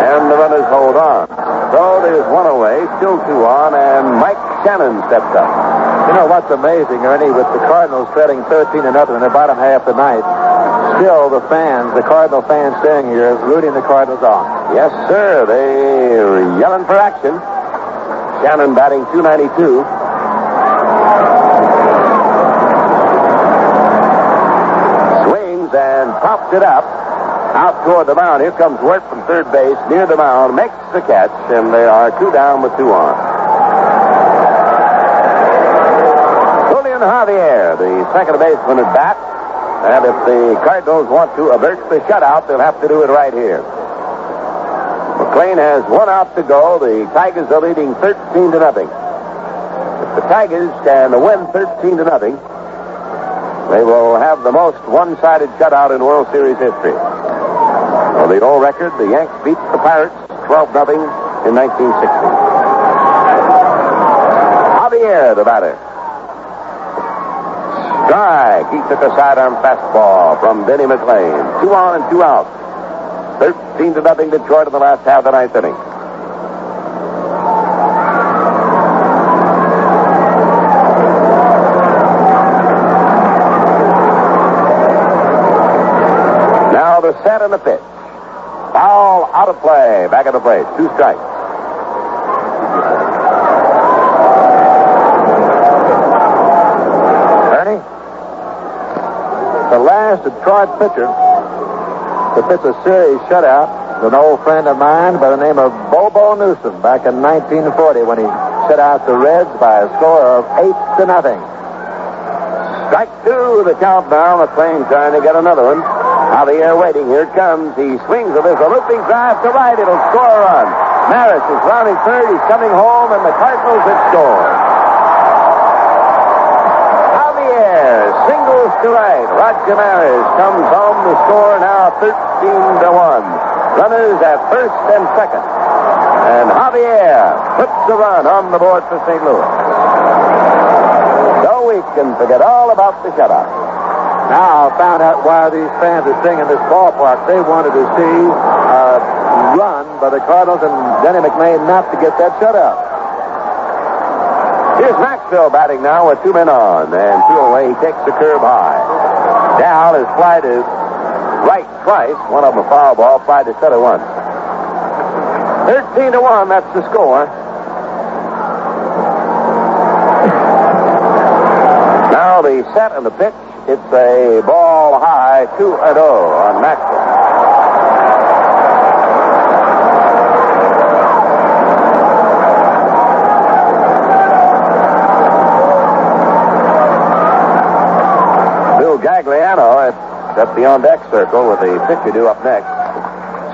And the runners hold on. So there's 1 away, still 2 on, and Mike Shannon steps up. You know what's amazing, Ernie, with the Cardinals trailing 13-0 in the bottom half of the ninth, still the fans, the Cardinal fans staying here, rooting the Cardinals on. Yes, sir. They're yelling for action. Shannon batting .292. and pops it up out toward the mound. Here comes Wirt from third base near the mound, makes the catch, and they are 2 down with 2 on. Julian Javier, the second baseman at bat. And if the Cardinals want to avert the shutout, they'll have to do it right here. McLean has 1 out to go. The Tigers are leading 13-0. If the Tigers can win 13-0, they will have the most one-sided shutout in World Series history. For the old record, the Yanks beat the Pirates 12-0 in 1960. Javier, the batter. Strike. He took a sidearm fastball from Denny McLean. 2 on and 2 out. 13-0 Detroit in the last half of the 9th inning. Now the set and the pitch. Foul out of play. Back at the plate. 2 strikes. The last Detroit pitcher to pitch a series shutout was an old friend of mine by the name of Bobo Newsom back in 1940 when he shut out the Reds by a score of 8-0. Strike 2, the count now. McLean trying to get another one. Javier waiting. Here it comes. He swings it. There's a looping drive to right. It'll score a run. Maris is rounding third. He's coming home, and the Cardinals have scored. Singles to right. Roger Maris comes home. The score now 13-1. Runners at first and second. And Javier puts the run on the board for St. Louis. So we can forget all about the shutout. Now I found out why these fans are singing this ballpark. They wanted to see a run by the Cardinals and Denny McLean not to get that shutout. Here's Maxwell batting now with 2 men on. And 2 away, he takes the curve high. Down is fly to right twice. One of them a foul ball, fly to center once. 13-1, that's the score. Now the set and the pitch. It's a ball high, 2-0 on Maxwell. Gagliano at the on-deck circle with the pitcher due up next.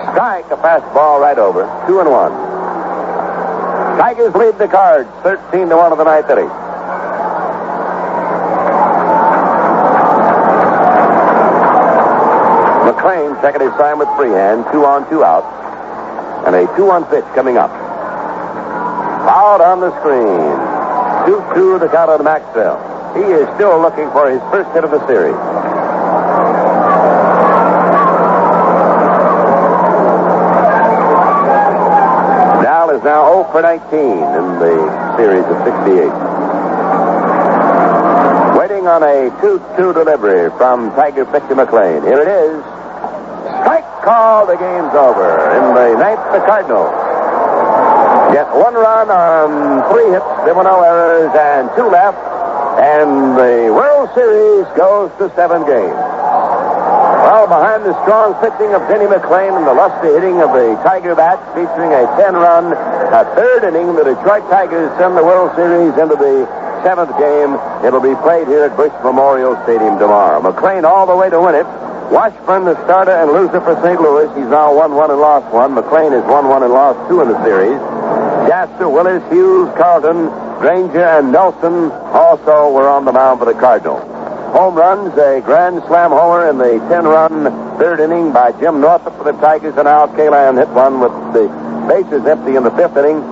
Strike, a fastball right over. 2-1. Tigers lead the Cards 13-1 of the 9th inning. McLean checking his sign with freehand. 2 on, 2 out. And a 2-1 pitch coming up. Fouled on the screen. 2-2 the count on Maxwell. He is still looking for his first hit of the series. Dal is now 0 for 19 in the series of 68. Waiting on a 2-2 delivery from Tiger pitcher McLean. Here it is. Strike call. The game's over. In the 9th, the Cardinals get 1 run on 3 hits. There were no errors and 2 left. And the World Series goes to 7 games. Well, behind the strong pitching of Denny McLean and the lusty hitting of the Tiger bats featuring a 10-run, 3rd inning, the Detroit Tigers send the World Series into the 7th game. It'll be played here at Busch Memorial Stadium tomorrow. McLean all the way to win it. Washburn, the starter and loser for St. Louis. He's now 1-1 and lost 1. McLean is 1-1 and lost 2 in the series. Jasper, Willis, Hughes, Carlton, Granger, and Nelson also were on the mound for the Cardinals. Home runs, a grand slam homer in the 10-run 3rd inning by Jim Northup for the Tigers, and Al Kalan hit one with the bases empty in the 5th inning.